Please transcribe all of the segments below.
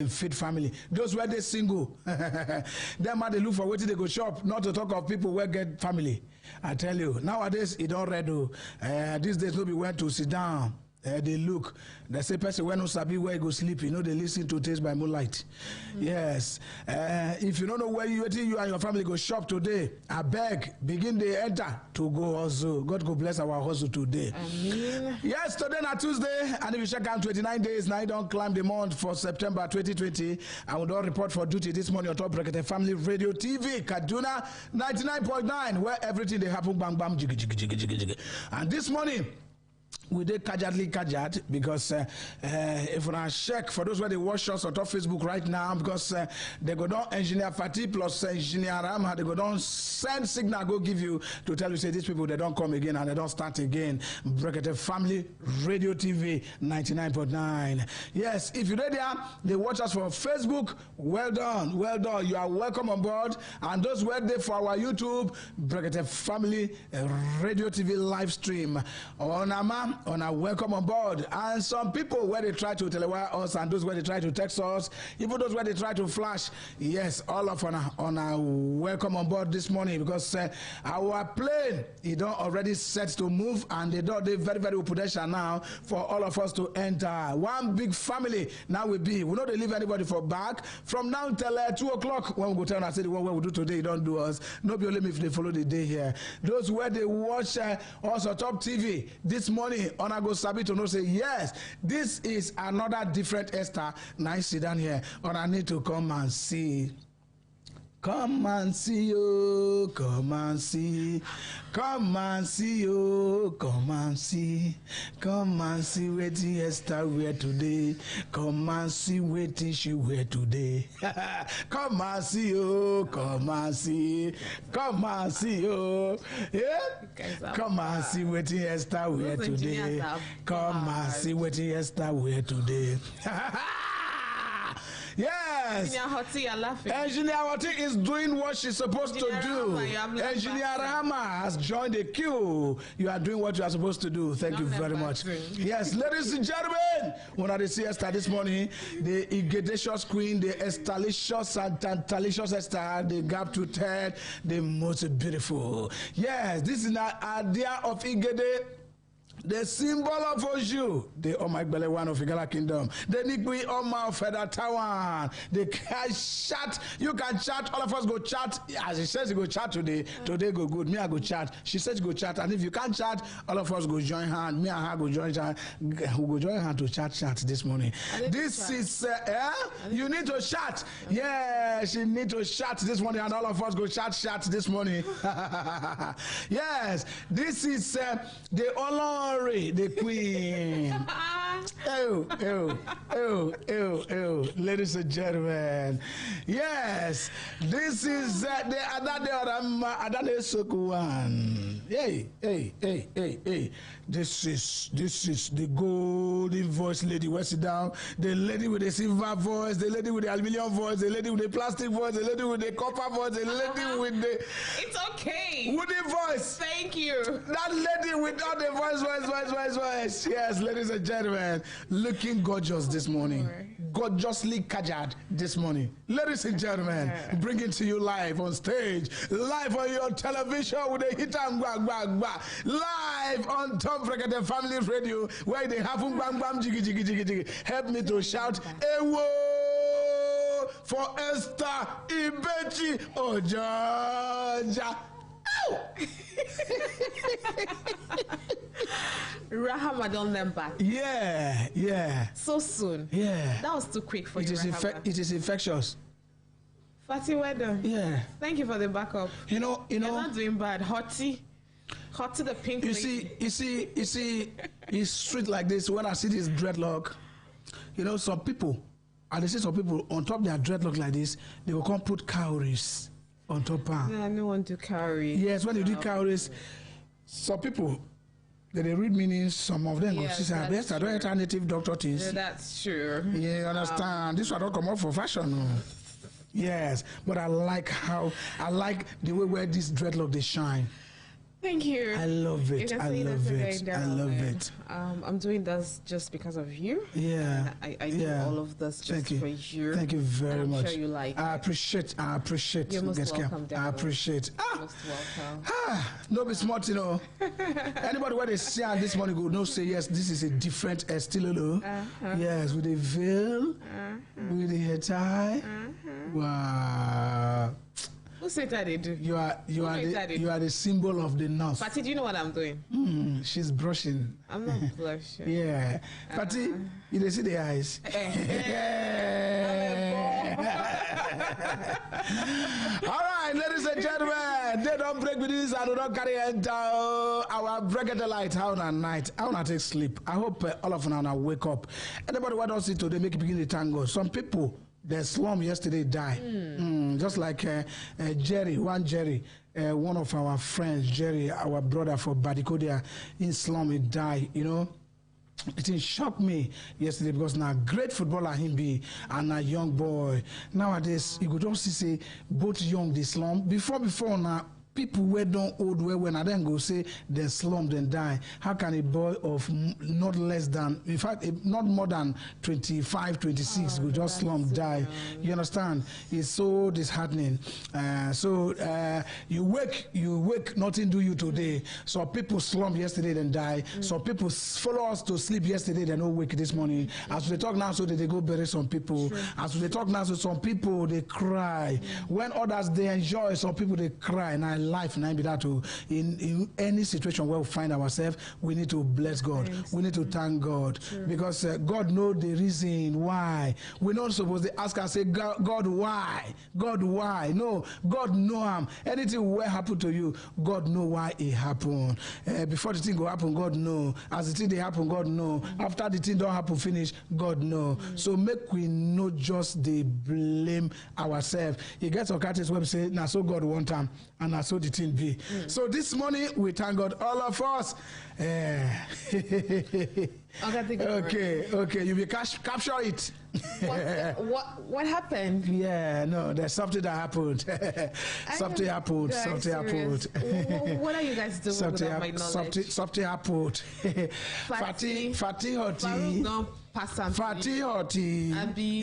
fit family. Those where they single, them are they look for waiting they go shop. Not to talk of people where get family. I tell you, nowadays it don't ready. These days nobody went to sit down. They look. They say person when no sabi where go sleep. You know they listen to Taste by Moonlight. Yes. If you don't know where you and your family go shop today, I beg begin the enter to go also. God go bless our hustle today. Amen. Yes, today na Tuesday, and if you check out 29 days, now you don't climb the month for September 2020. I will not report for duty this morning on top Brekete Family Radio TV, Kaduna 99.9, where everything they happen bang bang jiggy jiggy jiggy jiggy jiggy. And this morning we did kajad because if we check for those where they watch us on top Facebook right now, because they go down engineer Fatih plus engineer Ramha, they go down send signal go give you to tell you say these people they don't come again and they don't start again. Brekete Family Radio TV 99.9. Yes, if you're there, they watch us for Facebook. Well done, well done. You are welcome on board. And those were there for our YouTube Brekete Family Radio TV live stream on a welcome on board. And some people where they try to telewire us and those where they try to text us, even those where they try to flash, yes, all of on a welcome on board this morning, because our plane it don't already set to move and they very very potential now for all of us to enter one big family. Now we know they leave anybody for back from now till 2 o'clock when we go tell us say the what we do today don't do us. Nobody only if they follow the day here. Those where they watch us on top TV this morning on I go sabi to know say yes, this is another different Esther. Nice sit down here. On I need to come and see. Come and see you, come and see, come and see you, come and see what Esther wear today, come and see what she wear today. Come and see you, come and see, come and see you, yeah. Come and see what Esther wear today, come and see what Esther wear today. Yes. Engineer Hoti is doing what she's supposed to do. Engineer Rama has joined the queue. You are doing what you are supposed to do. Thank you very much. Yes, ladies and gentlemen, when I see Esther this morning, the Igedecious Queen, the Estalicious and Tantalicious Esther, the gap to third, the most beautiful. Yes, this is an idea of Igede. The symbol of Oju, the Omagbele one of Igala Kingdom, the Nikwi Oma of Feda Tawan, the chat. You can chat, all of us go chat. As he says, he go chat today. Today go good. Me, I go chat. She says, go chat. And if you can't chat, all of us go join hand. Me and her go join hand. We go join hand to chat this morning. This is, you need to chat. Yeah, she need to chat this morning, and all of us go chat this morning. Yes, this is the Olori, the Queen. Ladies and gentlemen. Yes, this is the Adade Sokuwan. Hey. This is the golden voice lady. Where sit down? The lady with the silver voice, the lady with the aluminium voice, the lady with the plastic voice, the lady with the copper voice, the lady with the It's okay. With the voice. Thank you. That lady with all the voice. Yes, ladies and gentlemen, looking gorgeous this morning. Gorgeously kajad this morning. Ladies and gentlemen, bringing to you live on stage, live on your television with a hit and live on top Brekete Family Radio, where they have bam bam jiggy jiggy. Help me to shout Ewo for Esther Ibechi Ojaja. Rahama don't them back. Yeah. So soon. Yeah. That was too quick for you. It is infectious. Fatty weather. Yeah. Thank you for the backup. You know. You're not doing bad. Hotty the pink. You see, it's street like this. When I see this dreadlock, you know, some people, and they say some people on top of their dreadlock like this, they will come put cowries on top. Yeah, no one do cowries. Yes, when you do cowries, some people they read meanings. Some of them go see, I don't alternative doctor things. Yeah, that's true. Yeah, you understand. This one don't come up for fashion. No. Yes, but I like the way where this dreadlock they shine. Thank you. I love it. I love it. I love it. I'm doing this just because of you. Yeah. I do all of this just for you. Thank you very much. I'm sure you like. I appreciate. You're most welcome. I appreciate. Most welcome. No be smart, you know. Anybody where they see this morning go no say yes. This is a different Estilolo. Yes, with a veil, with a hair tie. Wow. Who said that they do? You are the symbol of the north. Patty, do you know what I'm doing? She's brushing. I'm not blushing. Yeah. Patty, you dey see the eyes. All right, ladies and gentlemen, they don't break with this. I do not carry enter our Brekete light. How na night? How na take sleep? I hope all of you now wake up. Anybody who don't see today make it begin to tango. Some people. The slum yesterday died. Just like Jerry, one of our friends, Jerry, our brother for Brekete, in slum, he died, you know. It shocked me yesterday because now great footballer him be and a young boy. Nowadays, you could just see both young, the slum. Before now, people were don't old when I then go say they slum then die. How can a boy of not less than, in fact, not more than 25, 26 will just slum die? You understand? It's so disheartening. You wake, nothing do you today. So people slum yesterday then die. So people follow us to sleep yesterday, they no wake this morning. As we talk now, so they go bury some people. As we talk now, so some people they cry. When others they enjoy, some people they cry. And life and be that to in any situation where we find ourselves, we need to bless God. We need to thank God because God knows the reason why. We're not supposed to ask and say, God, why? God, why? No, God know him. Anything will happen to you, God know why it happened. Before the thing go happen, God know. As the thing they happen, God know. After the thing don't happen, finish, God know. So make we not just they blame ourselves. You get some artists where we say, now so God want time, and now so the thing be. So this morning we thank God, all of us. Okay, you will capture it. What happened? Yeah, no, there's something that happened. Something happened. What are you guys doing without my knowledge? Something happened. Fatty Hoti. Fatty Hoti.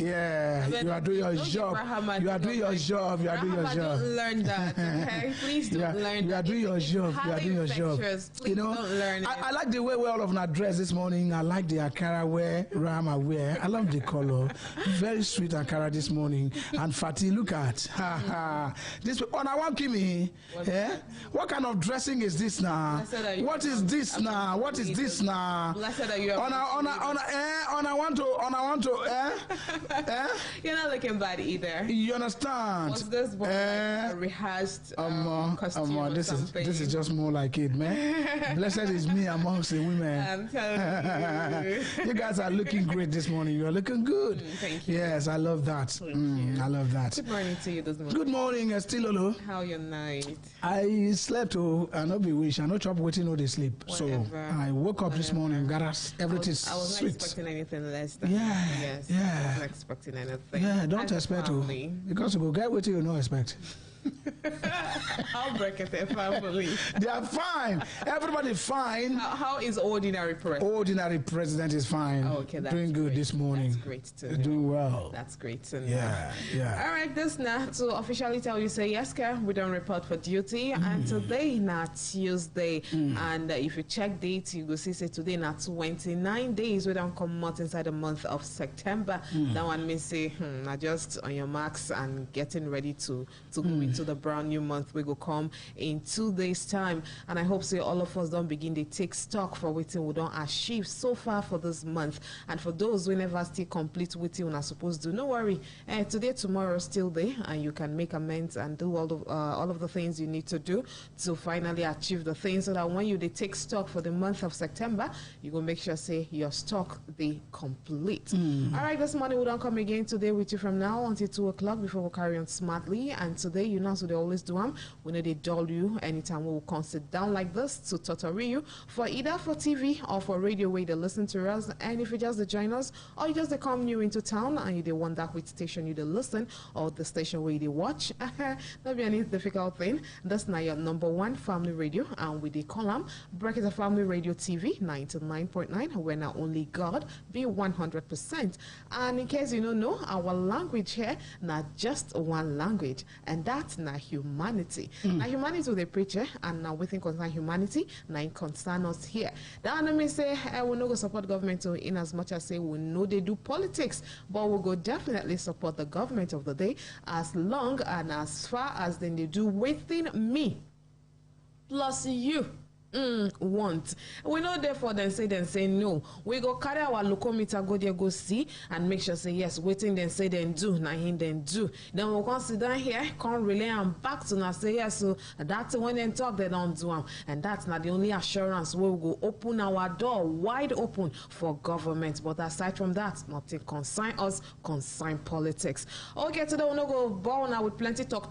Yeah, you are doing your job. You are doing your job. Don't learn that, okay? Please don't learn that. You are doing your job. You know, don't learn it. I like the way we all of them dressed this morning. I like the Akara wear, Rama wear. I love the color. Very sweet Akara this morning. And Fatty, look at. This on I want Kimi. What kind of dressing is this now? What is this now? What is this now? I want to. You're not looking bad either. You understand? Was this like a rehearsed costume or something? This is just more like it, man. Blessed is me amongst the women. I'm telling you. You guys are looking great this morning. You are looking good. Thank you. Yes, I love that. I love that. Good morning to you this morning. Good morning, Estilolo. How your night? I slept. I no be wish. I no chop waiting no they sleep. Whatever. So I woke up this morning. Got everything I was sweet. not expecting anything less than yes. I wasn't expecting anything. Yeah, don't expect to. Because you go get what you don't expect. I'll break it, family. They are fine. Everybody fine. How is ordinary president? Ordinary president is fine. Oh, okay, that's doing good great. this morning. That's great to know. Doing well. That's great to know. Yeah. All right, this now to officially tell you, say yes, Kerr, we don't report for duty. And today now Tuesday, and if you check date, you go see say today now 29 days we don't come out inside the month of September. That one means say, now just on your marks and getting ready to go into the brand new month. We go come in 2 days time, and I hope say all of us don't begin to take stock for what we don't achieve so far for this month. And for those who never still complete what you are supposed to, no worry. Today, tomorrow, still there, and you can make amends and do all of the things you need to do to finally achieve the things. So that when you they take stock for the month of September, you go make sure say your stock they complete. All right, this morning we don't come again today with you from now until 2 o'clock before we carry on smartly. And today you now, so they always do them. We know they dull you anytime we will come sit down like this to tutor you for either for TV or for radio where they listen to us. And if you just join us, or you just come new into town and you they wonder which station you they listen or the station where they watch, not be any difficult thing. That's now your #1 family radio, and with the column Brekete Family Radio TV 99.9, where now only God be 100%. And in case you don't know, our language here not just one language, and that's not humanity. Now humanity with the preacher, and now we think concern humanity, now concern us here. That don't mean say we no go support government in as much as say we know they do politics, but we'll go definitely support the government of the day as long and as far as then they do within me plus you want. We know therefore then say no. We go carry our locometer, go there, go see, and make sure say yes, waiting then say then do, now him then do. Then we'll come sit down here, come relay and back to now say yes, so that's when they talk, they don't do them. And that's not the only assurance we will go open our door wide open for government. But aside from that, nothing concern us, concern politics. Okay, today we'll not go ball now with plenty talk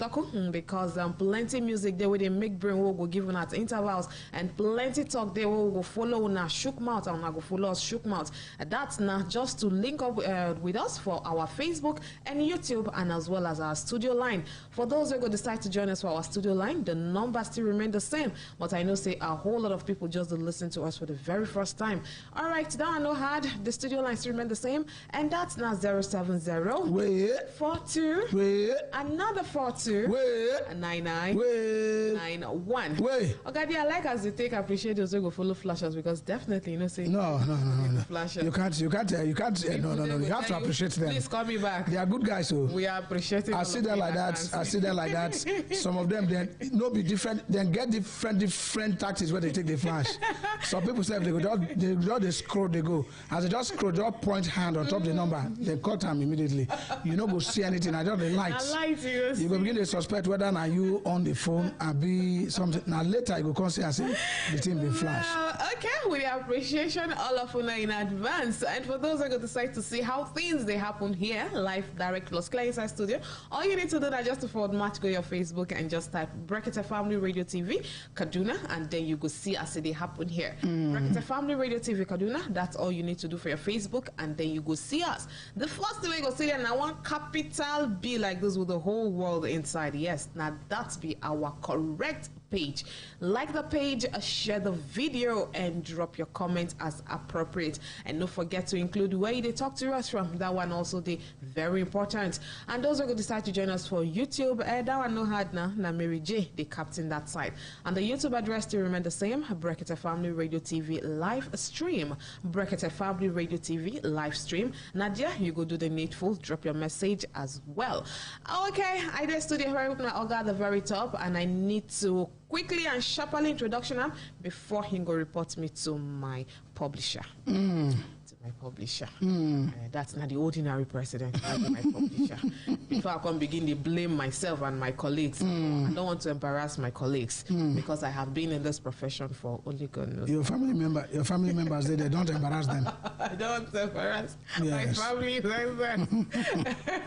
because plenty music there where they make brain will go given at intervals, and plenty talk they will go follow na shook mouth and go follow us shook mouth. That's not just to link up with us for our Facebook and YouTube, and as well as our studio line. For those who go decide to join us for our studio line, the number still remain the same, but I know say a whole lot of people just listen to us for the very first time. All right, now I know hard the studio line still remain the same, and that's now 070 42 another 42 99 91. Okay, dear, like as you take appreciate those who go follow flashers, because definitely you know say no. Flashers. You can't. No. You have to appreciate them. Please call me back. They are good guys, so we are appreciating. I see them like that. Some of them then no be different. Then get different tactics where they take the flash. Some people say they just scroll. They go as they just scroll, just point hand on top the number. They cut them immediately. You no go see anything. I just the lights. You go begin to suspect whether now you on the phone and be something. Now later you go come see and say the thing been flash. Okay, with the appreciation all of you in advance. And for those who go decide to see how things they happen here, live direct plus clear inside studio, all you need to do is just to forward match go your Facebook and just type Brekete Family Radio TV Kaduna, and then you go see as they happen here. Brekete Family Radio TV Kaduna, that's all you need to do for your Facebook, and then you go see us. The first thing we go see there now, one capital B like this with the whole world inside. Yes, now that's be our correct page. Like the page, share the video, and drop your comment as appropriate. And don't forget to include where they talk to us from. That one also the very important. And those who go decide to join us for YouTube, that one no hard na Mary J, the captain that side. And the YouTube address still remain the same, Brekete Family Radio TV live stream. Brekete Family Radio TV live stream. Nadia, you go do the needful, drop your message as well. Okay, I did studio here with my Olga at the very top, and I need to quickly and sharply introduction before he go report me to my publisher. My publisher. That's not the ordinary president. That's my publisher. Before I can begin to blame myself and my colleagues, I don't want to embarrass my colleagues because I have been in this profession for only God knows. Your family members, they don't embarrass them. I don't embarrass my family members.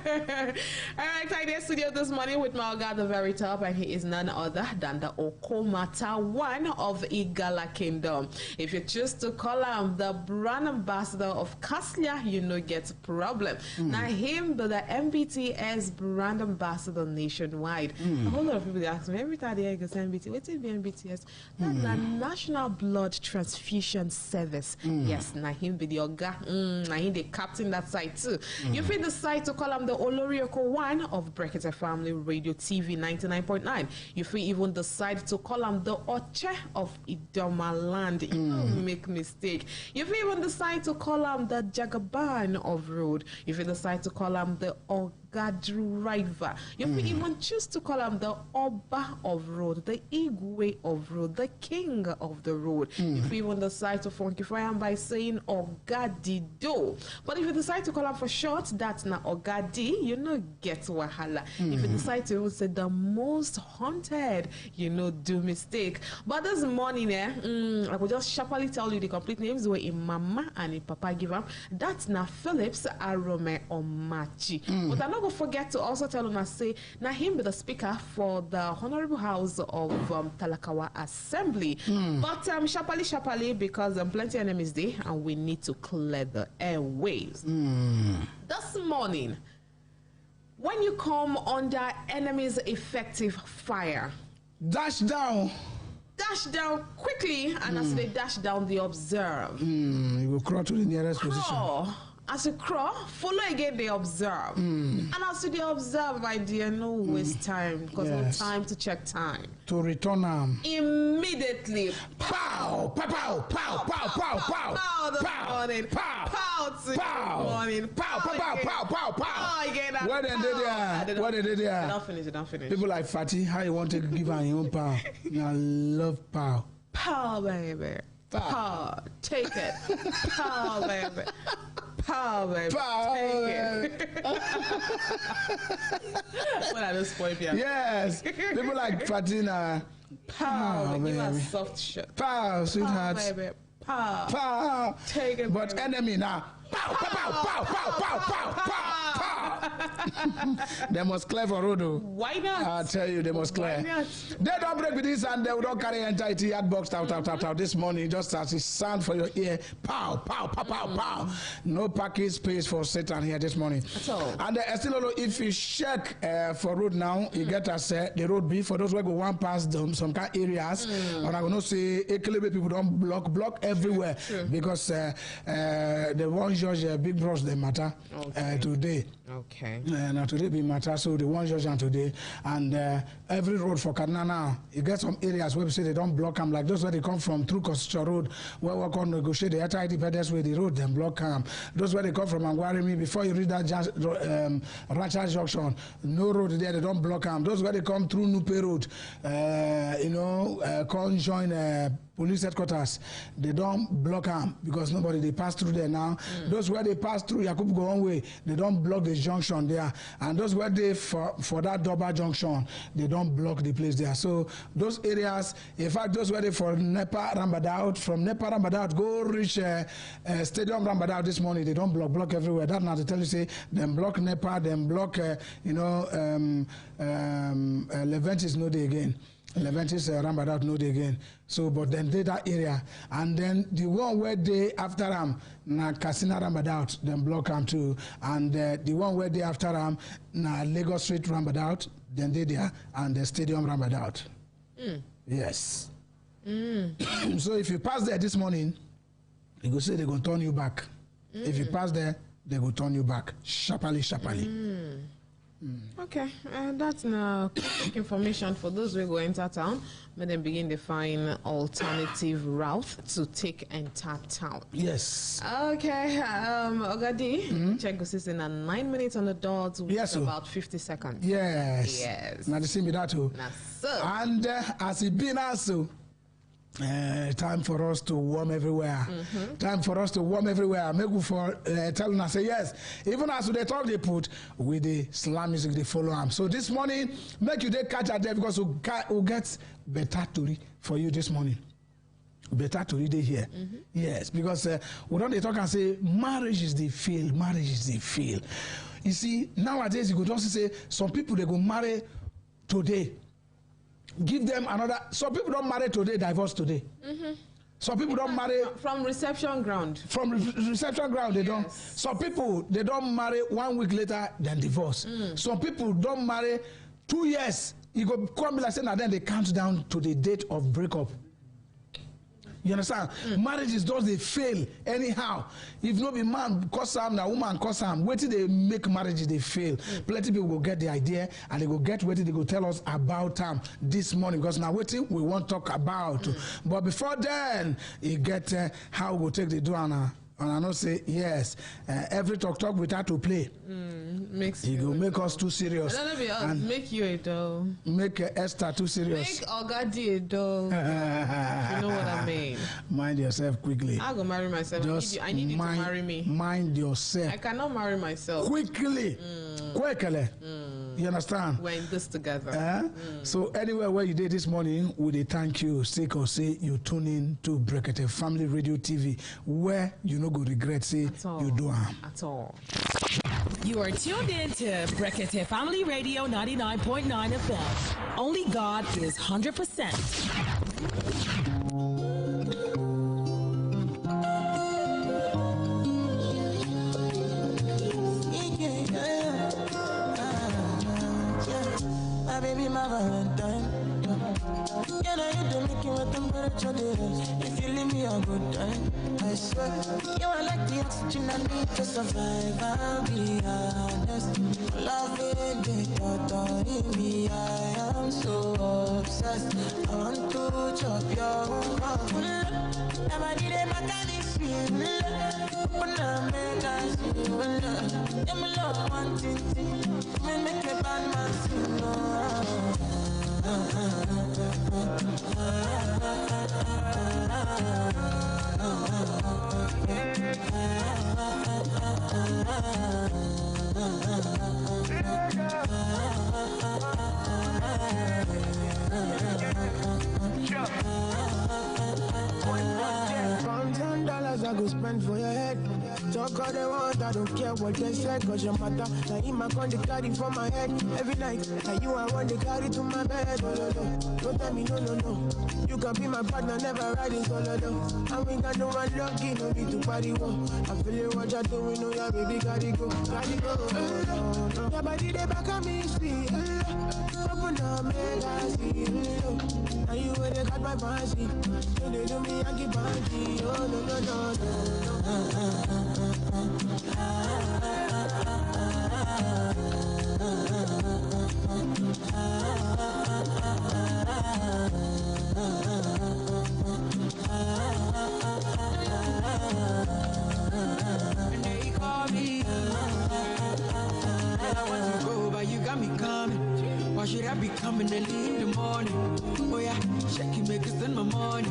All right, I did studio this morning with my Oga at the very top, and he is none other than the Okomata one of Igala Kingdom. If you choose to call him the brand ambassador of Kaslia, you know get a problem. Now him but the MBTS brand ambassador nationwide. A whole lot of people ask me every time they go say MBT, what is MBTS? That's the National Blood Transfusion Service. Yes, now him be the Oga, now him the captain that side too. You feel decide to call him the Olorioko one of Brekete Family Radio TV 99.9. You feel even decide to call him the Oche of Idoma Land. You don't make mistake. You feel even decide to call him the Jagaban of Road. If you decide to call him the Driver, you can even choose to call him the Oba of Road, the Igwe of Road, the King of the Road. If you even decide to funkify him by saying Ogadido. But if you decide to call him for short, that's not Ogadi, you know, get wahala. If you decide to say the most haunted, you know, do mistake. But this morning, I will just sharply tell you the complete names where in Mama and in Papa give him. That's not Phillips Arome Omachi. But I know go forget to also tell una say na him be the speaker for the Honorable House of Talakawa Assembly. But sharply because plenty enemies there and we need to clear the airwaves. This morning, when you come under enemy's effective fire, dash down quickly, and as they dash down, they observe. You will crawl to the nearest position. As you crawl, follow again, they observe. And as they observe, my dear, no waste time, because no time to check time. To return them. Immediately. Pow! Pow! Pow! Pow! Pow! Pow! Pow! Pow this morning. Pow! Pow this morning. Pow! Pow! Pow! Pow! Pow! Pow! Again. What they did there? What they did there? Don't finish. People like Fatty, how you want to give her your own pow? I love pow. Pow, baby. Pow. Take it. Pow, baby. Pow, baby. Pow, take it. What are those point here? Yes. People like Fatina. Pow, give her a soft shot. Pow, sweetheart. Pow, baby. Pow. Pow. Take it. But baby. enemy now. Pow, pow, pow, pow, pow, pow, pow, pow, pow. They must clear for road. Why not? I tell you, they must clear. They don't break with this and they will not carry entire yard box out this morning, just as it sound for your ear. Pow, pow, pow, pow, pow. No parking space for Satan here this morning. At all. And still, if you check for road now, you get us the road B for those who go one past them, some kind of areas. And I'm going to say, people don't block everywhere because the one judge, big bros, they matter today. Okay. Now today be matter, so the one judge and today, and every road for Kaduna now, you get some areas where we say they don't block them, like those where they come from through Constitution Road, where we can negotiate the HID pedals with the road, then block them. Those where they come from Angwarimi, before you read that Rancha Junction, no road there, they don't block them. Those where they come through Nupe Road, come join police headquarters, they don't block them because nobody they pass through there now. Those where they pass through Yakub go one way, they don't block the junction there. And those where they for that double junction, they don't block the place there. So those areas, in fact, those where they for Nepa Rambadaut, from Nepa Rambadaut go reach Stadium Rambadaut this morning, they don't block everywhere. That now they tell you say them block Nepa, them block Leventis no day again. Leventis Rambadaut no day again. So, but then they that area, and then the one where they after na Casina Rambadaut, then block them too, and the one where they after na Lagos Street Rambadaut, then they there, and the Stadium Rambadaut. Yes. So if you pass there this morning, they go say they go turn you back. If you pass there, they go turn you back sharply. Okay, that's now quick information for those who go enter town. But then begin to find alternative route to take enter town. Yes. Okay, Ogadi, check the system at 9 minutes on the dot with Yes, about 50 seconds. Yes. Now the same with that too. And as it been also. Time for us to warm everywhere. Time for us to warm everywhere. Make you for telling us say yes. Even as they talk, they put with the slam music they follow them. So this morning, make you they catch at there because we'll get better story for you this morning. Better to read it here. Yes, because we don't they talk and say marriage is the field. Marriage is the field. You see, nowadays you could also say some people they go marry today. Give them another. Some people don't marry today, divorce today. Some people don't marry from reception ground. From reception ground, they don't. Some people they don't marry 1 week later, then divorce. Some people don't marry 2 years. You go come like saying, and then they count down to the date of breakup. You understand? Marriages does they fail anyhow. If no be man cause them, na woman cause them. Wait till they make marriages they fail. Plenty people will get the idea and they go get wait till they go tell us about them this morning because now wait till we want to talk about. But before then, you get how we take the do and I know say yes. Every talk without to play. Makes you go make us too serious. I don't know and make you a doll. Make Esther too serious. Make Ogadi a doll. You know what I mean. Mind yourself quickly. I'll go marry myself. I need you to marry me. Mind yourself. I cannot marry myself. Quickly. Quickly. You understand? We're in this together. So anywhere where you did this morning, we dey thank you. Say you tune in to Brekete Family Radio TV, where you no go regret say you do am. At all. You are tuned in to Brekete Family Radio 99.9 FM. Only God is 100%. My baby, my Valentine. Yeah, now you do make you a temperature days. If you leave me a good time, I swear. You are like the oxygen I need to survive. I'll be honest. Loving the thought in me, I am so obsessed. I want to chop your heart. Never did it back at this feel. But now make us feel. Yeah, my love one thing. Make a bad man sing. $1,000 I go spend for your head. Talk all they want, I don't care what they say, cause your matter. Now in my con they carry for my head every night. Now you I want to carry to my bed. Oh, no, no. Don't tell me no, no, no. You can be my partner, never riding solo, no. And we got no one lucky, no need to party, whoa. I feel it, what you're doing, no, yeah, baby, gotta go, gotta go. Your body, they back on me, see. Open up, make I see. Now you where they got my fancy. When they do me, I keep banky. Oh, no, no, no, no. And they call me. I want to go, but you got me coming. Why should I be coming early in the morning? Oh yeah, shake it, make it spend my money.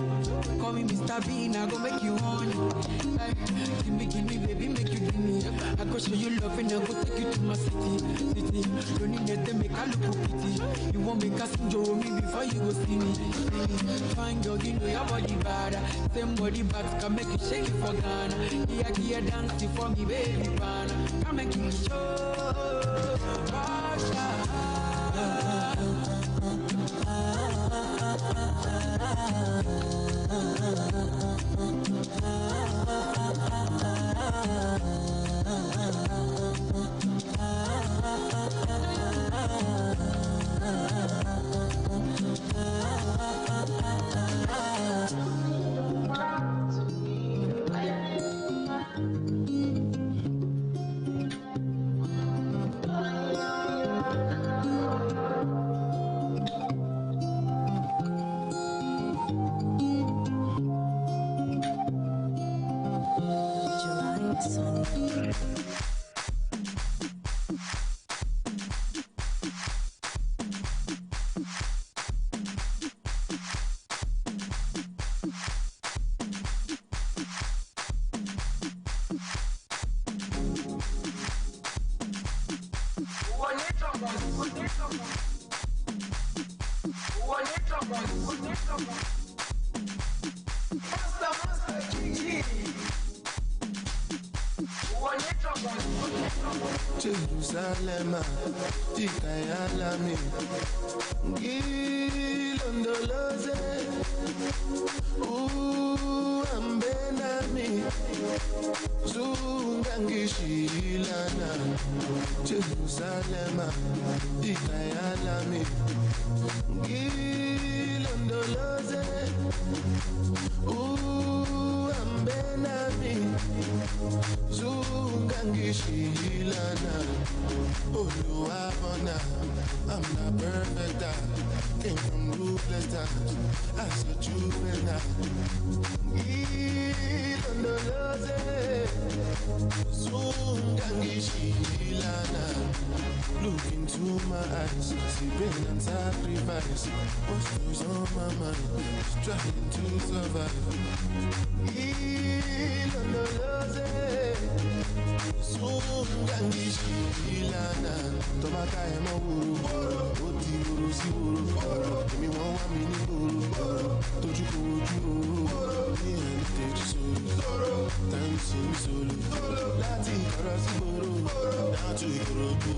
Call me Mr. Bean, I go make you honey. Hey, give me, baby, make you give me. I go show you love and I go take you to my city. Don't need to make a look pity. You won't make a sing Joe me before you go see me. Fine girl, you know your body bad. Same body bad can make you shake it for Ghana. Here, dance for me, baby, pan. Come make you show. Jerusalem, Tikayalami, Gilondoloze, Ambenami, Zungangishilana, Jerusalem, Tikayalami, Gilondoloze, Ambenami, Zungangishilana, Oluwabona, I'm not perfect, I came from ruthless times, as a juvenile. Ilondoloze, Zungangishilana, look into my eyes, see pain and sacrifice, what's goes on my mind, trying to survive. Ilondoloze, Zungangishilana, tomato ká ẹ mọ́ wòrò ó ti wòrò sí wòrò èmi wọ́n wá mi ní wòrò tójú kò ojú òrò ní ẹni tẹ̀jú sòrò time sí mi sòrò láti ìkọ̀rọ̀ sí wòrò náà tún ìkọ̀rọ̀ tó.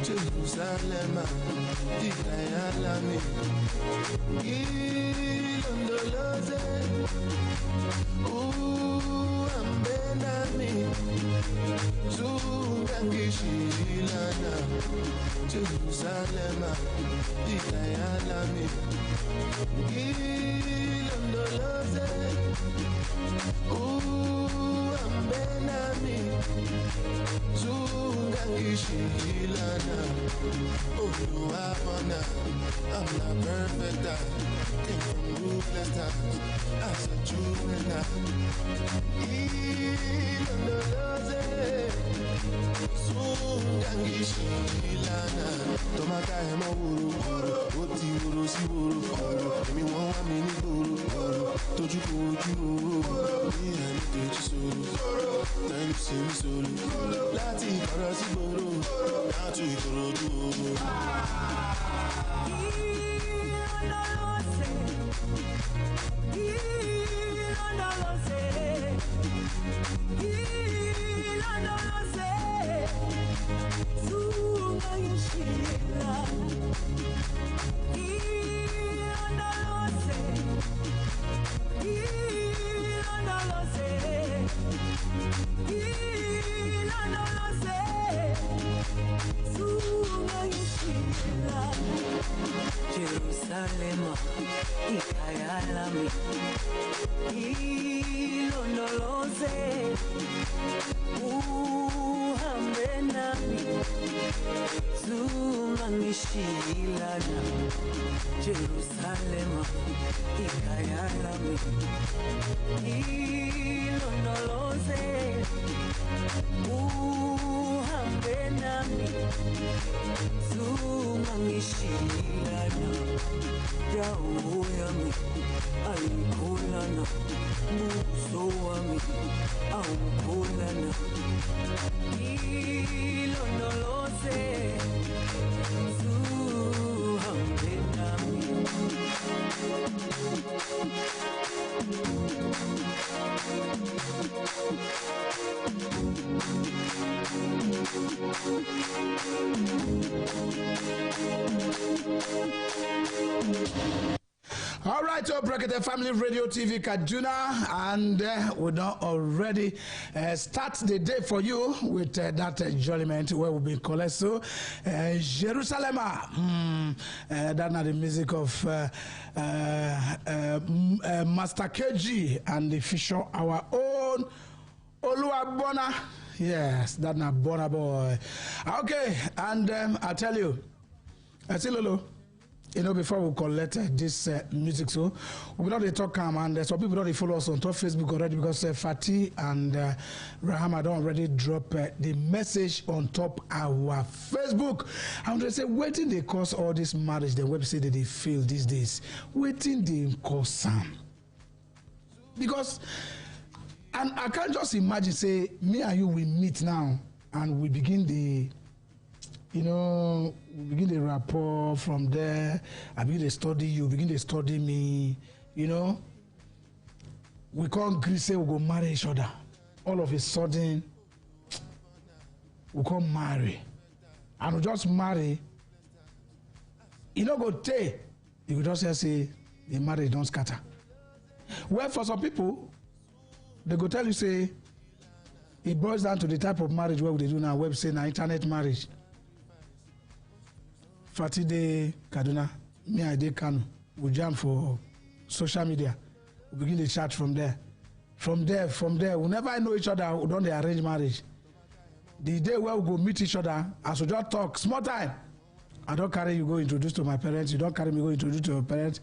Jerusalem, Ikayalami, Ilondoloze, Ambenami, Zungangishilana, Jerusalem, Ikayalami, Ilondoloze, Ambenami, Zungangishilana. Oh, I'm not perfect. I came from ruthless times. As a juvenile, Sungangishilana. Tomaka emo wuru, oti wuru si wuru. Emi won wa mi ni wuru, toju ko oju wuru. Ni eni teju soro, time si mi solo. Lati ikoro si gboro, now to ikorodu. Jerusalem, Ikayalami, Ilondoloze, Uhambenami, Zungangishilana. Jerusalem, Ikayalami, Ilondoloze, Uhambenami, Zungangishilana. Yawo yami ayikholana buso wami awukholana ilondoloze zuhambe nami. All right, so Brekete Family Radio TV Kaduna, and we don't already start the day for you with that enjoyment where we'll be calling so Jerusalem. That's not the music of Master KG and the Fisher, our own Oluwabona. Yes, that's not Bona boy. Okay, and I tell you, I see Lolo. You know, before we collect this music, so we don't talk and some people don't follow us on top Facebook already because Fatih and Rahama don't already drop the message on top our Facebook. And they say, waiting they cause all this marriage, the website that they feel these days, waiting they cause some. Because, and I can't just imagine, say, me and you, we meet now and we begin the, you know, we begin the rapport from there. I begin to study you, begin to study me, you know. We can't agree, say we go marry each other. All of a sudden, we come marry. And we just marry. You no go tey, you go just say the marriage don't scatter. Well, for some people, they go tell you say it boils down to the type of marriage what they do now. Web say na internet marriage. Fati de Kaduna, me I dey Kano. We jam for social media. We begin to chat from there. From there, we never know each other. We don't arrange marriage. The day where we go meet each other, as we just talk, small time. I don't carry you go introduce to my parents. You don't carry me go introduce to your parents.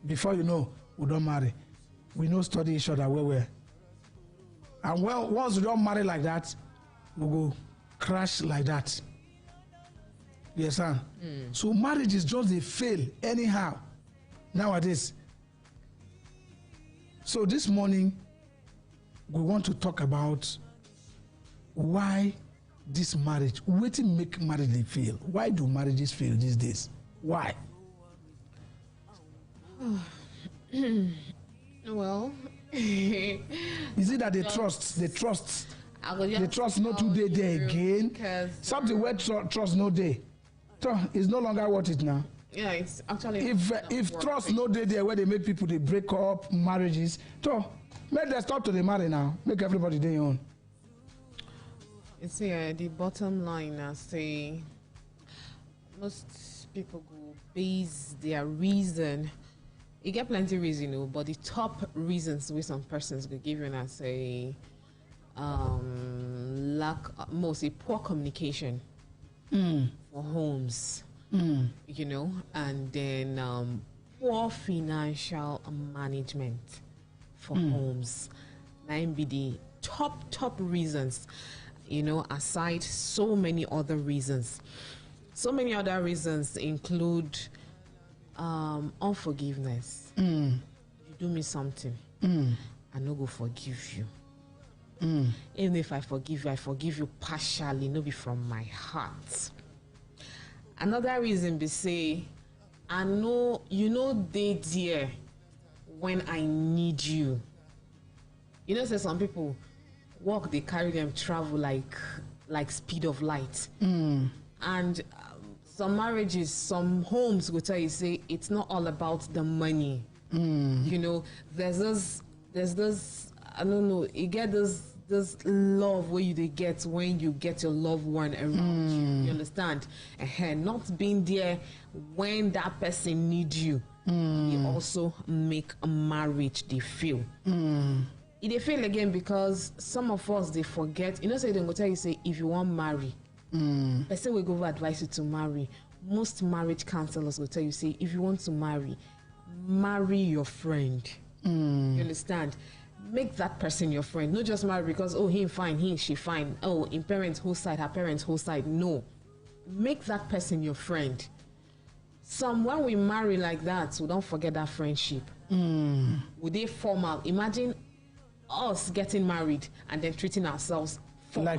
Before you know, we don't marry. We no study each other well. And well, once we don't marry like that, we go crash like that. Yes, sir. So marriage is just a fail anyhow nowadays. So this morning, we want to talk about why this marriage, wetin make marriage dey fail? Why do marriages fail these days? Why? Well, is it that they trust not to dey there again? Something where trust no dey. So it's no longer worth it now. Yeah, it's actually if trust no dey there where they make people they break up marriages. So make them stop to the marry now. Make everybody their own. You see, the bottom line, I say, most people go base their reason. You get plenty reason, but the top reasons with some persons go give you, and I say, mostly poor communication for homes, and then poor financial management for homes. That be the top reasons. Aside so many other reasons. So many other reasons include unforgiveness. You do me something, I no go forgive you. Even if I forgive you partially, no be from my heart. Another reason be say, I know they there when I need you. Say some people work, they carry them travel like speed of light. And some marriages, some homes will tell you, say it's not all about the money. There's this I don't know, you get this love where they get when you get your loved one around you. You understand? Not being there when that person needs you. It also make a marriage they feel. They fail again because some of us, they forget. Say they go tell you, say, if you want marry, person will go advise you to marry. Most marriage counselors will tell you, say, if you want to marry your friend. You understand? Make that person your friend. Not just marry because, oh, he fine, she fine. Oh, in parents' whole side, her parents' whole side. No. Make that person your friend. When we marry like that, we don't forget that friendship. Would they formal? Imagine us getting married and then treating ourselves formal.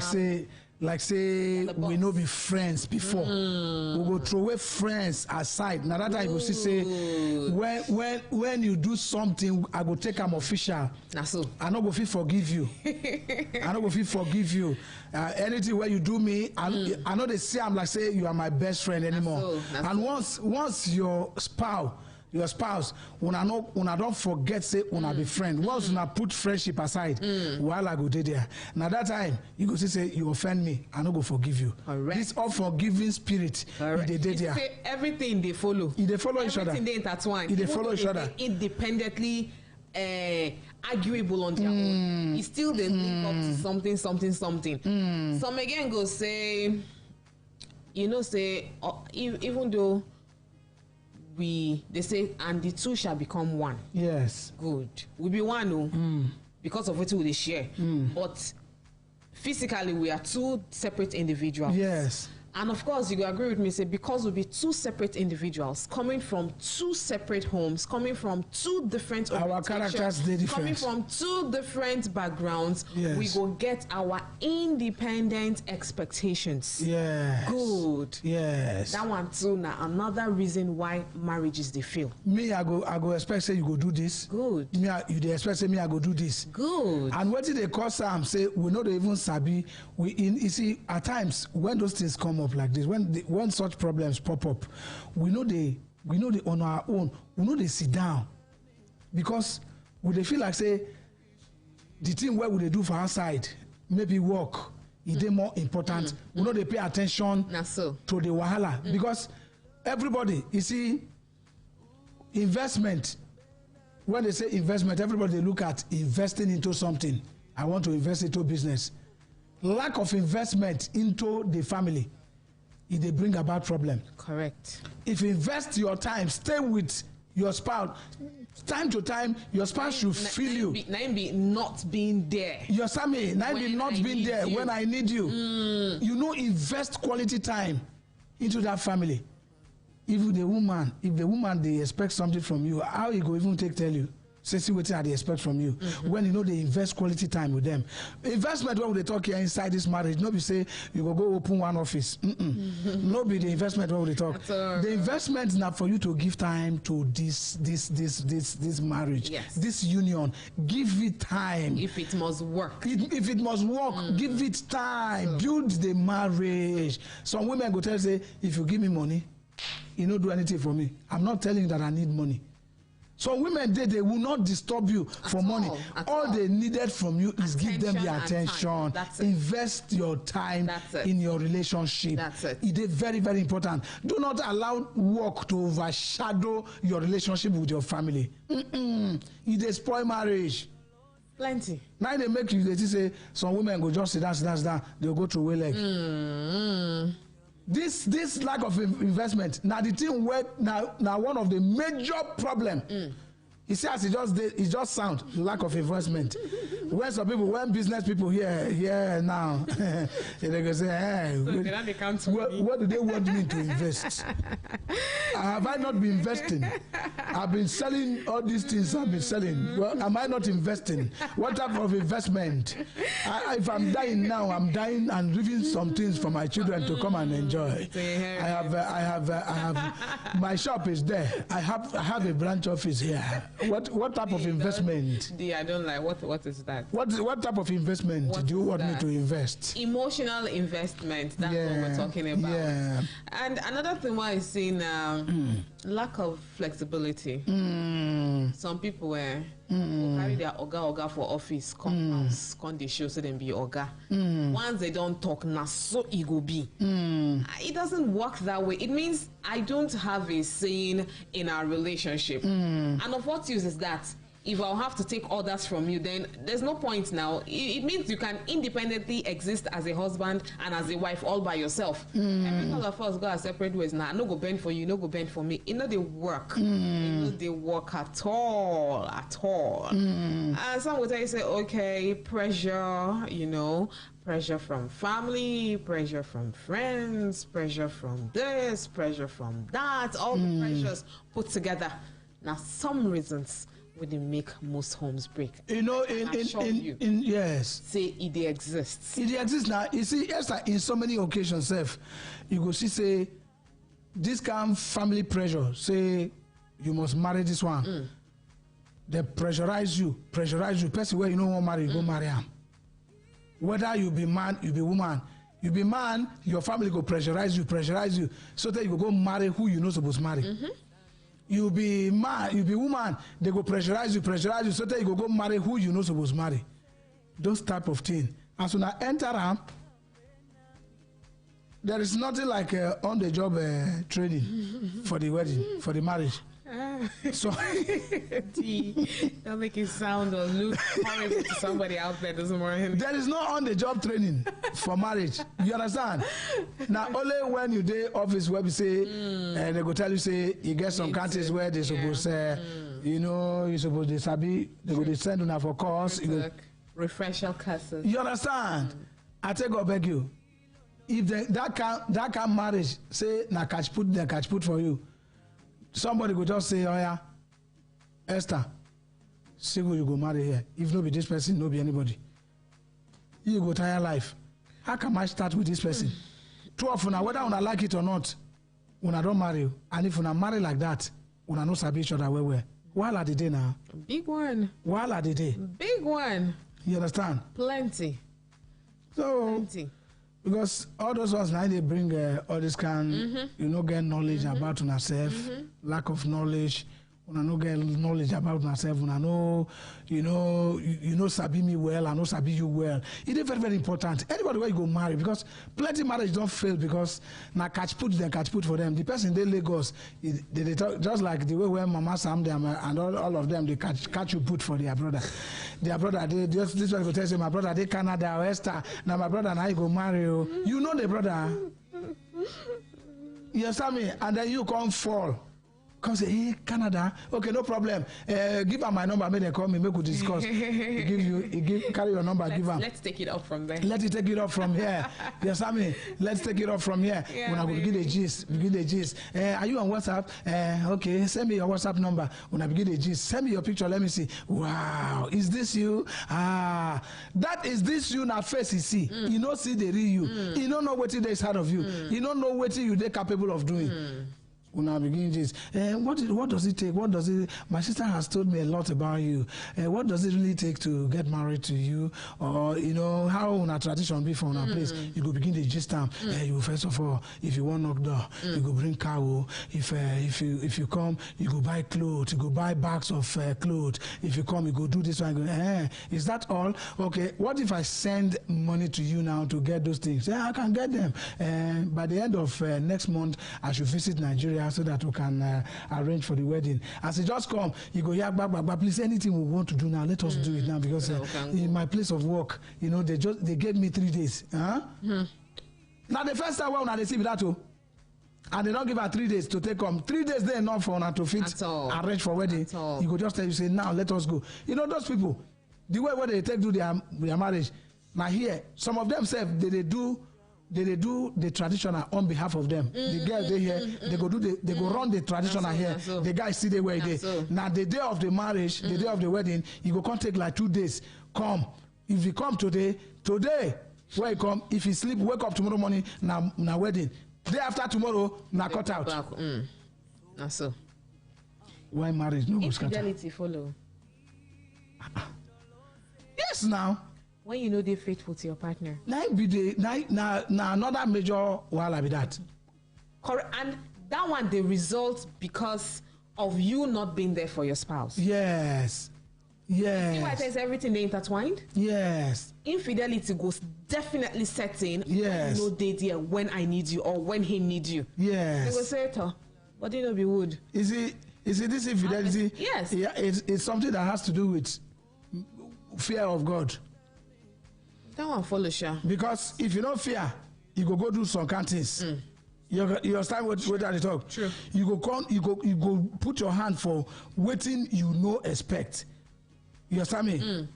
Like say we no be friends before. We go throw away friends aside. Now that I go see say when you do something, I go take them official. So. I no go fit forgive you. I no go fit forgive you. Anything where you do me, I know they say I'm like say you are my best friend anymore. And once your spouse, una don't forget say una be friend. Once una put friendship aside, while I go there. Now that time you go say you offend me, I no go forgive you. Correct. This unforgiving spirit, they there. Everything they follow. They follow each other. Everything they intertwine. They follow each other. Independently arguable on their own. It's still they link up to something. Some again go say, even though they say, and the two shall become one. Yes. Good. We be one, because of what we share. But physically, we are two separate individuals. Yes. And of course, you agree with me, say, because we'll be two separate individuals coming from two separate homes, coming from two different our characters, they different. Coming from two different backgrounds, yes. we go get our independent expectations. Yes. Good. Yes. That one too, now another reason why marriages they fail. Me, I go expect say you go do this. Good. Me, you dey expect say me I go do this. Good. And what did they call Sam say? We know they even sabi. You see, at times when those things come up like this, when such problems pop up, we know they on our own. We know they sit down because we they feel like say the thing where we they do for our side maybe work. Is they more important? We know they pay attention to the wahala because everybody, you see, investment. When they say investment, everybody they look at investing into something. I want to invest into business. Lack of investment into the family, it they bring about problem. Correct. If you invest your time, stay with your spouse. Time to time, your spouse should feel you. Be not being there. Your Sammy, be not being there when I need you. You know, invest quality time into that family. If the woman they expect something from you, how you go even tell you? See what they expect from you. When you know they invest quality time with them. Investment when they talk here inside this marriage, nobody say you go open one office. Nobody the investment when they talk. The investment is not for you to give time to this marriage, yes. This union. Give it time. If it must work. If it must work, give it time. Build the marriage. Some women go tell you, say, if you give me money, you don't do anything for me. I'm not telling you that I need money. So women, they will not disturb you for money. All they needed from you is give them the attention. Invest your time in your relationship. That's it. It is very, very important. Do not allow work to overshadow your relationship with your family. It is spoil marriage. Plenty. Now they make you, they say, some women go just sit down, they'll go through way leg. This lack of investment now the thing where now one of the major problem. You see, as it just sound lack of investment. When business people here now, they go say, hey, what do they want me to invest? Have I not been investing? I've been selling all these things I've been selling. Well, am I not investing? What type of investment? If I'm dying now, I'm dying and leaving some things for my children to come and enjoy. I have my shop is there. I have a branch office here. What type of investment? I don't like. What is that? What type of investment do you want me to invest? Emotional investment. That's what we're talking about. Yeah. And another thing why I see now, lack of flexibility. Some people will carry their oga for office, come house, come they show so them be oga. Once they don't talk, na so it go be. It doesn't work that way. It means I don't have a saying in our relationship. And of what use is that? If I'll have to take orders from you, then there's no point now. It means you can independently exist as a husband and as a wife all by yourself. Every all of us go our separate ways now. No go bend for you, no go bend for me. It know they work. It know they work at all. And some will tell you, say, okay, pressure, pressure from family, pressure from friends, pressure from this, pressure from that, all the pressures put together. Now, some reasons would make most homes break. Yes. Say it exists. It exists now. You see, yes, in so many occasions, you go see, say, this kind of family pressure, say, you must marry this one. They pressurize you. Person where you don't want to marry, you go marry him. Whether you be man, you be woman. You be man, your family go pressurize you, so that you go marry who you not supposed to marry. You be man, you be woman, they go pressurize you, so that you go marry who you not supposed to marry. Those type of things. As soon as I enter them, there is nothing like on-the-job training for the wedding, for the marriage. So don't make it sound or look horrible to somebody out there this morning. There is no on-the-job training for marriage. You understand? Now only when you day office where we say they go tell you, say you get some countries where they supposed say you supposed to sabi, they go they send you for course, refresher classes. You understand? I take God beg you. if that kind marriage say na catch put for you, somebody go just say, oh yeah, Esther, see who you go marry here. If no be this person, no be anybody. You go tire life. How can I start with this person? Two of una, whether una like it or not, una don't marry you. And if una marry like that, una no sabi each other well. While are the day now? Big one. While are the day? Big one. You understand? Plenty. So, Plenty. because all those ones now they bring all this kind, you know, get knowledge about yourself, lack of knowledge. Una no get knowledge about myself. Una know, you know, sabi me well. I know sabi you well. It is very, very important. Anybody where you go marry, because plenty marriage don't fail because na catch put for them. The person they Lagos, they talk, just like the way when Mama Sam them and all of them they catch you put for their brother. Their brother they just this one go tell you my brother they Canada or Esther. Now my brother now you go marry you. You know the brother. You understand me? And then you come fall. Come say, hey, Canada, okay, no problem. Give her my number, make them call me, make we discuss. Carry your number, give her. Let's take it up from there. Let it take it up from here. Yes, I mean, let's take it up from here. Yeah, when I begin the gist, are you on WhatsApp? Okay, send me your WhatsApp number. When I begin the gist, send me your picture. Let me see. Wow, is this you? Ah, that is this you. Now face you see. You don't see the real you. You don't know what it is out of you. You don't know what you are capable of doing. When I begin this, what does it take? What does it? My sister has told me a lot about you. What does it really take to get married to you? Or you know how una tradition be for una place? You go begin the gist time. You first of all, if you want knock door, you go bring cow. If you come, you go buy clothes. You go buy bags of clothes. If you come, you go do this one. Go, is that all? Okay. What if I send money to you now to get those things? I can get them. By the end of next month, I should visit Nigeria so that we can arrange for the wedding. As you just come, you go, yeah, but please, anything we want to do now, let us do it now because in my place of work, you know, they gave me 3 days. Now the first time when they see that too, and they don't give her 3 days to take come. 3 days they enough for her to fit arrange for wedding. You go just tell you say now let us go. You know those people, the way where they take do their marriage. Now here, some of them say they do the traditional on behalf of them. The girl they here, they go run the traditional here. The guy see the way they. Now the day of the marriage, the day of the wedding, you go come take like 2 days. Come. If you come today, where you come, if you sleep, wake up tomorrow morning, now wedding. Day after tomorrow, now cut out. That's so. Why marriage? No go scatter. Infidelity follow. Yes now. When you know they're faithful to your partner. Now another major wahala be that. Correct. And that one the result because of you not being there for your spouse. Yes. See why it says everything they intertwined? Yes. Infidelity goes definitely setting when yes. you know they there when I need you or when he needs you. Yes. They will say it, but they know be wood. Is it this infidelity? Yes. Yeah, it's something that has to do with fear of God. That one follow sure. Because if you don't fear, you go do some kind things. You understand what I talk? True. You go put your hand for waiting you no expect. You understand me?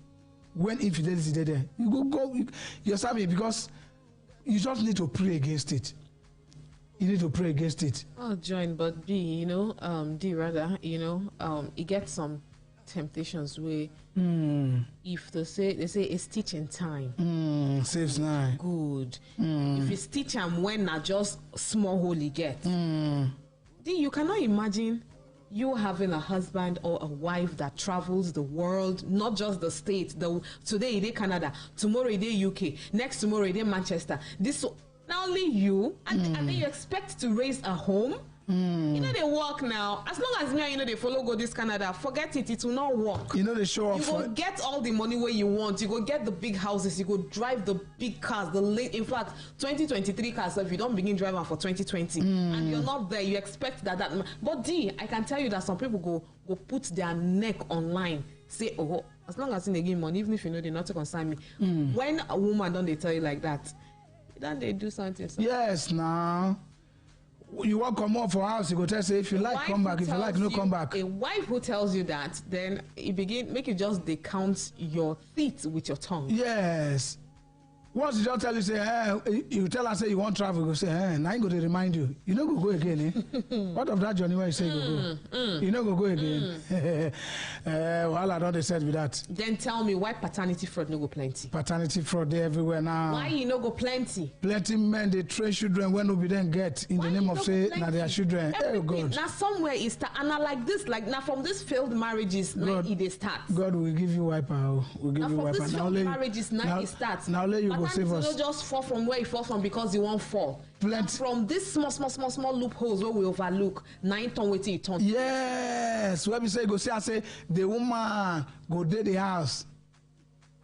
When infidelity is there, you go. You understand me? Because you just need to pray against it. You need to pray against it. Oh, join, but B, D rather, it gets some temptations where if they say it's teaching time. Saves nine. Good. If it's teach them when not just small hole you get. D, you cannot imagine you having a husband or a wife that travels the world, not just the States. Today they Canada, tomorrow they UK, next tomorrow they Manchester. This not only you, and then you expect to raise a home. They work now. As long as me, they follow go this Canada. Forget it. It will not work. They show off. You go get all the money where you want. You go get the big houses. You go drive the big cars. In fact, 2023 cars. So if you don't begin driving for 2020, and you're not there, you expect that. But D, I can tell you that some people go put their neck online. Say, oh, as long as they give money, even if they're not to consign me. When a woman don't they tell you like that, then they do something. Yes, now. You won't come up for house, you go tell say if you like come back, if you like no come back. A wife who tells you that, then it make you just count your teeth with your tongue. Yes. Once you just tell you, say, you tell us, say, you want travel, go say, now I'm going to remind you. You know, go again, eh? What of that journey where you say you go? You know, go again. Well, I don't said with that. Then tell me why paternity fraud no go plenty? Paternity fraud there everywhere now. Why you no go plenty? Plenty men, they train children when we then get in Why the name you of no say, go now plenty? their children. Oh, God. Now somewhere is start, and I like this, like now from this failed marriages, now it starts. God will give you wiper. We'll give you Now from wiper. this failed marriages, now it starts. Now let you go save us. Don't just fall from where you fall from because you won't fall. Plenty. From this small loopholes where we overlook, now you turn waiting, you turn. Yes. When we say go see, I say the woman go to the house.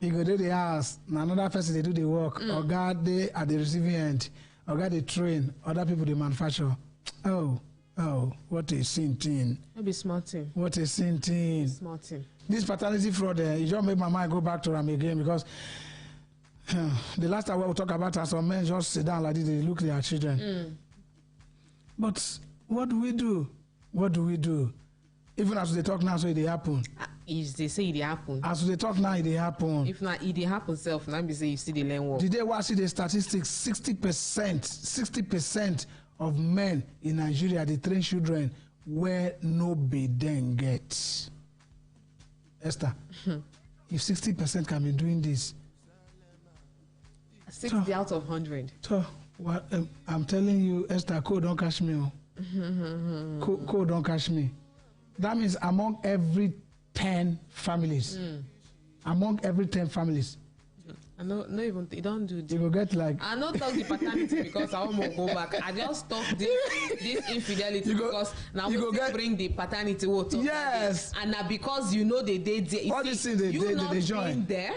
He go to the house. Now another person they do the work. Or God they at the receiving end. Or God they train. Other people they manufacture. Oh, what a sin thing. Maybe smart thing. What a sin thing. Smart thing. This paternity fraud, it just make my mind go back to them again because the last time we talk about how some men just sit down like this, they look at their children. But what do we do? What do we do? Even as they talk now, so it happen. If they say it happen. As they talk now, it happen. If not, it happen self. Now be say you see the learn work. Did they watch the statistics? 60% of men in Nigeria, they train children where no be then get. Esther, if 60% can be doing this, 60 out of 100. So what I'm telling you, Esther, code don't catch me. Code don't catch me. That means among every 10 families, among every 10 families, I know, no even you don't do this. you will get like. I not talk the paternity because I want to go back. I just talk this infidelity because now we bring the paternity water. Yes. And now because you know they did there. All these things they join. There.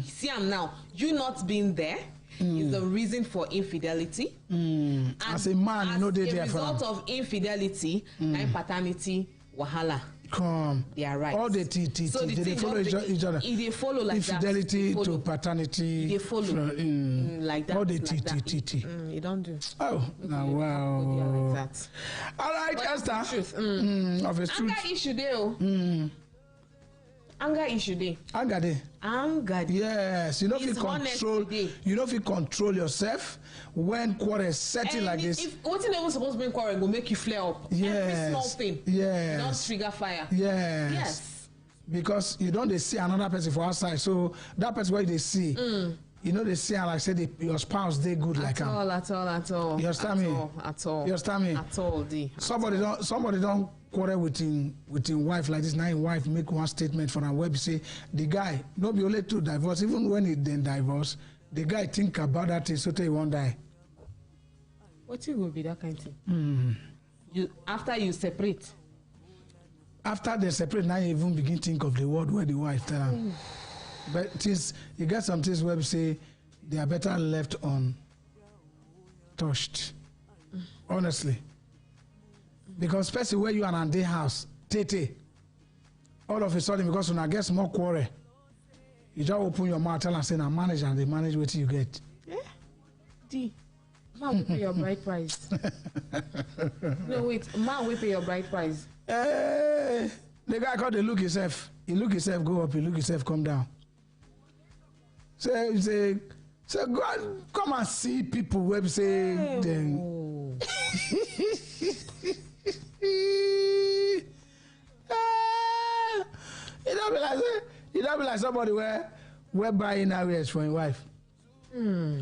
See, I'm now. You not being there is the reason for infidelity. And as a man, you know they there for. As a result of infidelity, and paternity wahala. Come. They are right. All the so they follow each other. If they follow like infidelity that. to paternity. They follow like that. All the You don't do. Oh, now wow. Like that. All right, But Esther. Truth. Of a truth. Anger issue there. Anger issue there. Anger there. Anger. Yes, you know if you control. You know if you control yourself when quarrel setting like this. If what's never supposed to be quarrel go make you flare up. Yes. Every small thing. Yes. Don't trigger fire. Yes. Yes. Because you don't they see another person for outside, so that person what they see. You know they see and like say your spouse they good like him. At all. You understand me? At all. You understand me? At all. Somebody don't quarrel with him wife like this. Now his wife make one statement for a web say the guy no be only to divorce. Even when he then divorce, the guy think about that thing so he won't die. What will be that kind of thing? You after you separate. After they separate, now you even begin to think of the word where the wife tell him. But things you get some things where we say they are better left untouched. Honestly. Because especially where you are in their house, Tete, all of a sudden, because when I get more quarrel, you just open your mouth and say, I'm manager, and they manage what you get. Yeah. D. Man will pay your bride price. No, wait. Man will pay your bride price. The guy called the look himself. He look himself go up, he look himself come down. So go and come and see people where we say then. It don't be like somebody where buying areas for his wife.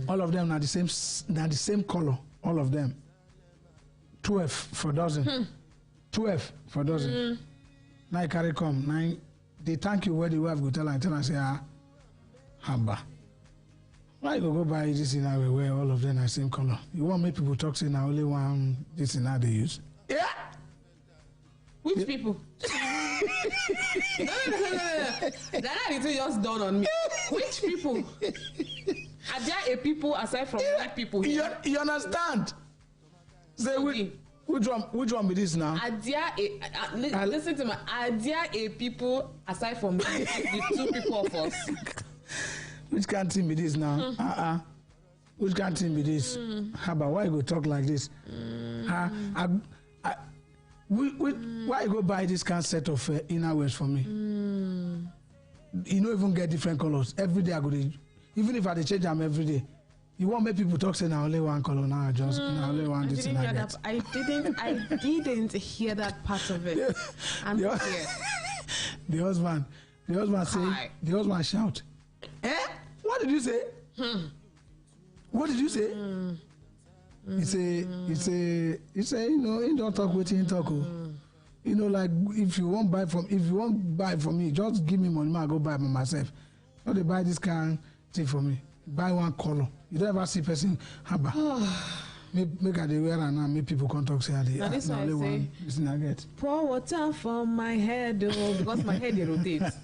All of them are the same color. All of them. 12 for dozen. 12 for dozen. Now you carry come. Now they thank you where the wife go tell and say haba. Why you go buy this in our where all of them are same color? You want make people talk say now only one this in how they use. Yeah. Which people? No. That need to just dawn on me. Which people? Are there a people aside from white people here? You understand? Say which one be this now? Are there listen to me. Are there a people aside from the two people of us? Which can't be this now? Which can't be this? How about why you go talk like this? Why you go buy this kind set of inner wears for me? You don't even get different colors. Every day I go to, Even if I dey change them every day, you won't make people talk say now only one color now. Just now only one this thing I get. I didn't hear that part of it. I'm the, here. the husband say, Hi. the husband shout, what did you say? What did you say? He say, you know, he don't talk what he talk. You know, like if you won't buy from me, just give me money, I go buy by myself. Not they buy this kind thing for me. Buy one color. You don't ever see person haba. Make I dey wear and now make people come talk say now this one I say, this I get. pour water from my head because my head rotates.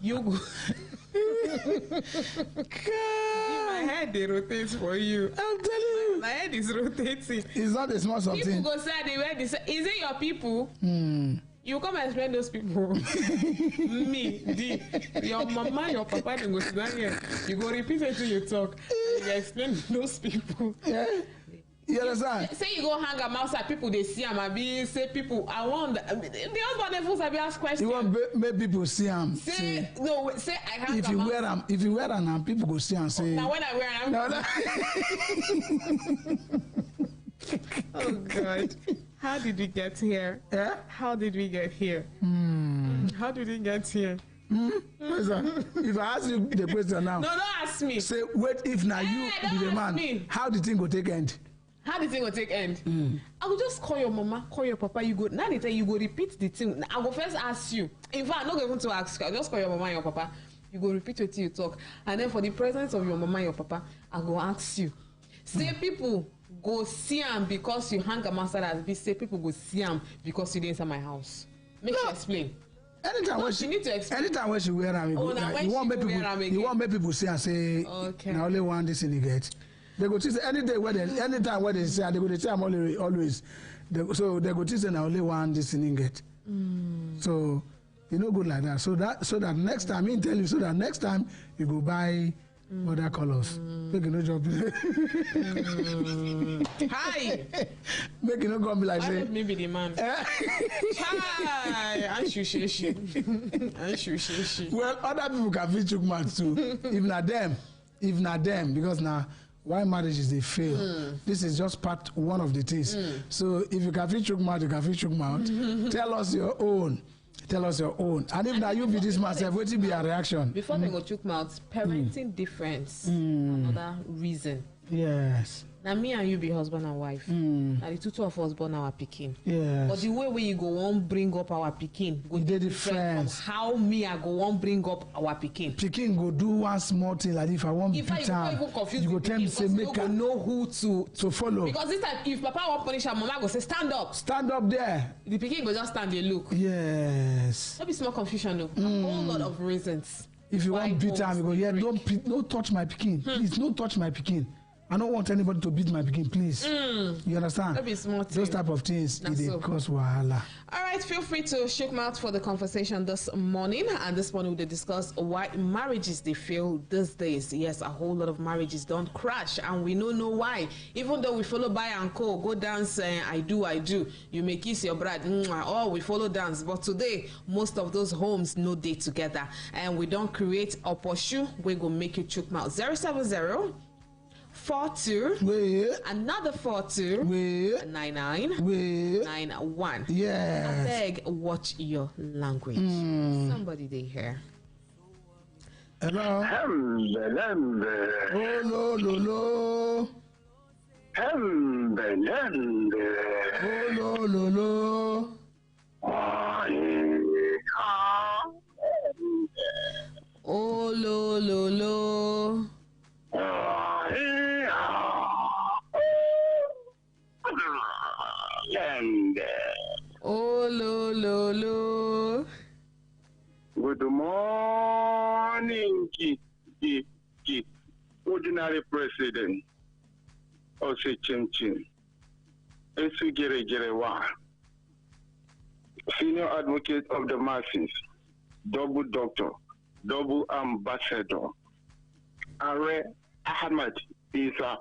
You go. My head rotates for you. I'm telling you. My head is rotating. It's not a small something. People go say they wear this. Is it your people? You come and explain those people. Your mama, your papa, they go sit down here. You go repeat it till you talk. And you explain those people. Yeah. You understand? Say you go hang them outside, people they see them. I say people, I want the husband never sabi ask questions. You want make people see them. Say no, say I hang if you wear them, now people go see and say. Now when I wear them. Oh God. How did we get here? Yeah? How did we get here? How did we get here? Listen, if I ask you the question now. No, don't ask me. Say, wait, if now you be the man, how the thing go take end? How the thing will take end? I will just call your mama, call your papa. You go now. They tell you go repeat the thing. I will first ask you. In fact, I'm not going to ask you. I'll just call your mama and your papa. You go repeat it till you talk, and then for the presence of your mama and your papa, I go ask you. Say people go see am because you hang a master as be. Say people go see am because you didn't inside my house. Make you explain. Anytime when she need to explain. Anytime when she wear am, you want make people see and say, okay. Now only one this in the gate. They go to say anytime when they say they go to say I'm always. So they go to say now only one this in the gate. So you know good like that. So that next time he tell you so that next time you go buy other colors. Make you no jump. Hi. Make you no go be like Why say. let me be the man? Hi. And shushi. Well, other people can feel chook mouth too. If not them, because now why marriages they fail. This is just part one of the things. So if you can feel chook mouth, you can feel chook mouth. Tell us your own. And if now you be this myself, what will be a reaction? Before they go chook mouth, parenting difference. Another reason. Yes. Now me and you be husband and wife. Now the two of us born our pikin. Yes. But the way you go on bring up our pikin go different from how me I go on bring up our pikin. Pikin go do one small thing like if I want beat am, you go tell me say make I know who to follow. Because this time if papa want punish her, mama go say stand up. Stand up there. The pikin go just stand there look. Yes. That be small confusion though. A whole lot of reasons. If you want beat am, you go don't touch my pikin. Please don't touch my pikin. I don't want anybody to beat my pikin, please. You understand? That be smart. Those type of things, it cause wahala. All right, feel free to shook mouth for the conversation this morning. And this morning we'll discuss why marriages they fail these days. Yes, a whole lot of marriages don't crash, and we don't know why. Even though we follow by and go dance, I do. You may kiss your bride, or we follow dance. But today, most of those homes no day together, and we don't create a pursue. We go make you chook mouth. 070 42 another 42 99 91. Yes. I beg, watch your language. Somebody they hear. Hello. Oh no. Oh no. Oh lo. Oh lo. Good morning, ordinary president. Ose Chin. Esu Gere, senior advocate of the masses, double doctor, double ambassador. Are Ahmad Isa.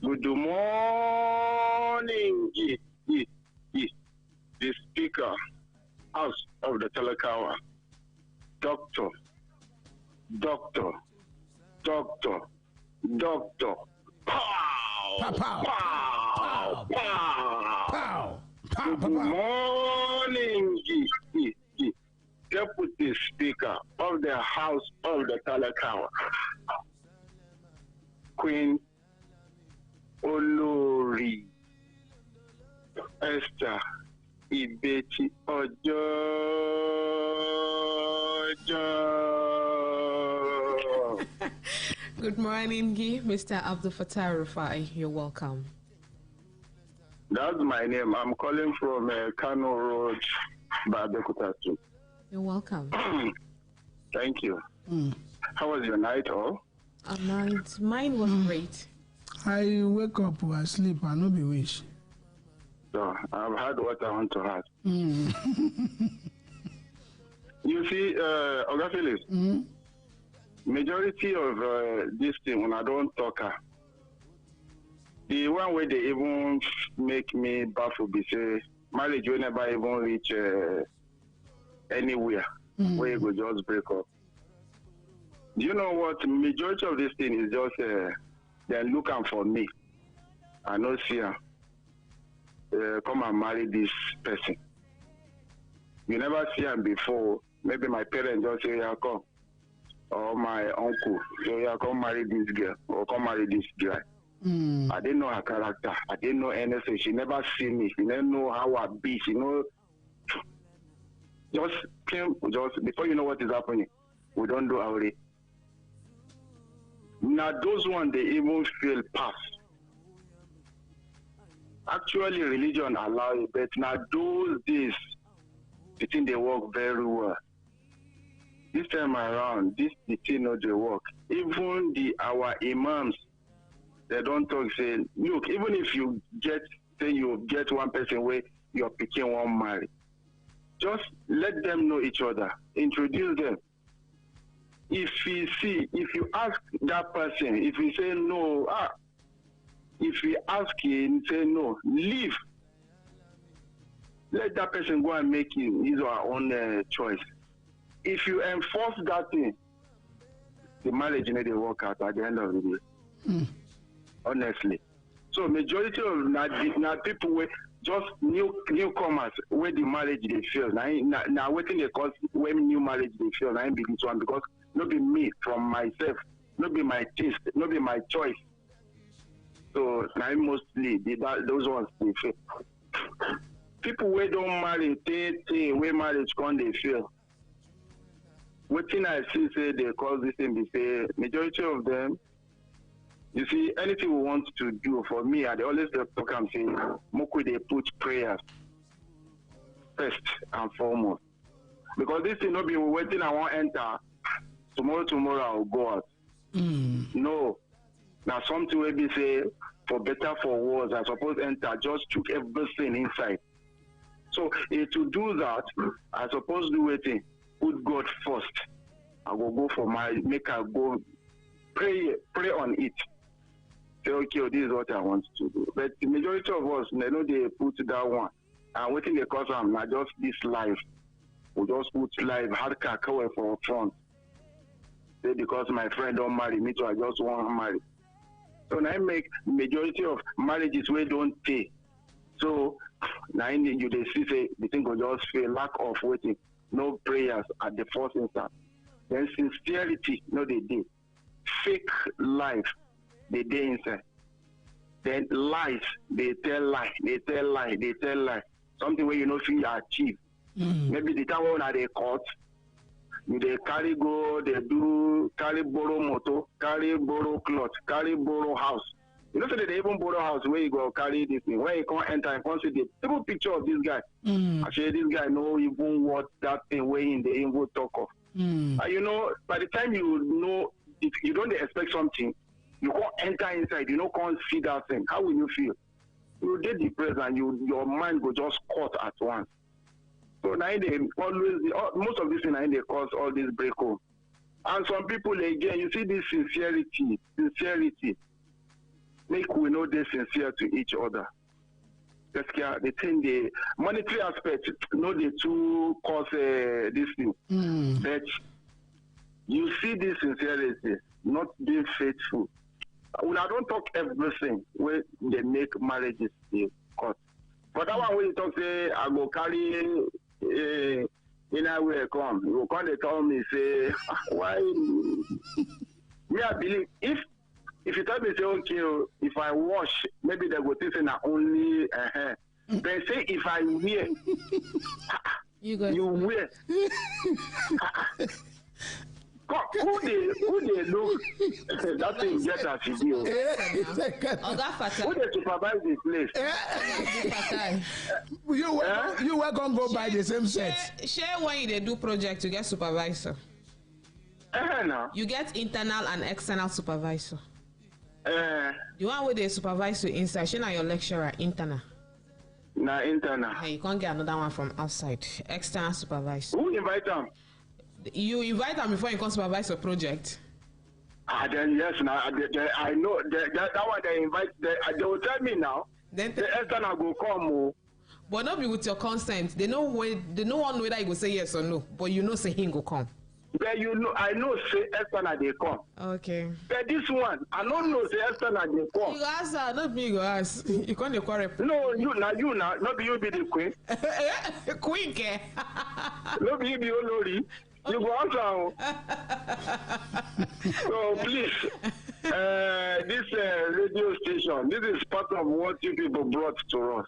Good morning, the Speaker, House of the Telekawa, Doctor, doctor. Pow! Pow, pow, Pow! Pow! pow, pow, Good pow. morning, Deputy Speaker of the House of the Talakawa, Queen Olori Esther Ibechi Ojo. Good morning, Guy. Mr. Abdul Fattah Rufai, you're welcome. That's my name. I'm calling from Kano Road, Brekete. You're welcome. Thank you. How was your night, all? Mine was great. I wake up, I sleep, I no be wish. So I've had what I want to have. You see, Oga Phillips, majority of this thing, when I don't talk, the one way they even make me baffled be say, marriage will never even reach anywhere where you go just break up. Do you know what? Majority of this thing is just they're looking for me. I know see her. Come and marry this person. You never see him before. Maybe my parents just say, yeah, come. Or my uncle, so yeah, come marry this girl or come marry this guy. I didn't know her character. I didn't know anything. She never see me. She never know how I be. She know. Just before you know what is happening, we don't do our. Now those ones they even feel pass. Actually, religion allow it, but now those days, the thing they work very well. This time around, the thing not they work. Even our imams, they don't talk say, look, even if you get one person where your picking won't marry, just let them know each other, introduce them. If you ask that person, if you say no, if you ask him, say no, leave. Let that person go and make his or her own choice. If you enforce that thing, the marriage they work out at the end of the day. Honestly. So majority of now people with just newcomers where the marriage they feel. Now waiting they cause when new marriage they feel. Now be this one because not be me from myself, not be my taste, not be my choice. So now mostly those ones they feel. People where don't marry, they where marriage can they feel. What thing I see say they cause this thing, they say majority of them, you see, anything we want to do for me, I always talk and say, Moku they put prayers first and foremost. Because this thing not be waiting I want to enter, tomorrow I'll go out. No. Now something will be say, for better, for worse, I suppose enter, just took everything inside. So to do that, I suppose do waiting. Put God first. I will go for make her go pray on it. Say, okay, this is what I want to do. But the majority of us, they know they put that one. And waiting the cause I'm not just this life. We just put life hard cover for front. Say because my friend don't marry me, so I just want to marry. So now I make majority of marriages where don't pay. So now you they see say the thing will just feel lack of waiting. No prayers at the first instance. Then sincerity, no they did. Fake life, they did inside. Then lies, they tell lie. Something where you know feel you achieve. Maybe the time when they caught, they carry go, they do carry borrow motor, carry borrow cloth, carry borrow house. You know, so they even borrow house where you go carry this thing. Where you can't enter and can't see the simple picture of this guy. Actually, this guy know even what that thing where in the info talk of. And you know, by the time you know, if you don't expect something, you can't enter inside. You know, can't see that thing. How will you feel? You get depressed and your mind will just cut at once. So now they always most of this thing they cause all this break home. And some people again, you see this sincerity. Make we know they're sincere to each other. The thing, the monetary aspect, know the two cause this thing. But you see this sincerity, not being faithful. When I don't talk everything where they make marriages cut. But that one when you talk say I go carry in a way come, you come they tell me say why me I believe if you tell me say okay if I wash maybe they go think say na only they say if I wear you wear who they look that thing get as video. Who they supervise the place? You welcome go buy the same set. Share when they do project to get supervisor. No. You get internal and external supervisor. The one where they supervise you inside, she na your lecturer internal. Na internal. Hey, you can't get another one from outside. External supervisor. Who invite them? You invite them before you come supervise your project. Then yes, now I know that one they invite. They will tell me now. Then the external go come. But not be with your consent. They know one whether you go say yes or no. But you know say him go come. But you know, I know say external they come. Okay. But this one, I don't know say external they come. You go ask her, not me. You go ask. You can't quarrel. No, you now, not be you be the queen. Queen, ke? No be you be Olori. You go answer. So please, this radio station, this is part of what you people brought to us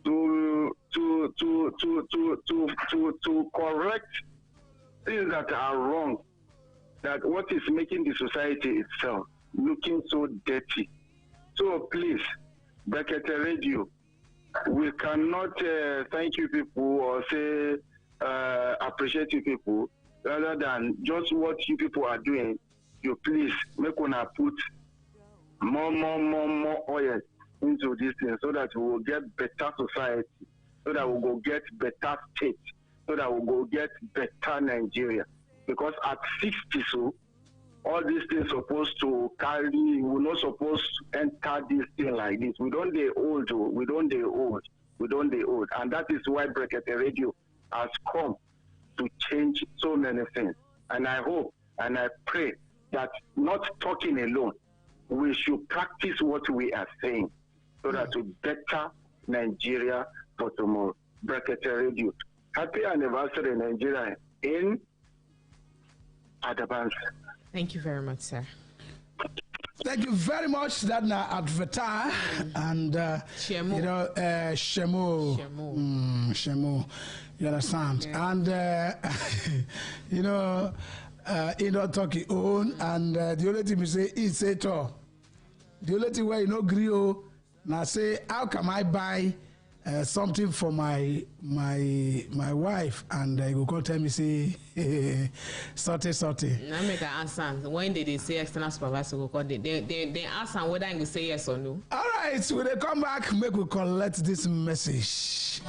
to correct things that are wrong. That what is making the society itself looking so dirty. So please, Brekete Radio, we cannot thank you people or say. Appreciate you people rather than just what you people are doing. You please make una put more oil into this thing so that we will get better society, so that we will get better state, so that we will get better Nigeria. Because at 60 so all these things supposed to carry, we're not supposed to enter this thing like this. We don't they old, and that is why Brekete Radio has come to change so many things. And I hope and I pray that not talking alone, we should practice what we are saying so that to better Nigeria for tomorrow. Brekete Radio. Happy anniversary, Nigeria, in advance. Thank you very much, sir. Thank you very much. That na advertise and Shemo. you know Shemo. You understand? Yeah. And you know he not talk his own, and the only thing he say to. The only thing where you know grill now say how can I buy something for my wife, and he go come tell me say sorty. Now make an answer. When they say external supervisor go call, they ask am whether I go say yes or no. All right, when they come back, make we collect this message.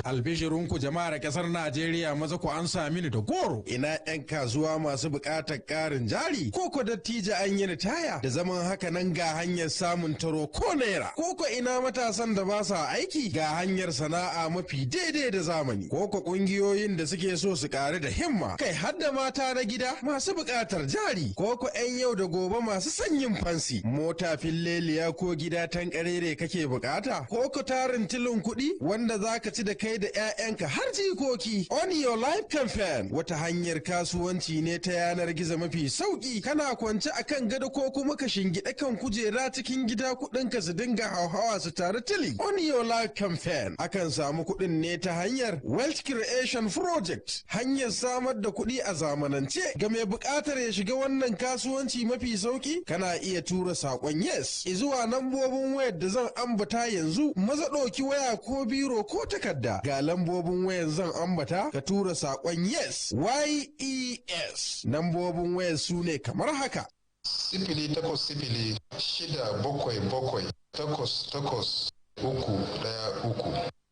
Albishirinku jama'ar kasar Najeriya maza ku an sami ni da goro. Ina 'yan kasuwa masu bukatar karin jari ko dattijo an yi ritaya da zaman haka nan ga hanyar samun taro ko naira. Ko ina matasan da ba sa aiki ga hanyar sana'a mafi daidai da zamani. Ko kungiyoyin da suke so su kare da himma. Kai har da mata na gida masu bukatar jari. Ko 'yan yau da gobe masu sanyin fansi. Mota filleliya ko gida tankarere kake bukata. Ko tarin tilin kuɗi wanda zaka ci da kai da 'ya'yanka har jikoki. On Your Life Campaign wata hanyar kasuwanci ne ta yanar gizo mafi sauki. Kana kwance akan gado ko kuma ka shingide kan kujera cikin gida kuɗinka su dinga hauhawa su tare tili. On Your Life Campaign akan samu kuɗin ne ta hanyar Wealth Creation Project, hanyar samar da kuɗi a zamanance. Ga mai buƙatar ya shiga wannan kasuwanci mafi sauki kana iya tura saƙon yes zuwa lambobin wayar da zan ambata yanzu. Maza ɗauki waya ko biro ko takarda. Ga lambobin wayar zan ambata ka tura saƙon yes YES. Lambobin wayar su ne kamar haka. 080677883.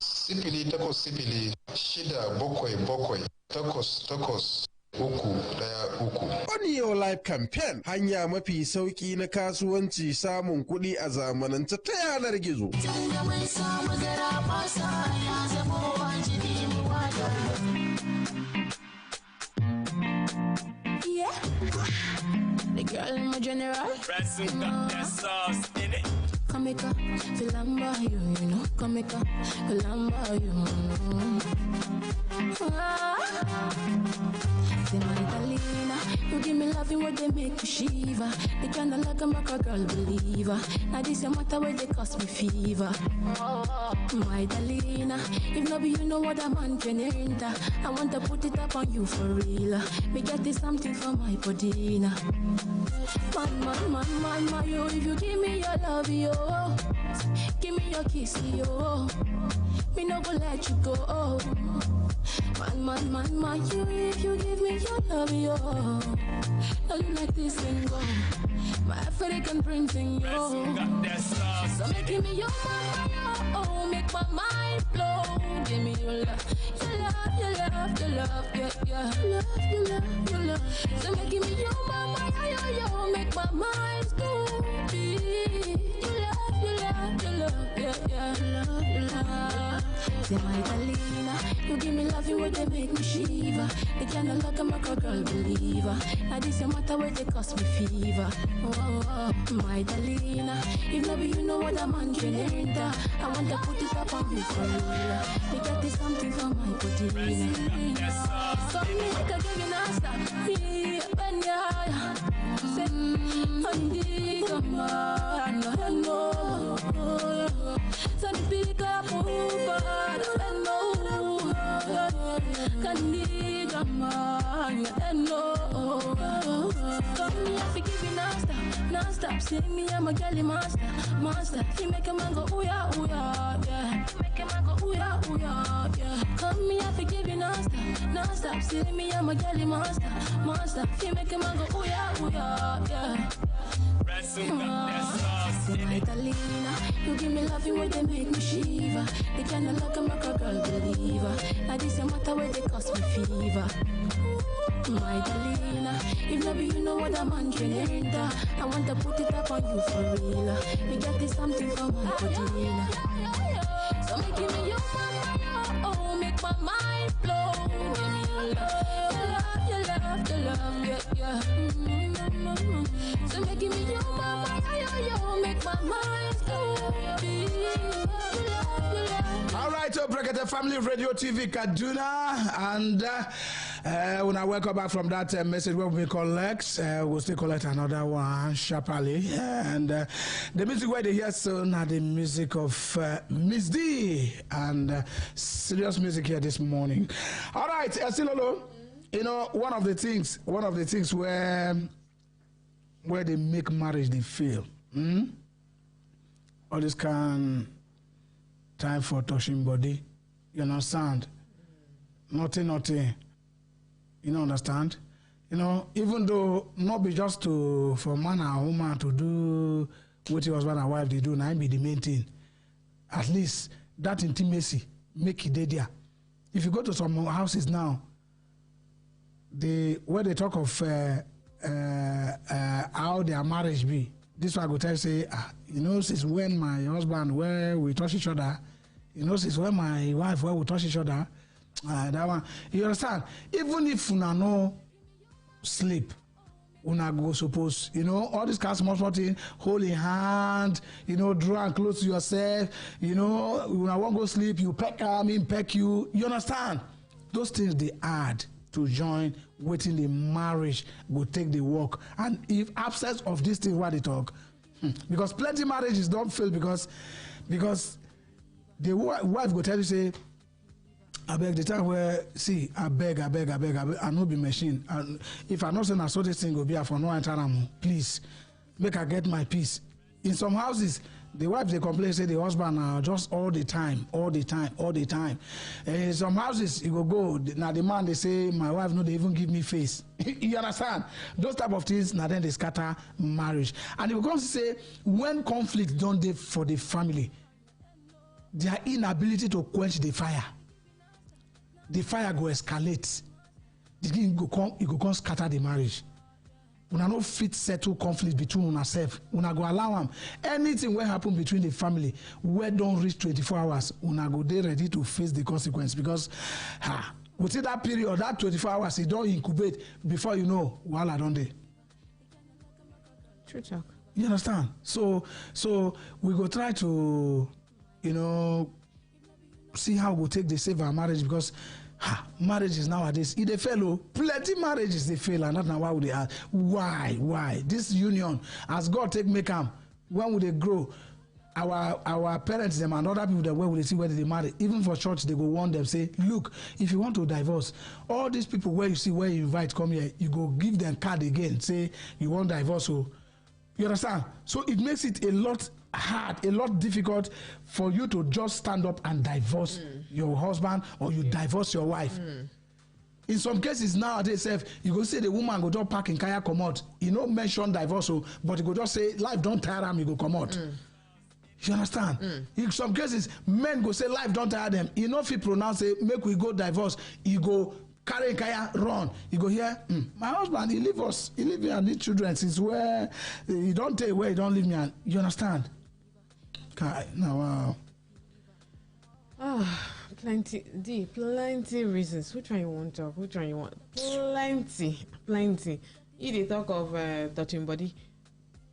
080677883. On Your Life Campaign, hanya mafi sauki na kasuwanci samun kuɗi a zamanance ta yanar gizo. The girl in my general. Ransom got that sauce in it. Come make a feel lamba you know. Come make a feel lamba you know. Say my Italina, you give me loving where they make me shiver. The kind of like a macro girl believer. Now this your matter where they cause me fever. My Italina, if not be you know what a man can enter. I want to put it up on you for real. Me get this something for my body now. Man, yo, if you give me your love, yo, give me your kiss, yo, me no go let you go. Man, you, if you give me your love, yo, now you like this and go. My African printing, yo, so making me your mama, yo, make my mind blow. Give me your love, your love, yeah, your love. So making me your mama, yo, make my mind go. Your love, yeah, your love. Say my Italina, you give me love you where they make me shiver. The kind of like a macro girl believer. Now this your matter where they cause me fever. My Italina, if not be you know what a man can enter. I want to put it up on you for real. Me get this something for my body. Come me like a give you nasta. Me when you say, honey, come on, hello. So the big up over, hello. Can you come on, hello. Come me if you give me non-stop, sing me I'm a girly monster. You make a man go ooh yeah, yeah. Make a man go ooh yeah, yeah. Come me if you give me non-stop, sing me I'm a girly monster. You make a man go ooh yeah, yeah. Ransom got that sauce Say in my it. Italina, you give me love where they make me shiver. The kind of like a macro girl believer. Now this your matter where they cause me fever. My Italina, if not be you know what a man can enter. I want to put it up on you for real. Me get this something for my body. So making me your mama, oh, make my mind blow. Give me your love, yeah. So making me your mama, yo, make my mind go. All right, so Brekete Family Radio TV Kaduna, and when I welcome back from that message where we collect, we'll still collect another one sharply, and the music where they hear so now the music of Miss D, and serious music here this morning. All right, Silolo, you know one of the things where they make marriage they fail. All this kind time for touching body, you understand? Nothing. You know, understand? You know, even though not be just for man and woman to do what your husband and wife they do, now be the main thing. At least that intimacy make it there. If you go to some houses now, where they talk of how their marriage be, this one I go tell you say, you know, since when my husband where we touch each other, you know, since when my wife where we touch each other, that one, you understand? Even if una no sleep, una go suppose, you know, all this kind of small thing, holding hand, you know, draw and close to yourself, you know, when I won't go sleep, you peck you, you understand? Those things they add to join waiting the marriage go take the work. And if absence of this thing what they talk, because plenty marriages don't fail because the wife go tell you say, I beg the time where see I beg I no be machine, and if I know say na so this thing go be, I for no enter am, please make I get my peace. In some houses the wife they complain say the husband are just all the time. In some houses you go now the man they say my wife no they even give me face. You understand? Those type of things now then they scatter marriage. And you go say when conflict don't dey for the family, their inability to quench the fire go escalate. The thing go come scatter the marriage. Una no fit settle conflict between una self. Una go allow them. Anything will happen between the family where don't reach 24 hours. Una go dey ready to face the consequence because within that period, that 24 hours, it don't incubate before you know, wahala don dey. True talk. You understand? So we go try to, see how we take the save our marriage, because marriages nowadays, if they fail, plenty marriages they fail, and that's not why we ask. Why? This union, as God take make them, when will they grow? Our parents them and other people that where will they see whether they marry? Even for church, they go warn them, say, look, if you want to divorce, all these people where you see where you invite come here, you go give them card again, say you want divorce. So you understand? So it makes it a lot hard, a lot difficult for you to just stand up and divorce your husband, or you divorce your wife. In some cases nowadays, you go say the woman go just pack in kaya come out. You know, mention divorce, but you go just say life don't tire them, you go come out. You understand? In some cases, men go say life don't tire them. You know, if you pronounce it, make we go divorce, you go carry kaya run. You go here, my husband, he leave us, he leave me and need children since where he don't take where he don't leave me. And you understand? Now, wow. Plenty reasons. Which one you want to talk? Which one you want? Plenty. If they talk of touching body,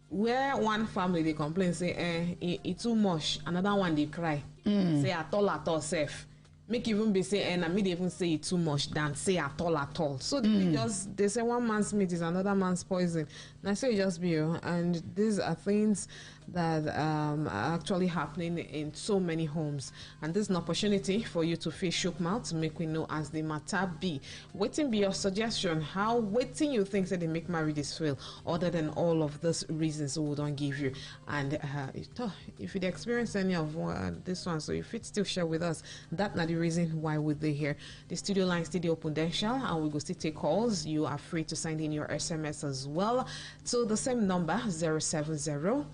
where one family they complain, say, it's too much. Another one they cry, say at all safe. Make even be say, and I mean, they even say it too much than say at all. So they say one man's meat is another man's poison. And I say it just be, and these are things that are actually happening in so many homes, and this is an opportunity for you to feel shook mouth to make we know as the matter be. Waiting be your suggestion, how waiting you think that they make marriages fail, other than all of those reasons we don't give you. And if you experience any of this one, so if it still share with us, that's not the reason why we're here. The studio line still open then shall, and we go still take calls. You are free to send in your SMS as well to the same number 070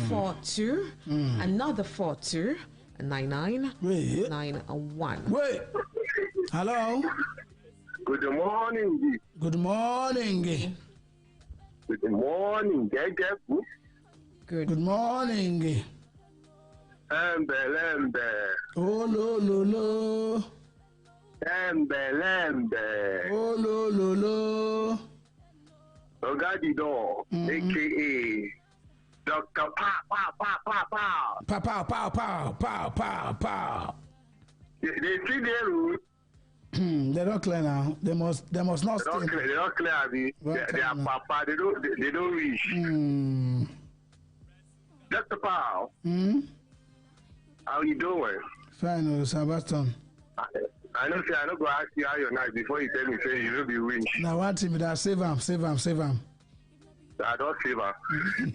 42 another 42 9991. Wait. Hello. Good morning. Good morning. Good morning. Good morning. Lembe. Oh lo. Lembe. Oh lo. Ogadido, aka Dr. Pow. They see their route. They're not clear now. They must not stay. They're not clear. They are papa. They don't reach. Dr. Pow. How you doing? Fine, Sebastian. I know. Say I don't go ask you how your night before you tell me say you will be winch. Now one team that save him. I don't save her.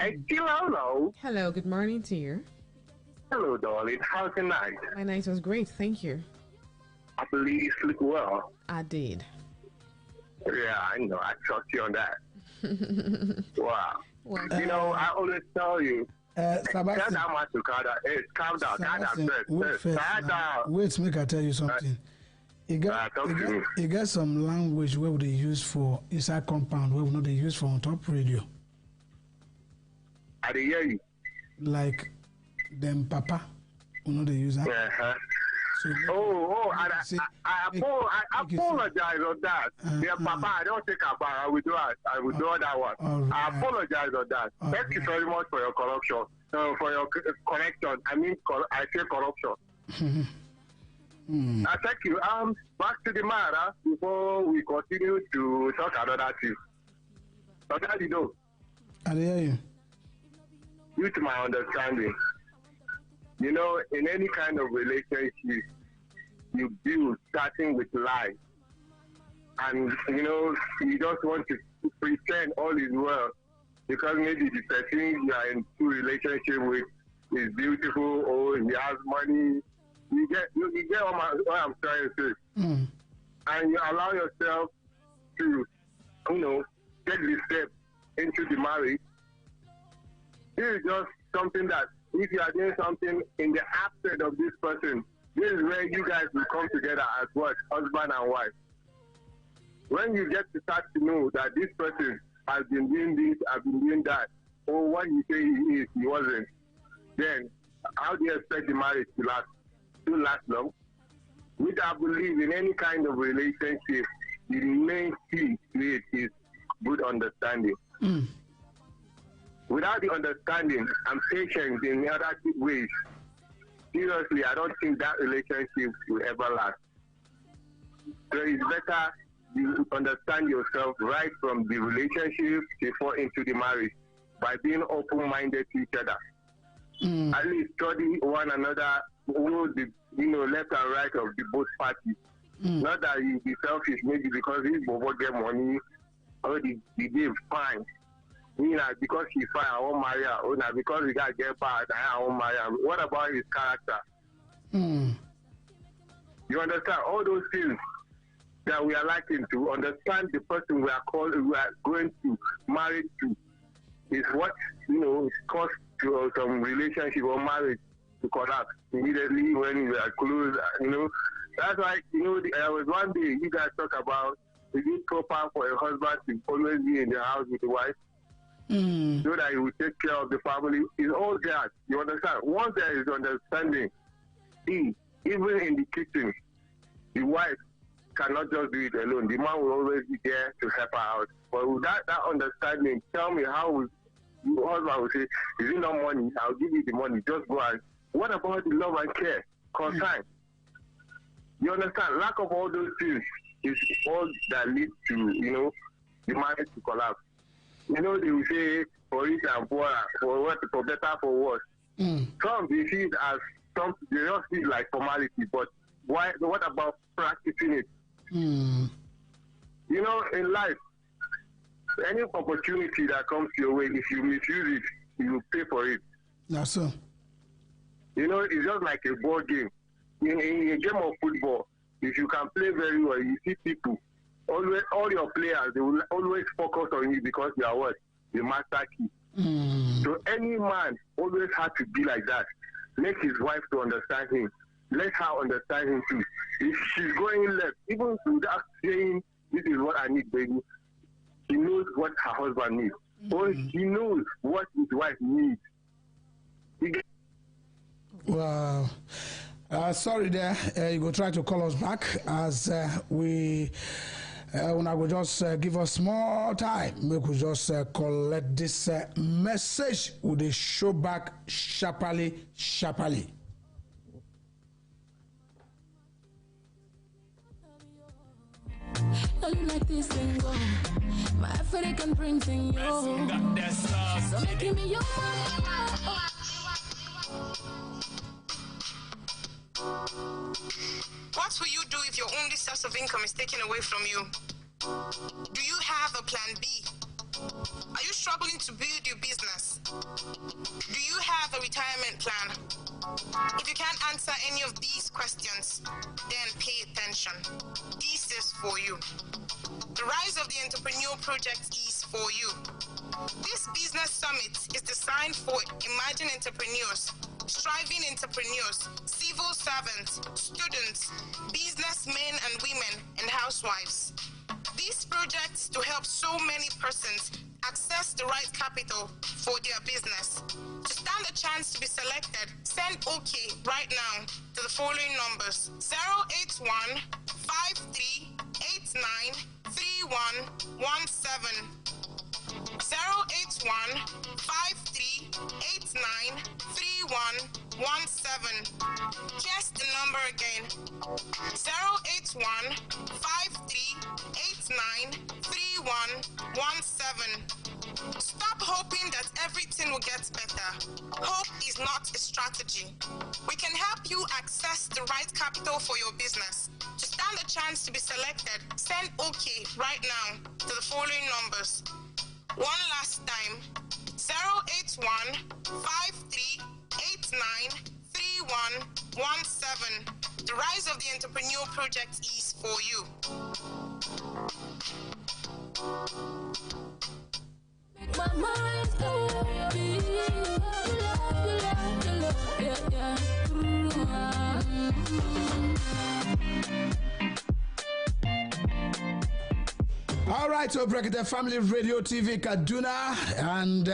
Hey, hello. Hello, good morning to you. Hello, darling. How's your night? My night was great, thank you. I believe you sleep well. I did. Yeah, I know. I trust you on that. Wow. Well, I always tell you. Sebastian, Calm down. Wait, make I tell you something. You get some language where they use for inside compound where we know they use for on top radio. I hear you. Like them papa, we know they use that. So, I apologize on that. Dear Papa, I don't take a bar. I will do that. I will do that one. Right. I apologize on that. Thank you very much for your corruption. For your connection. I mean, I say corruption. Thank you. Back to the matter before we continue to talk another thing. But how do you know? I hear you. Due to my understanding, in any kind of relationship, you build starting with lies. And, you just want to pretend all is well because maybe the person you are in two relationship with is beautiful or he has money. You get what I'm trying to say. And you allow yourself to, take the step into the marriage. This is just something that if you are doing something in the absence of this person, this is where you guys will come together as what? Husband and wife. When you get to start to know that this person has been doing this, has been doing that, or what you say he is, he wasn't, then how do you expect the marriage to last long? which I believe in any kind of relationship, the main key to it is good understanding. Without the understanding and patience in other ways, seriously, I don't think that relationship will ever last. So it's better you understand yourself right from the relationship before into the marriage by being open-minded to each other. At least study one another, know the left and right of the both parties. Not that you be selfish, maybe because this bobo get money or the day fine. Because he's fine, I won't marry her. Or because he got get bad, I won't marry her. What about his character? You understand all those things that we are lacking to understand the person we are going to marry to is what caused to some relationship or marriage to collapse immediately when we are close. That's why there was one day you guys talk about is it proper for a husband to always be in the house with the wife so that he will take care of the family. It's all that, you understand. Once there is understanding, even in the kitchen, the wife cannot just do it alone. The man will always be there to help her out. But without that understanding, tell me how will your husband will say, is it not money? I'll give you the money. Just go and. What about the love and care? Concern. You understand? Lack of all those things is all that leads to, the marriage to collapse. They will say, for rich and poor, for better, for worse. Some they see it as they just see it like formality, but what about practicing it? In life, any opportunity that comes your way, if you misuse it, you will pay for it. That's so. It's just like a ball game. In a game of football, if you can play very well, you see people, all your players, they will always focus on you because you are what? The master key. So any man always has to be like that. Make his wife to understand him. Let her understand him too. If she's going left, even without saying, this is what I need, baby, she knows what her husband needs. Or he knows what his wife needs. Wow. Sorry there, you go try to call us back as we will just give us more time. We could just collect this message with the show back sharply. You like this single, my African prince in you. So making me your man. What will you do if your only source of income is taken away from you? Do you have a plan B? Are you struggling to build your business? Do you have a retirement plan? If you can't answer any of these questions, then pay attention. This is for you. The Rise of the Entrepreneur Project is for you. This business summit is designed for emerging entrepreneurs, striving entrepreneurs, civil servants, students, businessmen and women, and housewives. These projects to help so many persons access the right capital for their business. To stand a chance to be selected, send OK right now to the following numbers: 081 5389 3117. 081 5389 3117. Here's the number again: 081 5389 3117. Stop hoping that everything will get better. Hope is not a strategy. We can help you access the right capital for your business. To stand a chance to be selected, send OK right now to the following numbers. One last time: 081 5389 3117. The Rise of the Entrepreneur Project is for you. My mind go, yeah. All right. right, so Brekete Family Radio TV Kaduna, and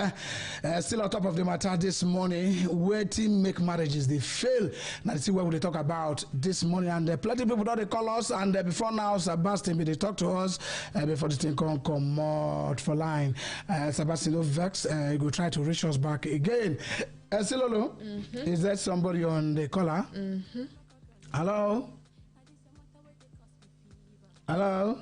still on top of the matter this morning, waiting make marriages they fail. Now see what we talk about this morning, and plenty of people don't they call us, and before now, Sebastian they talk to us before the thing come out for line. Sebastian no vex, you go try to reach us back again. Silolo, is there somebody on the caller? Hello. Hello.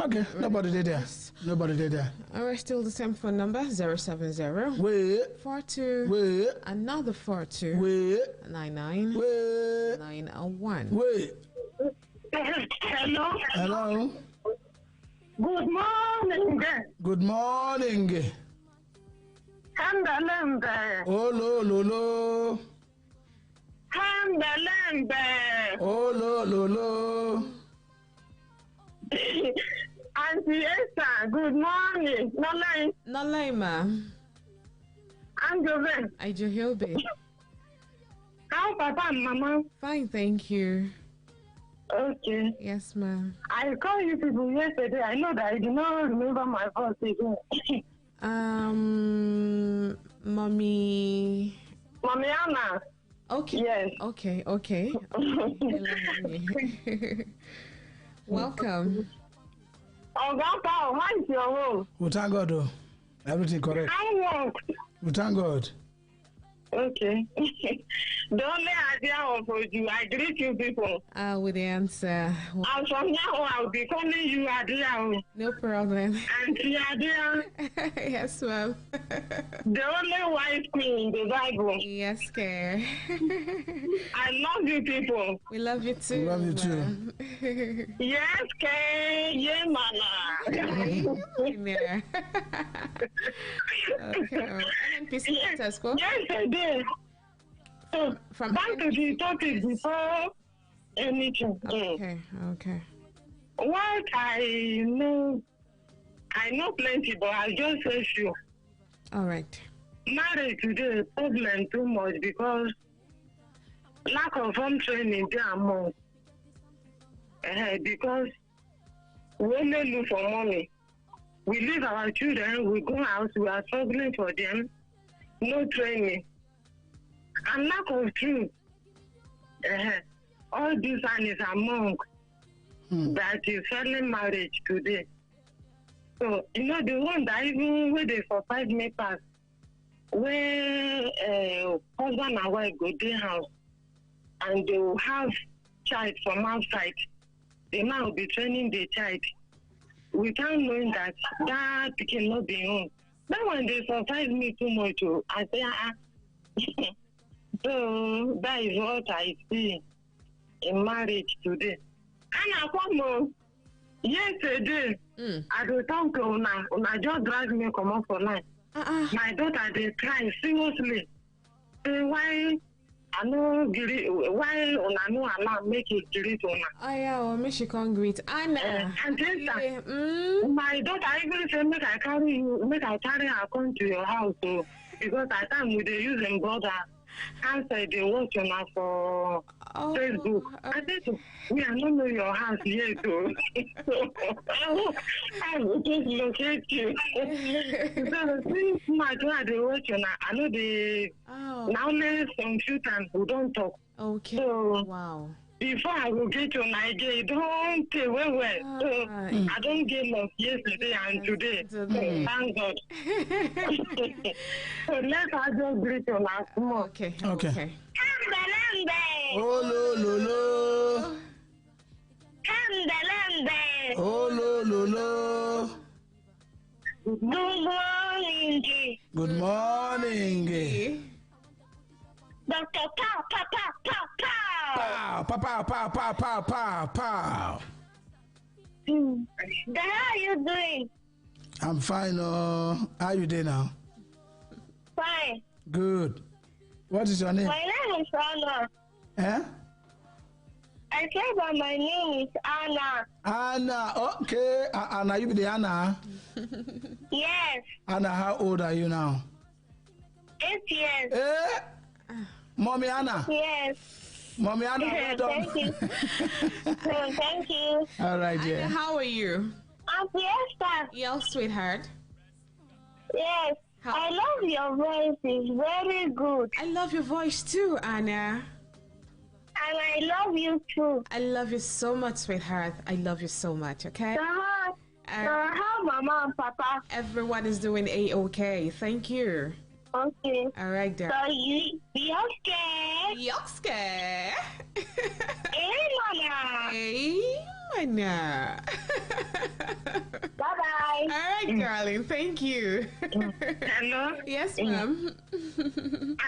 Okay, nobody did there. Nobody did there. Alright, still the same phone number 070 Wait. 42 Wait. another 42 Wait. 99 Wait. 901. Wait. Hello. Hello. Good morning. Good morning. Hamdalembe. Oh lo. Hamdalembe. Oh lo. Auntie Esther, good morning. Nolai, ma. I'm Joven. I Johilbe. How Papa and Mama? Fine, thank you. Okay. Yes, ma'am. I called you people yesterday. I know that I do not remember my voice again. Mommy Anna. Okay. Yes. Okay. Welcome. Oh, Grandpa, how is your home? We thank God, though. Everything correct. I work. We thank God. Okay. The only idea of you, I greet you people. With the answer. And from now I'll be calling you Adia. No problem. Auntie Adia. Yes, ma'am. The only wise queen in the Bible. Yes, care. I love you people. We love you too. We love you too. Yes, care. Yeah, mana. Okay. Yesterday. So, From back to the topic before anything. Okay. What I know plenty, but I'll just say few. All right. Marriage today is problem too much because lack of home training there among. Because we only look for money. We leave our children, we go out, we are struggling for them, no training. And lack of truth. All this one is among that is selling marriage today. So, the one that even when they for 5 makers, where husband and wife go to house and they will have child from outside, the man will be training the child without knowing that cannot be home. That one they surprise me too much. I say, so that is what I see in marriage today. And I come yesterday, I go talk to Una just drive me come up for life. My daughter they cry seriously. Say why I know why Una no allow make it greet Una. Make she come greet Anna. And then my daughter even say make I carry her come to your house because at time we they use them brother. Answer they watch Una for Facebook. I said, we are not know your house yet, though. I will just locate you. So, since my daughter they watch Una, I know they now there's some few times we don't talk. Okay. So, wow. Before I will get your idea, don't take well. So I don't get lost yesterday and today. Thank God. So let us just greet you last month. Okay. Oh lo. Oh lo. Good morning. Good morning. Dr. Pow. Pow. How are you doing? I'm fine. How are you doing now? Fine. Good. What is your name? My name is Anna. I said that my name is Anna. Anna. Okay. Anna, you be the Anna? Yes. Anna, how old are you now? 8 years. Mommy Anna. Yes. Mommy Anna, well done. Thank you. Thank you. All right, yeah. How are you? Fiesta. Yo, sweetheart. Yes. I love your voice. It's very good. I love your voice too, Anna. And I love you too. I love you so much, sweetheart. I love you so much, okay? How Mama and Papa? Everyone is doing A-okay. Thank you. Okay. All right, darling. So you're scared? You're scared? Hey, Mama. Hey, Mana. Bye-bye. All right, darling. Thank you. Hello? Yes, ma'am.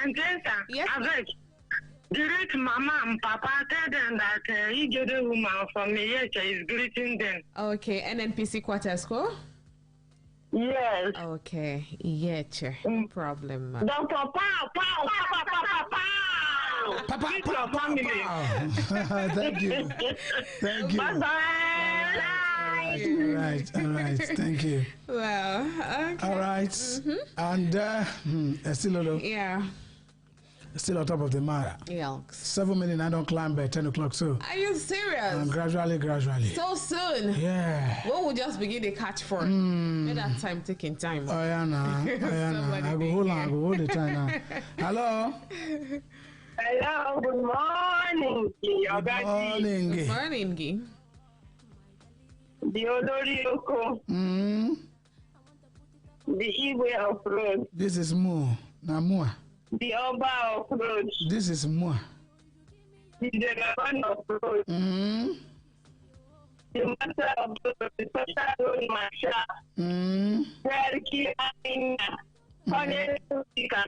Angela, yes, greet Mama and Papa. Tell them that you get a woman from Yecha is greeting them. Okay, NNPC quarters, go? Yes. Okay, Yecha. No problem, ma'am. Dr. Pow, pow, pow, pow, pow, pow. Your family. Thank you. Thank you. Bye-bye. All right. Thank you. Well, okay. All right. And still a little. Yeah. Still on top of the matter. Yelks. 7 minutes, I don't climb by 10 o'clock, so. Are you serious? Gradually. So soon? Yeah. What will just begin the catch for? At that time, taking time. Oh, yeah, nah. I go hold the time now. Hello? Hello, good morning. Good morning, Guy. The Odorioko. The Igwe of Road. This is Mo. Namua. The Oba of Road. This is Mo. The Dragon of Road. The Master of Road. The Social Road Masha. Serki Aina. Honest Speaker.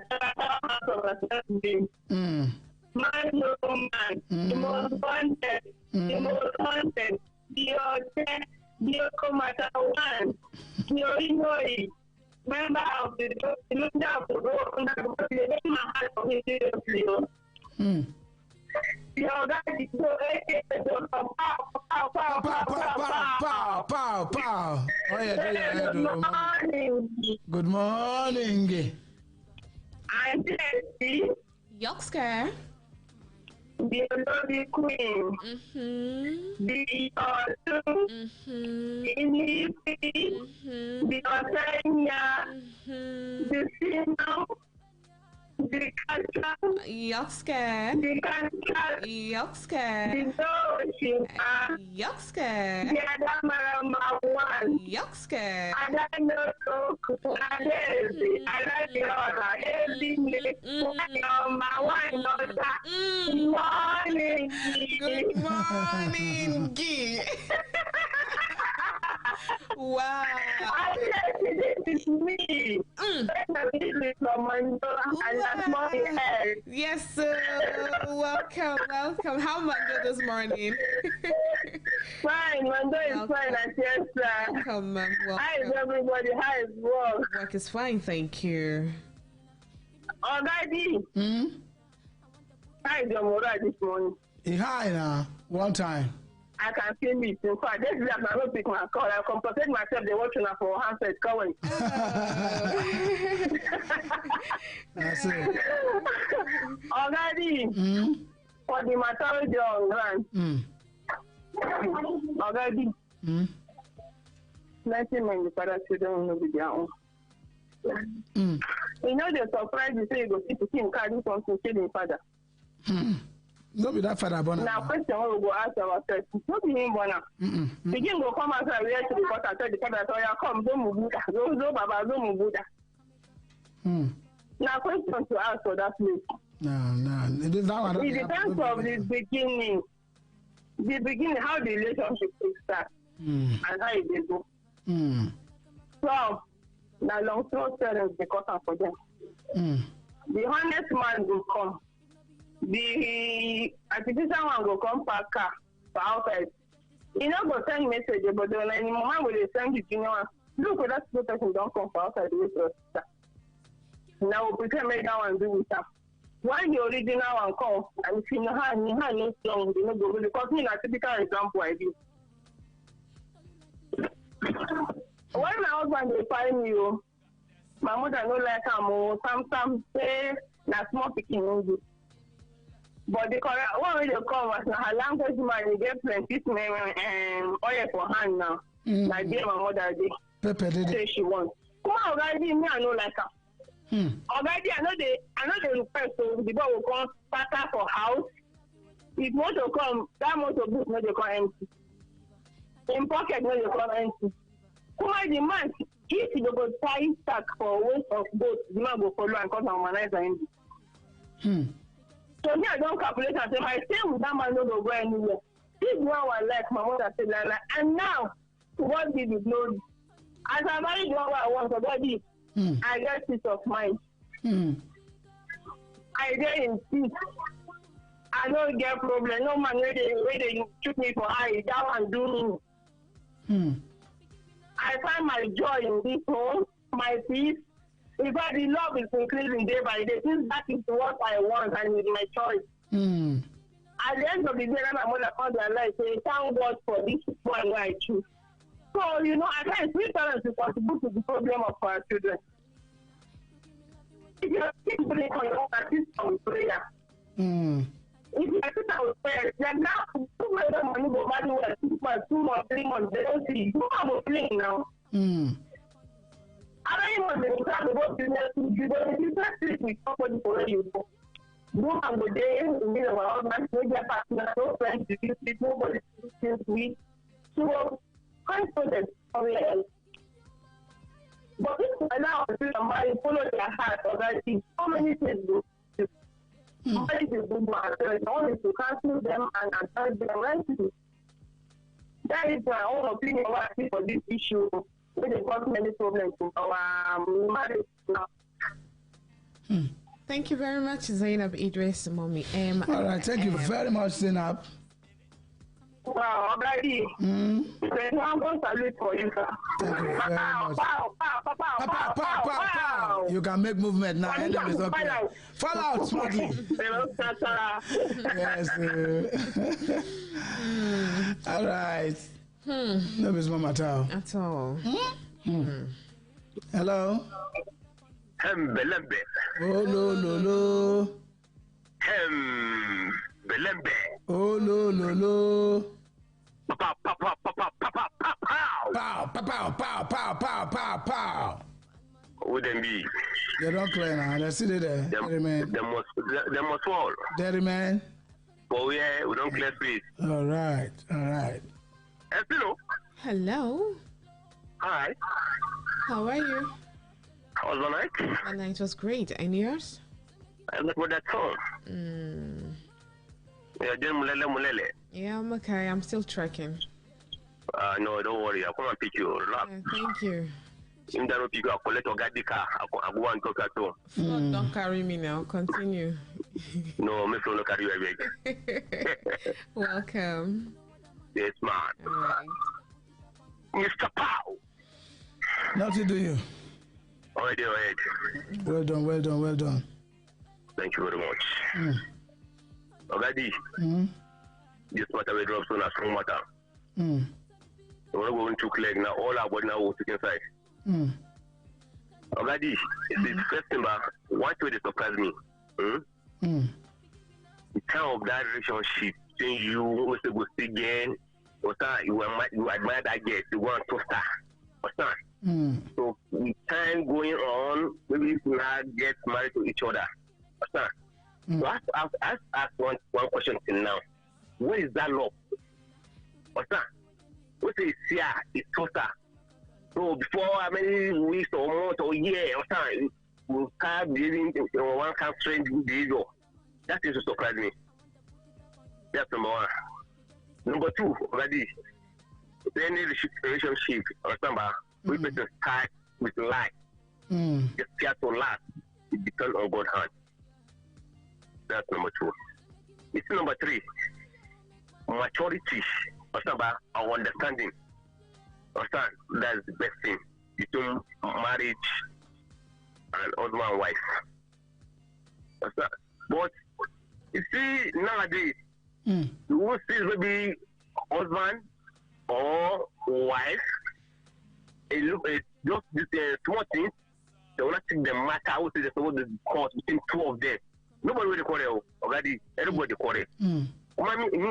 Man no man. The most wanted. The most wanted. The Okomata one. The Orinoi. Member of the Pow. Oh, yeah. Good morning. I'm Jesse. Yoxka. The Lady Queen. The Autumn. The Otanya. The Sino. The Kata. Yoxka. The Kata. Yoxka. The Doshima. Yoxka. The Adamarama one. Yoxka. Adanoto. Adesi. Adaniora. Everything. Good morning, Guy. Wow. This is me. Yes, sir. Welcome. How Monday this morning? Fine, Monday is fine. Yes, sir. Welcome, ma'am. How is everybody? How is work? Work is fine, thank you. Already. How is your morale this morning? It's high now. One time. I can feel it. In fact, this is I don't pick my call. I compensate myself. They're watching for handset going. That's it. Already. For the maturity on ground. Already. 90 men, father children will be their own. You know the surprise you say you go see to see him carry something to the father. No be that father born. Now question we go ask ourselves. No be him born. Begin go come outside we to the father tell the father so ya come do mubuda. Zo baba zo mubuda. Now question to ask for that place. No. It depends of the beginning. The beginning how the relationship will start and how it will go. So now long throw parents because of for them. The honest man will come. The artificial one will come back car for outside. You know, go send message, but when any moment will they send the junior one, look for that person don't come for outside the way to us. Now we pretend make that one do with her. When the original one come, and if you know how no strong, you know go because me a typical example I do. When my husband they find me, my mother no like him. Some say na small picking English. But the correct one wey dey come as na her language man, e get plenty oil for hand now. Na there my mother dey. Pepper did say she want. Come already, me I no like her. Already I know they request so the boy will come pack for house. If motor come, that motor boot no dey come empty. In pocket no dey come empty. Come the man, if he go tie sack for waste of boat, the man go follow and come and organize him. So me I don't calculate and say my stay with that man no go anywhere. This one was like my mother said like and now what did the glory? As I married the one I want already, I get peace of mind. I get in peace. I don't get problem. No man where they shoot me for eye, that one do me. I find my joy in this home, my peace. In fact, the love is increasing day by day. Since that is what I want and it's my choice. At the end of the day, my mother comes and I say, thank God for this one I choose. So, you know, at times, we parents are contribute to the problem of our children. If you are still praying for your own, assist on prayer. If you assist on prayer, like now, 2 months, money go back to 6 months, 2 months, 3 months, they don't see. You have a plane now. I don't even know how to go business. You don't business with somebody for you. No one go there, you know, our husband, no get partner, no friends, nobody to me. So, confidence for your health. But if I now see somebody follow their heart already, so many things go. Somebody is a good man, so it's only to cancel them and advance them right. That is my own opinion what I see for this issue. It has caused many problems in our marriage now. Thank you very much, Zainab Idris, Mommy M. All right, thank you very much, Zainab. Wow, already. I'm going to salute for you, sir. Thank you very much. Pow. You can make movement now. Is okay. Fall out smartly. Yes. All right. No is Mama Tao. At all. Hello. Belembe. Oh, lo. Belembe. Oh, lo. Pow. Wouldn't be. They don't clear now. Let's see there. They must fall. There, man. Oh, yeah, we don't clear space. All right. Hello. Hi. How are you? How was the night? The night was great. And yours? I look for that song. Yeah, I'm okay. I'm still trekking. No, don't worry. I'll come and pick you. Thank you. Don't carry me now. Continue. No, me don't carry you again. Welcome. Yes, man. All right. Mr. Pow. Nothing to you. All right. Well done. Thank you very much. Already, this matter will drop soon as strong matter. We're going to collect now. All our body now will take inside. Already, it's the first thing, but one way they surprise me. The time of that relationship between you, who go see again, you admire that girl, you want to start. So with time going on, maybe if we now get married to each other. So ask one question till now. Where is that love? What is here? It's total. So before how many weeks or months or year or time, we'll start behaving one kind of strange behavior. That is to surprise me. That's number one. Number two, already, any relationship or somebody, we better start with life. Just care to last. It depends on God's hand. That's number two. It's number three. Maturity. Our understanding. That's the best thing between marriage and husband and wife. But you see nowadays, you will see maybe husband or wife. Just this small thing. They will not take the matter. I would say there's supposed to discuss between two of them. Nobody will quarrel. Already, everybody quarrel. Me,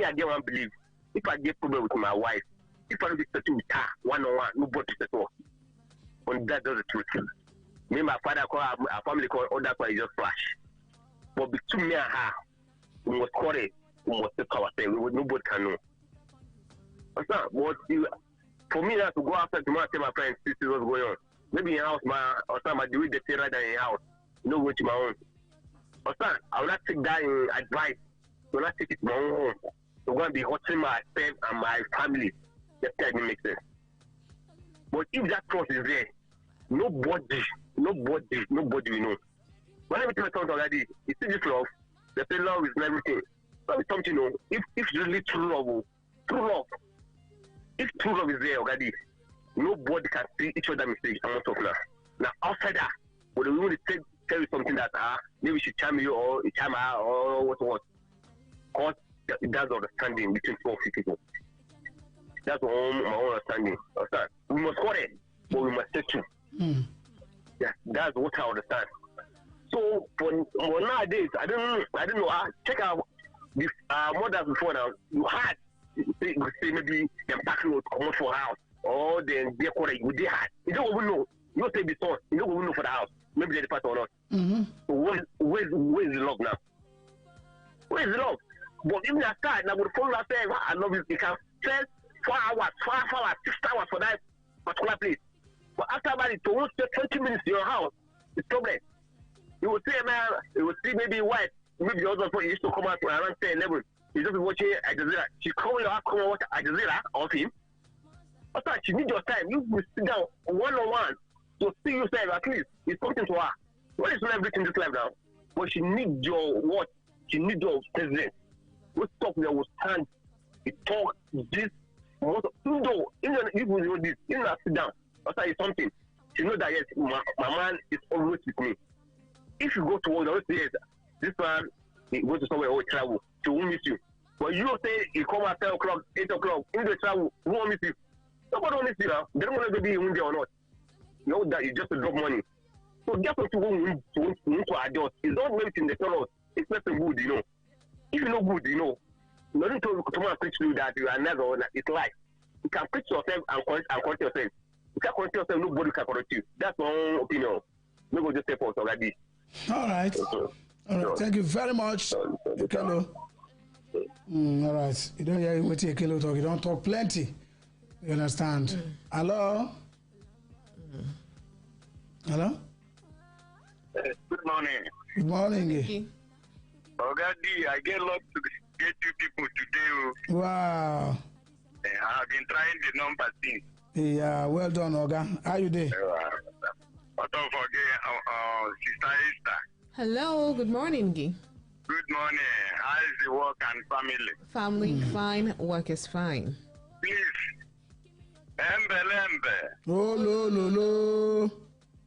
I get one believe. If I get problem with my wife, if I don't be settled with her one-on-one, nobody settle. And that's the truth. Me, my father call our family call, all that's why he just flash. But between me and her, we must quarrel. We must take ourselves. Nobody can know. But for me, I have to go outside tomorrow and tell my friends, this is what's going on. Maybe in house, or some I do it the same rather than in house. No go to my own. But I will not take that in advice. I will not take it to my own home. So I'm going to be hurting myself and my family. That doesn't make sense. But if that trust is there, nobody will know. When I tell something already, you see this love, they say love is everything. Love is something, you know, if it's really true love, if true love is there already, nobody can see each other mistake and what's up now. Now, outside that, but we want to tell you something that maybe she charm you or charm her or what. Because that's understanding between two people. That's my own understanding. Understand? We must quarrel, but we must settle. Yeah, that's what I understand. So for nowadays, I don't know. Check out this mothers before now. You had say maybe them packing would come out for house or then they quarrel. You did had. You don't even know. You don't say the source. You don't even know for the house. Maybe they're the part or not. So where's the love now? Where's the love? But even at start, now with the phone I say I love you. You can spend 4 hours, 5 hours, 6 hours for that particular place. But after about it, to almost 20 minutes in your house, it's problem. You will see, man, you will see maybe wife, maybe your husband used to come out around 10, 11. You just be watching Al Jazeera. She call you out, come and watch Al Jazeera of him. After she need your time, you will sit down one-on-one to see yourself at least. It's something to her. What is not everything in this life now? But she need your what? She need your presence. We talk there will stand. We talk this. Even though you know this, you know sit down. After it's something. She know that yes, my man is always with me. If you go to work, they always say this man he goes to somewhere or travel. She won't miss you. But you say you come at 10 o'clock, 8 o'clock, in the travel, who won't miss you? Nobody will miss you now. They don't want to be in there or not. You know that you just drop money. So just what you want to adjust. It's not everything they tell us. It's not good, you know. If you're not good, you know. Nothing to come and preach to you that you are never, it's life. You can preach yourself and correct yourself. You can correct yourself, nobody can correct you. That's my own opinion. Maybe just say for us already. All right. All right. Thank you very much. Hello. All right. You don't hear what you talk. You don't talk plenty. You understand? Hello? Hello? Good morning. Good morning. Ogadi, I get luck to get you people today. Wow. I've been trying the number since. Yeah, well done, Oga. How you doing? What don't forget, Sister Esther. Hello, good morning, Guy. Good morning. How is the work and family? Family fine, work is fine. Please. Embe. Oh, lo.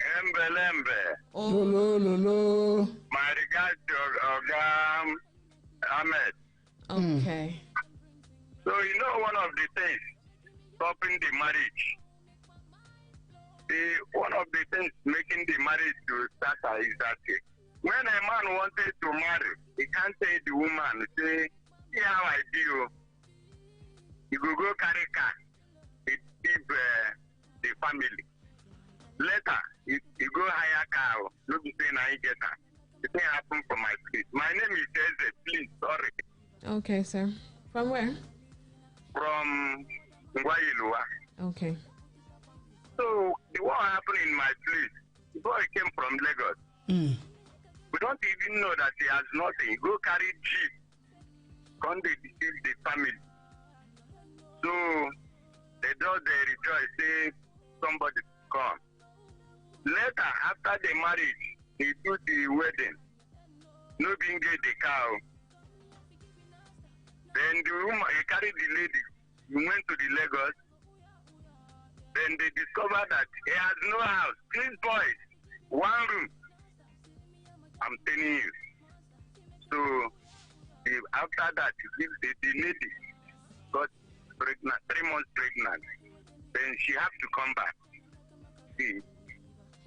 Embe. Oh. Lo. My regards to Oga Ahmed. Okay. So, you know, one of the things stopping the marriage, one of the things making the marriage to start is that when a man wanted to marry, he can't say the woman, say, see how I do. You go carry car, it give the family. Later, you go hire car, look the thing I get her. The thing happened from my place. My name is Eze, please, sorry. Okay, sir. From where? From Ngwayilua. Okay. So, what happened in my place, the boy came from Lagos. We don't even know that he has nothing. Go carry jeep. Come they deceive the family. So, they rejoice, say somebody come. Later, after the marriage, they do the wedding. No being get the cow. Then the woman, he carried the lady. He went to the Lagos. Then they discovered that he has no house. 3 boys, 1 room. I'm telling you. So, after that, the lady got pregnant, 3 months pregnant. Then she has to come back. See.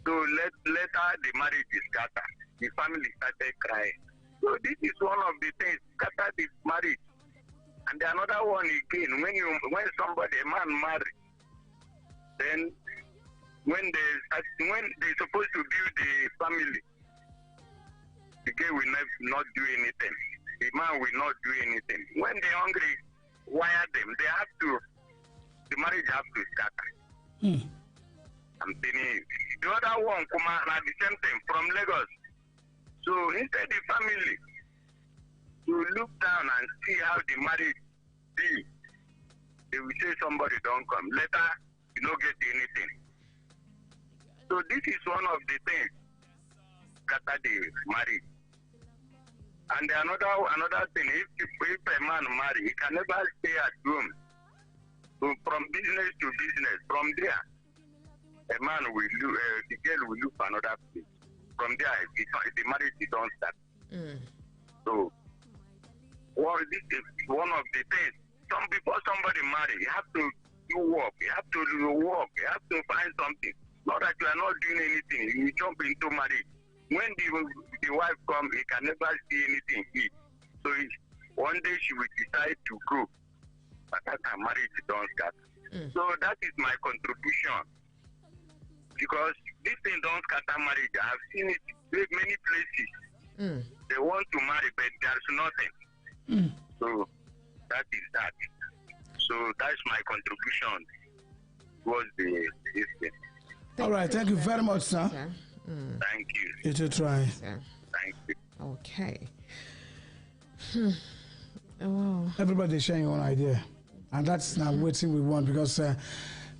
So later the marriage is scattered. The family started crying. So this is one of the things scatter the marriage. And the another one again, when somebody, a man marry, then when they supposed to build the family, the girl will not do anything. The man will not do anything. When they hungry, wire them. The marriage have to scatter. I'm telling you. The other one come out at the same time from Lagos. So instead the family to look down and see how the marriage be, they will say somebody don't come. Later, you don't get anything. So this is one of the things scatter the marriage. And another thing, if a man marry, he can never stay at home. So from business to business, from there, a man will look, the girl will look for another place. From there, the marriage is don't start. So, this is one of the things. Before somebody marry, you have to do work. You have to do work. You have to find something. Not that you are not doing anything. You jump into marriage. When the wife comes, he can never see anything eat. So one day she will decide to go. But that her marriage don't start. So that is my contribution. Because this thing don't scatter marriage. I have seen it in many places. They want to marry, but there's nothing. So that is that. So that's my contribution towards this thing. All right, thank you very much, sir. Thank you. You to try. Thank you. Okay. Oh. Everybody sharing your own idea. And that's now waiting we want because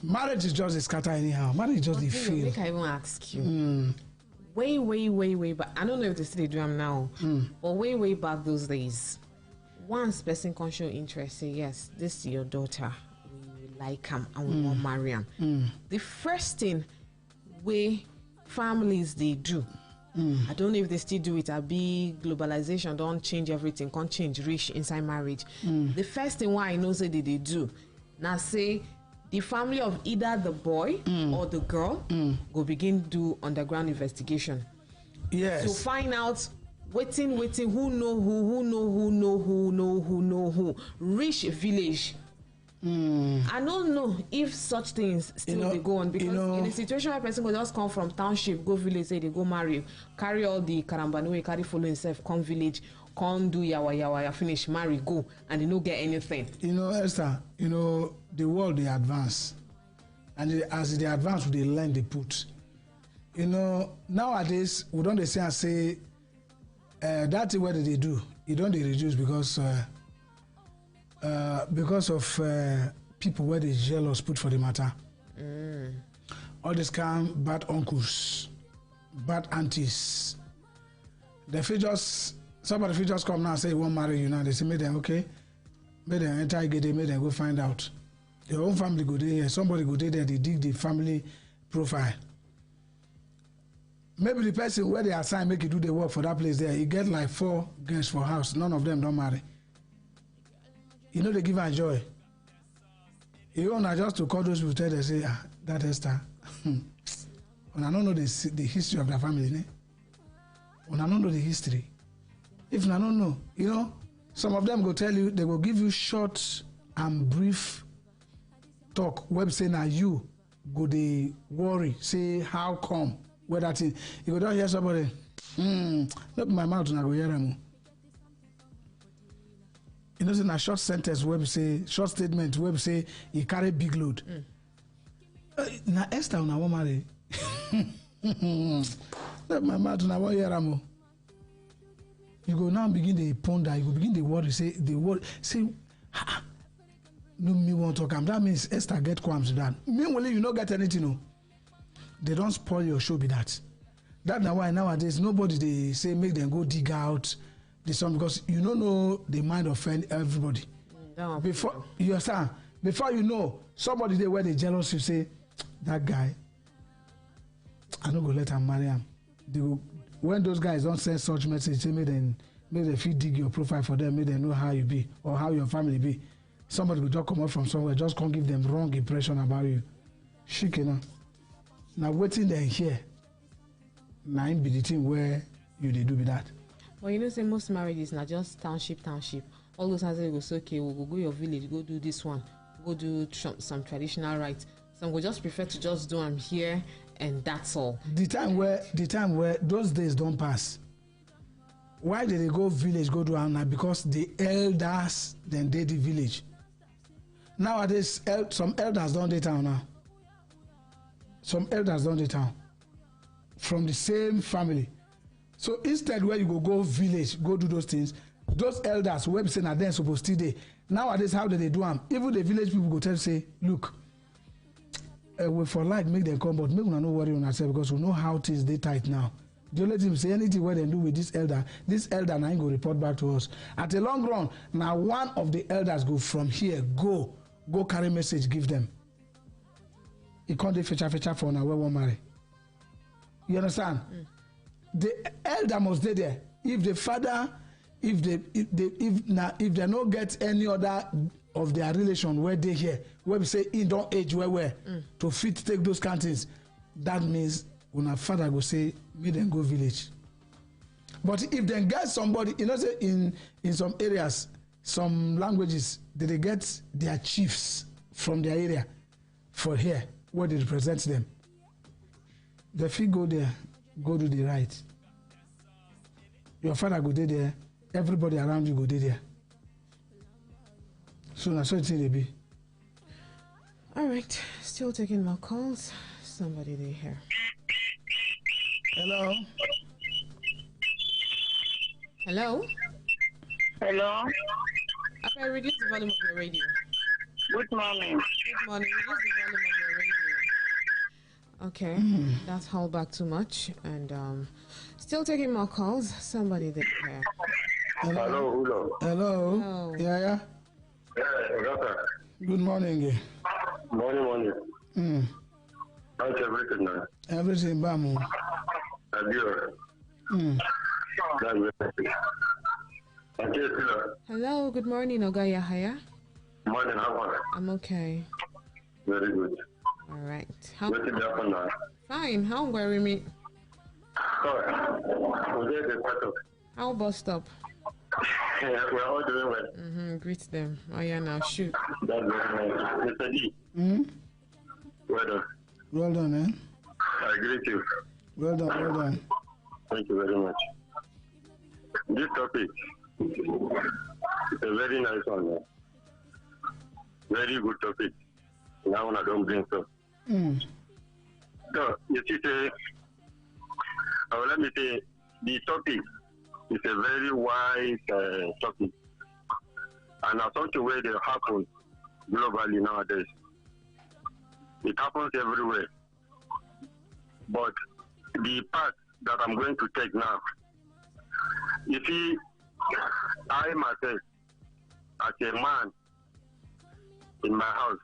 marriage is just a scatter anyhow. Marriage is just the feel. I even ask you. Way back. I don't know if they still do them now. But way back those days. Once person can show interest, say yes, this is your daughter. We like him and we want to marry him. The first thing families they do. I don't know if they still do it. A big globalization don't change everything, can't change rich inside marriage. The first thing why I know say they do now say the family of either the boy or the girl go begin do underground investigation. Yes. To find out waiting, who know who. Rich village. I don't know if such things still they go on because in a situation where a person will just come from township, go village, say they go marry, carry all the karambanu, carry follow himself, come village, come do yawa, finish, marry, go, and they don't get anything. Esther, the world they advance, and as they advance, they learn, they put. Nowadays we don't say that's what they do. You don't they reduce because of people where they jealous put for the matter. All this kind of bad uncles, bad aunties. Somebody if just come now and say he won't marry you now, they say make them okay, make them enter get make them go find out. Your own family go there, somebody go there, they dig the family profile. Maybe the person where they assign make you do the work for that place there, you get like 4 girls for house, none of them don't marry. They give her joy. You want just to call those people, tell them, say, that Esther. And I don't know the history of their family. When I don't know the history. If I don't know, some of them go tell you, they will give you short and brief talk. Web say, now you go they worry, say, how come? Where that is. You go down hear somebody, look my mouth and I go hear them. In a short sentence, where we say, short statement, where we say, he carry big load. Now, Esther, I want marry. Let my mouth, I want hear them. You go now begin to ponder, you go begin to worry, say, no, me won't talk. That means Esther get qualms with that. Meanwhile, you don't get anything, no. They don't spoil your show, be that. That's why nowadays, nobody, they say, make them go dig out the song because you don't know the mind of everybody. No. Before you understand, before you know somebody there where they jealous, you say that guy, I don't go let him marry him. When those guys don't send such message, say make them feel dig your profile for them, make them know how you be or how your family be. Somebody will just come up from somewhere, just can't give them wrong impression about you. Shikena. Now waiting there here. Now be the thing where you they do with that. Well, you know, say most marriages not just township. All those houses go say, okay, we'll go your village, go do this one, go do some traditional rites. Some will just prefer to just do them here, and that's all. The time where those days don't pass. Why did they go village, go do now? Because the elders then did the village. Nowadays, some elders don't do town now. Some elders don't do town from the same family. So instead, where you go village, go do those things, those elders who say that they're supposed to stay. Nowadays, how do they do them? Even the village people go tell say, look, we for light make them come, but make una no worry on ourselves because we know how things they tight now. Don't let him say anything what they do with this elder now ain't go report back to us. At a long run, now one of the elders go from here, go carry message, give them. He can't do feature for now where one marry. You understand? The elder must stay there. If the father, if they not get any other of their relation where they here, where we say in don't age where to fit take those countries, that means when a father go say, me then go village. But if they get somebody, you know, say in some areas, some languages, they get their chiefs from their area for here, where they represent them. The fee go there, go do the right. Your father go there, everybody around you go there. So that's what it be. All right, still taking more calls. Somebody there here. Hello. Hello. Hello. Okay, reduce the volume of your radio. Good morning. Good morning. Reduce the volume of your radio. Okay, that's held back too much, and still taking more calls. Somebody there. Hello. Hello. Yeah. Good morning. Morning. How's everything now? Everything bamu. Hello, good morning, Oga Yahaya. Morning, how are you? I'm okay. Very good. All right. What's it happen now? Fine. How are we? How bus stop? Yeah, we're all doing well. Greet them. Oh yeah, now shoot. That's very nice. Mr. D. Well done. Well done, eh? I greet you. Well done. Thank you very much. This topic is a very nice one. Yeah. Very good topic. Now I don't bring so. So, you see, let me say, the topic is a very wide topic. And as such a way they happen globally nowadays. It happens everywhere. But the part that I'm going to take now, you see, I myself, as a man in my house,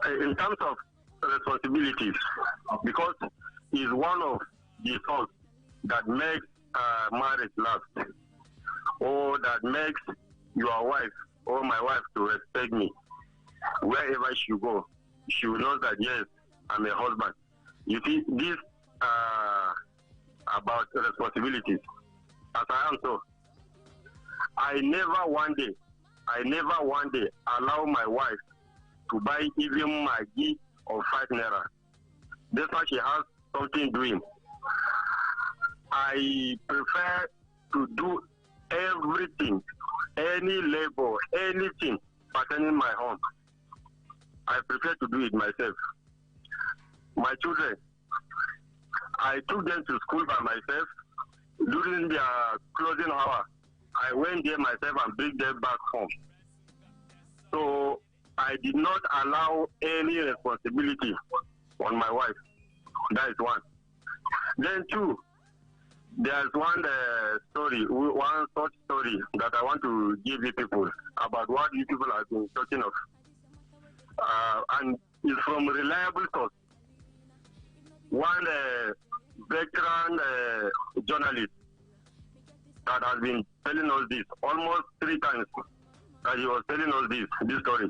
in terms of responsibilities, because it's one of the thoughts that makes marriage last, or that makes your wife or my wife to respect me. Wherever she go, she will know that yes, I'm a husband. You see, this about responsibilities. As I am so, I never one day allow my wife to buy even Maggi or 5 naira. That's why she has something doing. I prefer to do everything, any labor, anything pertaining my home. I prefer to do it myself. My children, I took them to school by myself. During their closing hour, I went there myself and bring them back home. So I did not allow any responsibility on my wife. That is one. Then two, there's one short story that I want to give you people about what you people have been talking of. And it's from reliable source. One veteran journalist that has been telling us this almost 3 times that he was telling us this story.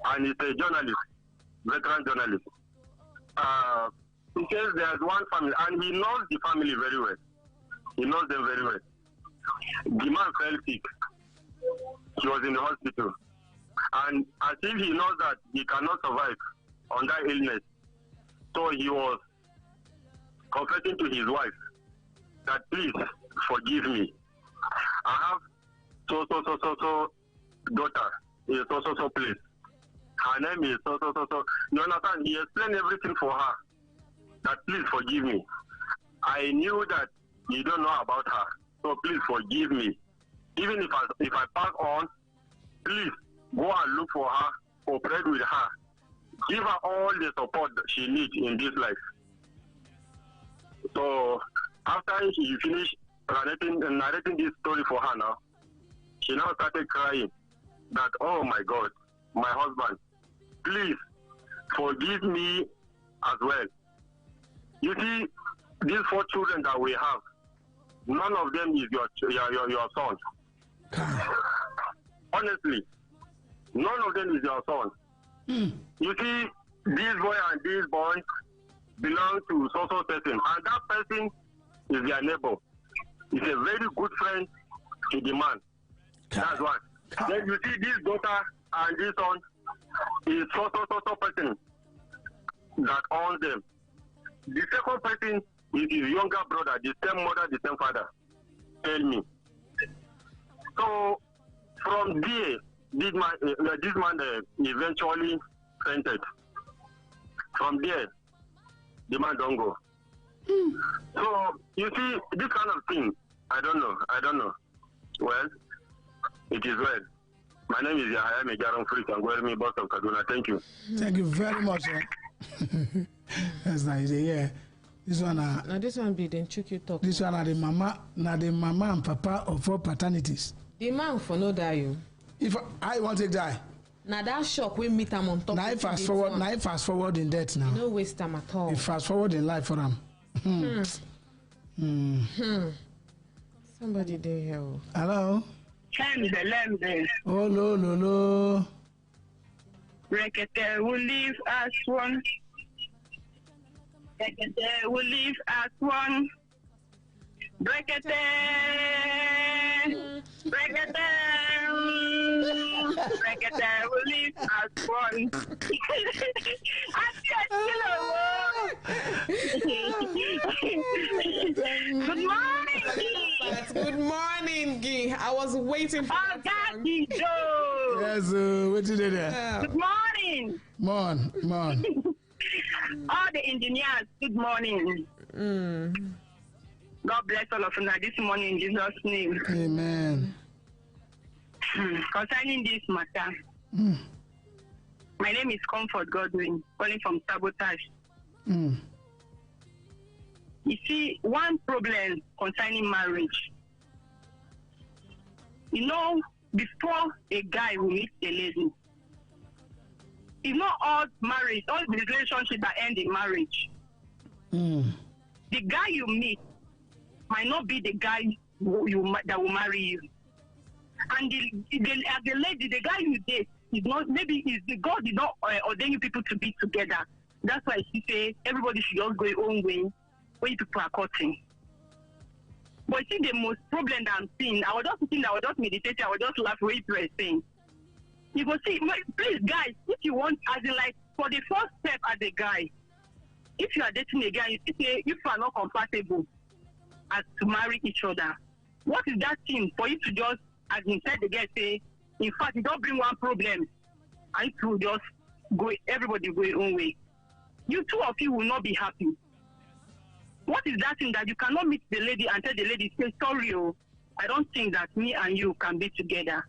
And he's a journalist, veteran journalist. He says there's one family, and he knows the family very well. He knows them very well. The man fell sick. He was in the hospital. And as if he knows that he cannot survive on that illness, so he was confessing to his wife that, please forgive me. I have so daughter in so place. Her name is so. You understand? He explained everything for her. That please forgive me. I knew that you don't know about her, so please forgive me. Even if I pass on, please go and look for her, cooperate with her, give her all the support that she needs in this life. So after he finished narrating this story for her now, she now started crying that, oh my God, my husband, please forgive me as well. You see, these 4 children that we have, none of them is your son. Honestly, none of them is your son. You see, this boy and this boy belong to so person, and that person is their neighbor. He's a very good friend to the man. That's one. Then you see this daughter and this son is so person that owns them. The second person is his younger brother, the same mother, the same father. Tell me. So from there, this man eventually fainted. From there, the man don't go. So you see, this kind of thing, I don't know. Well, it is well. My name is Yahaya Mejaron Freak and Guermi, boss of Kaduna. Thank you. Thank you very much. That's nice. Yeah. This one now this one be then chook you talk. This one are the mama and papa of all paternities. The man for no die you. If I want to die. Now that shock we meet him on top. Now fast forward in death now. No waste time at all. You fast forward in life for him. Somebody there here. Hello. Lembe. Oh lo. Brekete will live as one. Brekete will live as one. Brekete will live as one. Good morning. Good morning, Guy. I was waiting for you. Yes, what did you do there? Good morning. Morning. All the engineers, good morning. God bless all of you this morning in Jesus' name. Amen. Concerning this matter, my name is Comfort Godwin, calling from Sabotage. You see, one problem concerning marriage, you know, before a guy will meet a lady, it's not all marriage, all the relationships that end in marriage. The guy you meet might not be the guy that will marry you. And the lady, the guy you date, is not, maybe God did not ordain you people to be together. That's why she say everybody should just go your own way when you people are cutting. But see, the most problem that I'm seeing, I was just sitting there, I was just meditating, I was just laughing what you were saying. You go see, please guys, if you want, as in like, for the first step as a guy, if you are dating a guy, if you are not compatible as to marry each other, what is that thing for you to just, as inside the guy say, in fact, you don't bring one problem, and it will just go, everybody go your own way. You two of you will not be happy. What is that thing that you cannot meet the lady and tell the lady, say, sorry, I don't think that me and you can be together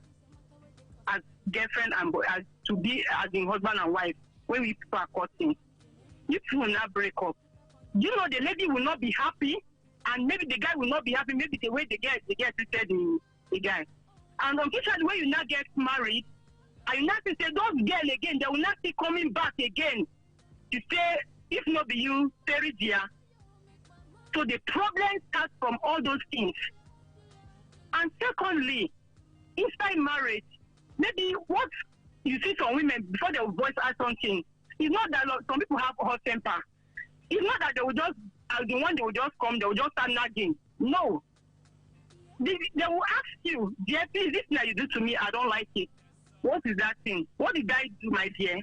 as girlfriend and boy, as to be as in husband and wife when we people are cutting. You two will not break up. You know the lady will not be happy, and maybe the guy will not be happy. Maybe the way the guy treated the guy. And unfortunately, when you not get married, and you not say those girls again, they will not be coming back again to say, if not be you, Peridia. So the problem starts from all those things. And secondly, inside marriage, maybe what you see some women before they will voice out something, it's not that some people have hot temper. It's not that they will just, as the one they will just come, they will just start nagging. No. They will ask you, dear, please, this thing that you do to me, I don't like it. What is that thing? What did I do, my dear?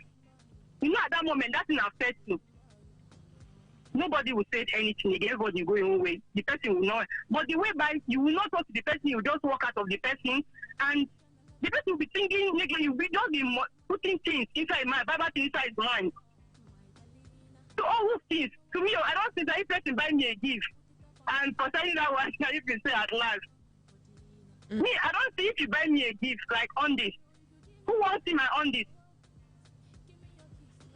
You know, at that moment, that thing affects you. Nobody will say anything again. Everybody will go your own way. The person will not. But the way by, you will not talk to the person. You will just walk out of the person. And the person will be thinking, you will just be putting things inside my Bible things inside his mind. So all those things, to me, I don't think that if person buy me a gift, and concerning that one, if you say at last, me, I don't see if you buy me a gift, like on this. Who wants to see my on this?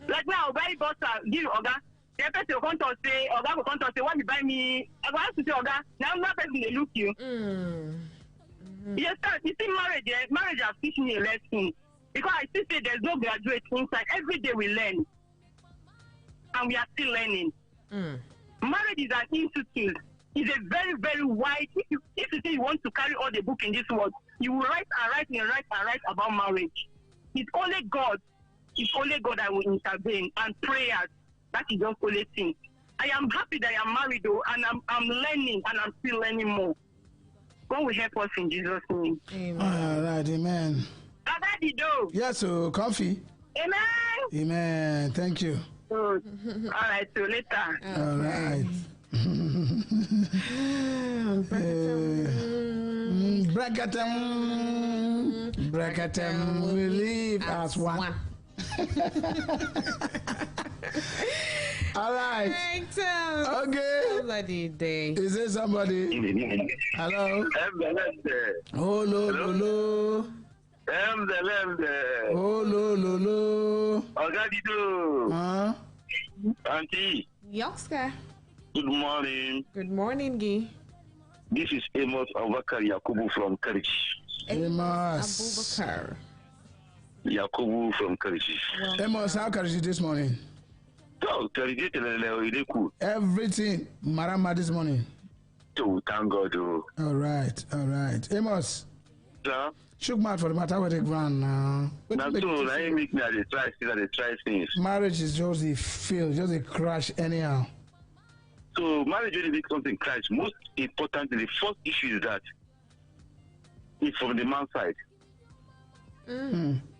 Like now, I'll buy butter, give Oga. The person will come to say, Oga will come to say, why you buy me? I will have to say, Oga, now that person they look you. Yes, sir. You see, marriage has teach me a lesson. Because I still say there's no graduate inside. Every day we learn. And we are still learning. Marriage is an institute. It's a very, very wide. If you say you want to carry all the book in this world, you will write about marriage. It's only God. It's only God that will intervene, and prayers. That is just only thing. I am happy that I am married though, and I'm learning, and I'm still learning more. God will help us in Jesus' name. Amen. All right, amen. Yes, so comfy. Amen. Amen. Thank you. All right, so later. All right. Brekete, we live as one. All right. Okay. Bloody day. Is there somebody? Hello. Oh, no, no, no. Oh, no, no, no. Huh? Auntie. Yoska. Good morning. Good morning, Guy. This is Amos Abubakar Yakubu from Karish. Amos Abubakar Yakubu from Karish. Amos, how can you this morning? So, everything Marama this morning. So, thank God. All right, all right. Amos. Sir? Shook mouth for the matter with the ground now. Now, so, I make me try things. Marriage is just a fail, just a crash anyhow. So, marriage really makes something crash. Most importantly, the first issue is that it's from the man's side.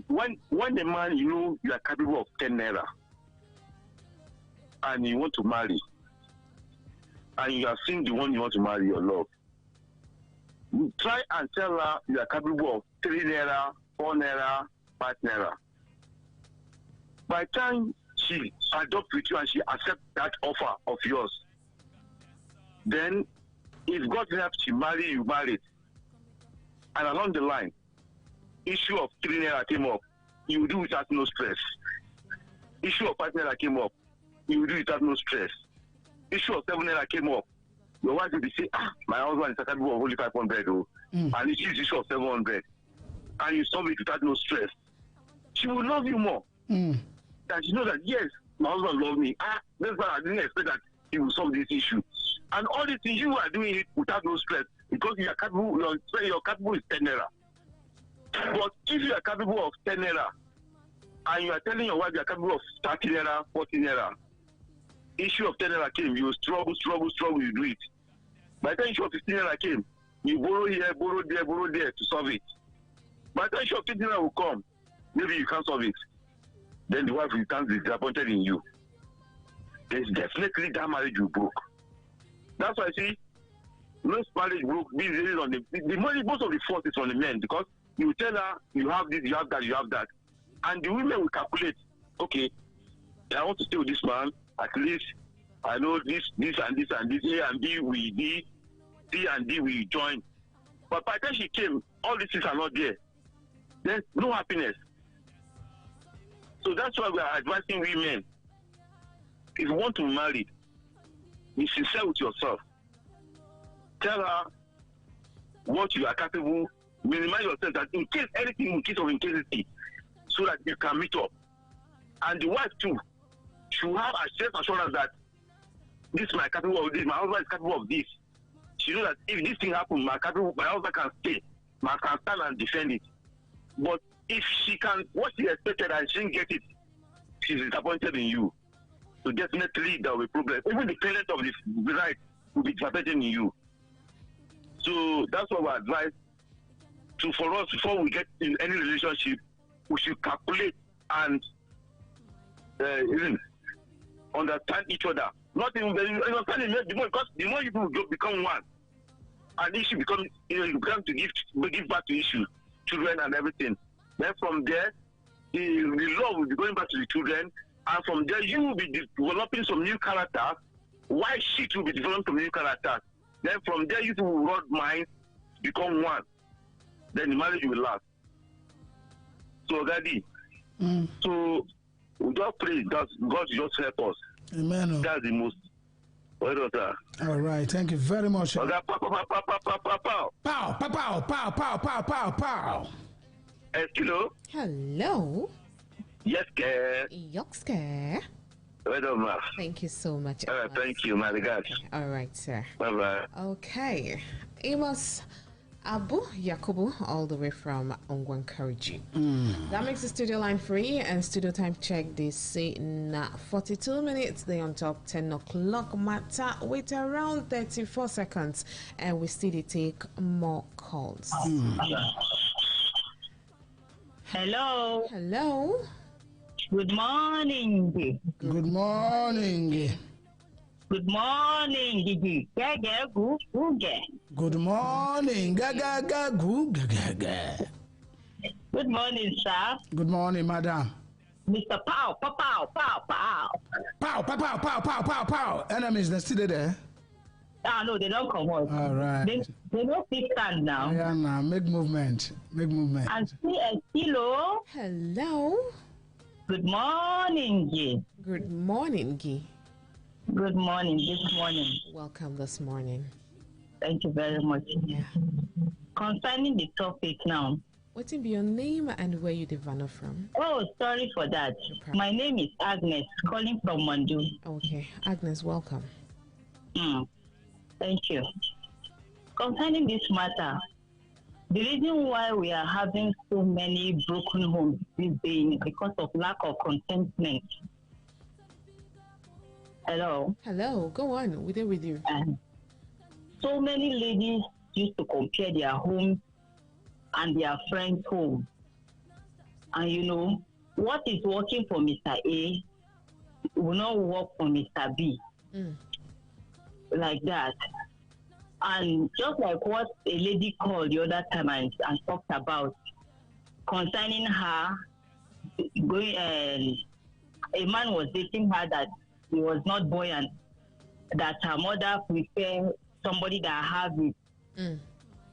When the man, you are capable of 10 naira, and you want to marry, and you have seen the one you want to marry, your love, you try and tell her you are capable of 3 naira, 4 naira, 5 naira. By the time she adopts with you and she accepts that offer of yours, then if God helps you marry, you marry. And along the line, issue of 3 naira came up, you do it at no stress. Issue of 5 naira came up, you do it at no stress. Issue of 7 naira came up, your wife will be saying, my husband is capable of only 500, and it's issue of 700, and you solve it without no stress. She will love you more. That you know that, yes, my husband loves me. That's why I didn't expect that he will solve this issue. And all these things, you are doing it without no stress, because you are capable, your capable is 10 naira. But if you are capable of 10 naira, and you are telling your wife you are capable of 30 naira, 40 naira, issue of 10 naira came, you struggle, you do it. By the time issue of 15 naira came, you borrow here, borrow there to solve it. By the time issue of 20 naira will come, maybe you can't solve it. Then the wife will turn disappointed in you. There's definitely that marriage will broke. That's why I see most marriage broke based on the money. Most of the fault is on the men, because you tell her you have this, you have that, you have that, and the women will calculate. Okay, I want to stay with this man. At least I know this and this and this. A and B we D, C and D we join. But by the time she came, all these things are not there. There's no happiness. So that's why we are advising women. If you want to marry, be sincere with yourself. Tell her what you are capable. Minimize yourself, that in case anything, in case of incasity, so that you can meet up. And the wife too should have a self-assurance that this is my capable of this, my husband is capable of this. She knows that if this thing happens, my husband can stay, can stand and defend it. But if she can, what she expected and she didn't get it, she's disappointed in you. So definitely there will be problem. Even the parent of the bride will be participating in you. So that's what we advise for us before we get in any relationship. We should calculate and even understand each other. Not even understanding because the more you become one, and issue become you become to give back to issue, children and everything. Then from there, the love will be going back to the children, and from there you will be developing some new characters. Why shit will be developing some new characters? Then from there you will rub minds, become one. Then the marriage will last. So Daddy, so we just pray that God just help us. Amen. That's the most. All right, thank you very much. Pow, pow, pow, pow. Hello. Hello. Yes, sir. Yoxker. Well done, ma. Thank you so much. Thank you, my regards. Okay. All right, sir. Bye-bye. Okay. Amos Abu Yakubu, all the way from Ongwankariji. That makes the studio line free, and studio time check they say na 42 minutes. They on top 10 o'clock matter with around 34 seconds, and we still take more calls. Hello. Hello. Good morning. Good morning. Good morning, Gigi. Good morning. Good morning, sir. Good morning, madam. Mr. Pow, pow, pow, pow, pow. Pow, pow, pow, pow, pow, pow, pow. Enemies, they're still there? Ah, no, they don't come out. All right. They don't stand now. Yeah, now, make movement. And hello. Hello. Good morning, G. Good morning, G. Good morning, this morning. Welcome this morning. Thank you very much. Yeah. Concerning the topic now. What will be your name and where you develop from? Oh, sorry for that. No, my name is Agnes, calling from Mandu. Okay, Agnes, welcome. Thank you. Concerning this matter, the reason why we are having so many broken homes these days is because of lack of contentment. Hello? Hello, go on. We're there with you. So many ladies used to compare their homes and their friends' home. And you know, what is working for Mr. A will not work for Mr. B. Like that. And just like what a lady called the other time and talked about concerning her going, a man was dating her that he was not buoyant, that her mother preferred somebody that have it.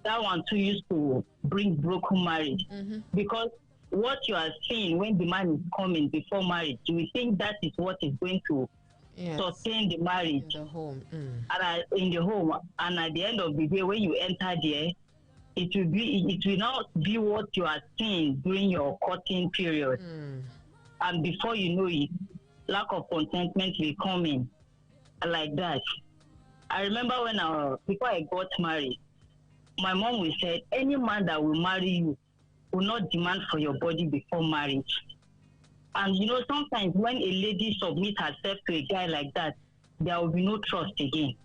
That one too used to bring broken marriage. Because what you are seeing when the man is coming before marriage, you will think that is what is going to sustain the marriage in the home. In the home, and at the end of the day, when you enter there, it will not be what you are seeing during your courting period. And before you know it, lack of contentment will come in like that. I remember when before I got married, my mom will say, any man that will marry you will not demand for your body before marriage. And you know, sometimes when a lady submits herself to a guy like that, there will be no trust again.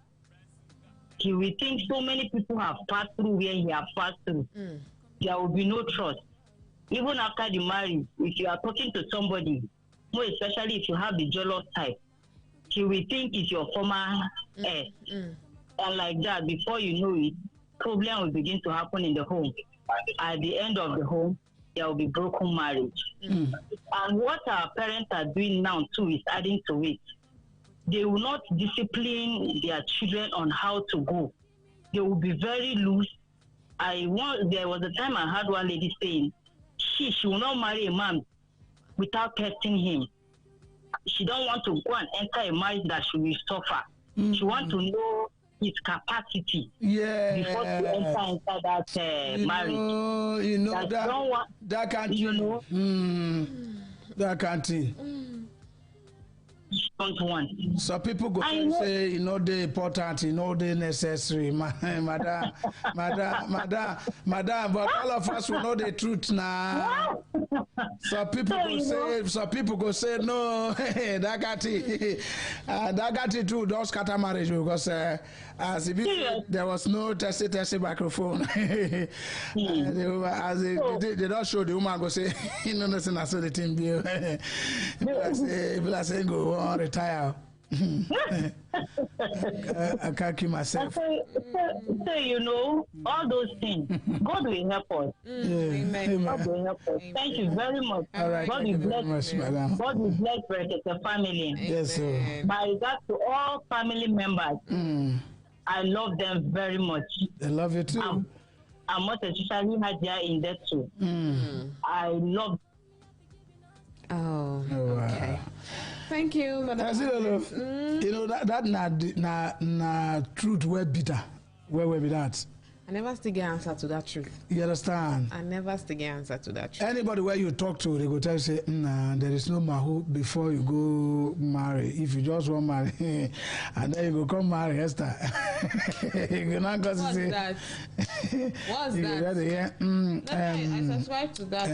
He will think so many people have passed through where he has passed through. There will be no trust. Even after the marriage, if you are talking to somebody, more especially if you have the jealous type, he will think it's your former ex. And like that, before you know it, problem will begin to happen in the home. At the end of the home, there will be broken marriage. And what our parents are doing now too is adding to it. They will not discipline their children on how to go. They will be very loose. There was a time I heard one lady saying she will not marry a man without testing him. She don't want to go and enter a marriage that she will suffer. She wants to know his capacity before to enter inside that marriage. You know that can't. You know that can't. Don't want. So people go say, you know, they important, you know, they necessary, madam. But all of us will know the truth now. Some people go say no. Dagati too don't scatter marriage because as if there was no testy microphone. They don't show the woman go say no nothing I saw the team bill. People say go on retire. I can't keep myself. So you know, all those things, God will help us. Amen. God will help us. Thank you very much. All right. God will bless God will bless the family. Yes, sir. My regards to all family members. I love them very much. I love you too. I'm most especially Hadia in that too. I love. Oh, okay. Thank you, Madam. You know that na truth where bitter. Where be that? I never still get answer to that truth. You understand? I never still get answer to that truth. Anybody where you talk to, they go tell you say, nah, there is no mahu before you go marry. If you just want marry, and then you go come marry Esther. You not go What's say, that? What's that? I subscribe to that.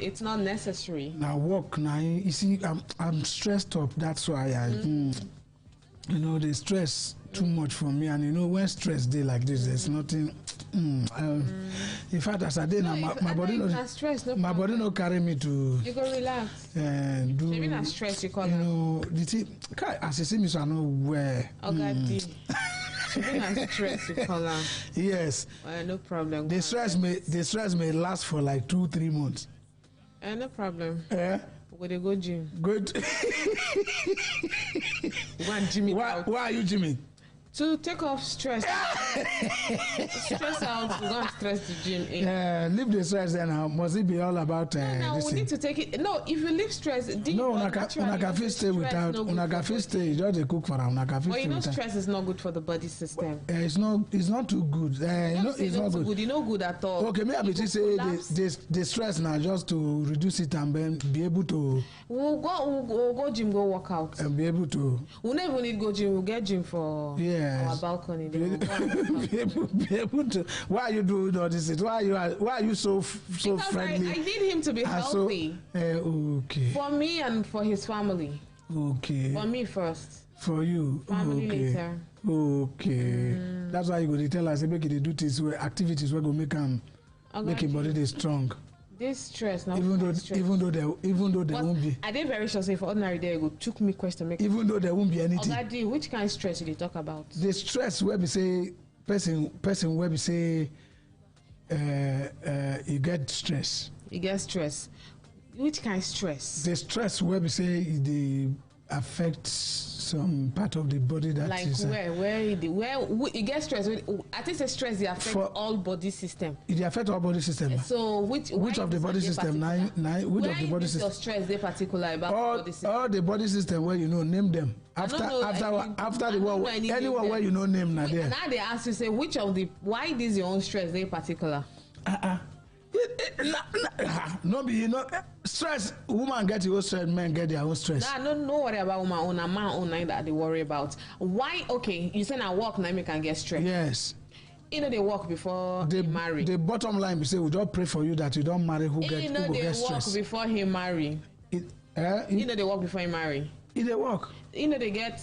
It's not necessary. Now work now. You see, I'm stressed up. That's why you know, the stress too much for me, and you know when stress day like this, there's nothing. In fact, as I did, my body no carry me to. You go relax. Do maybe not stress. You call you know the thing. As you see me, so I know where. Maybe not stress. You call her. Yes. No problem. The stress may last for like 2-3 months. No problem. Yeah. Would they go gym? Good. Why are you gymming? To take off stress. Stress out, we don't stress the gym. Leave the stress then. Must it be all about no, we need to take it. No, if you leave stress, no, una can stay without. Una can stay. Just a cook for her. Una can stay. Well, you know, stress is not good for the body system. It's not too good. You know, it's not good. It's not good at all. Okay, maybe I say the stress now just to reduce it and then be able to. We'll go gym, go work out. And be able to. We never need go gym. We'll get gym for. Our balcony. Be able to. Why are you doing all this? Why are you so friendly? I need him to be healthy. Okay. For me and for his family. Okay. For me first. For you. Family later. Okay. That's why you go to tell us make it do things where activities where go make him make him body strong. This stress, not even though there won't be. I did very sure say for ordinary day go took me question make. Even though there won't be anything. Ogadi, which kind of stress did you talk about? The stress where we say person where we say you get stress. You get stress. Which kind of stress? The stress where we say the affects some part of the body that like is where you get stress. I think the stress they affect all body system. It affect all body system. So which of the body system? Which of the body system? Your stress they particular about body system? All the body system where you know name them. After the one anyone where you know name now there. Now they ask you say which of the why this your own stress they particular? No be stress. Woman get your own stress, men get their own stress. No worry about woman own, a man own that they worry about. Why? Okay, you say I walk now you can get stressed. Yes. You know they walk before they marry. The bottom line we say we just pray for you that you don't marry who get stress. Walk before he marry. You know they walk before he marry. They walk. You know they get.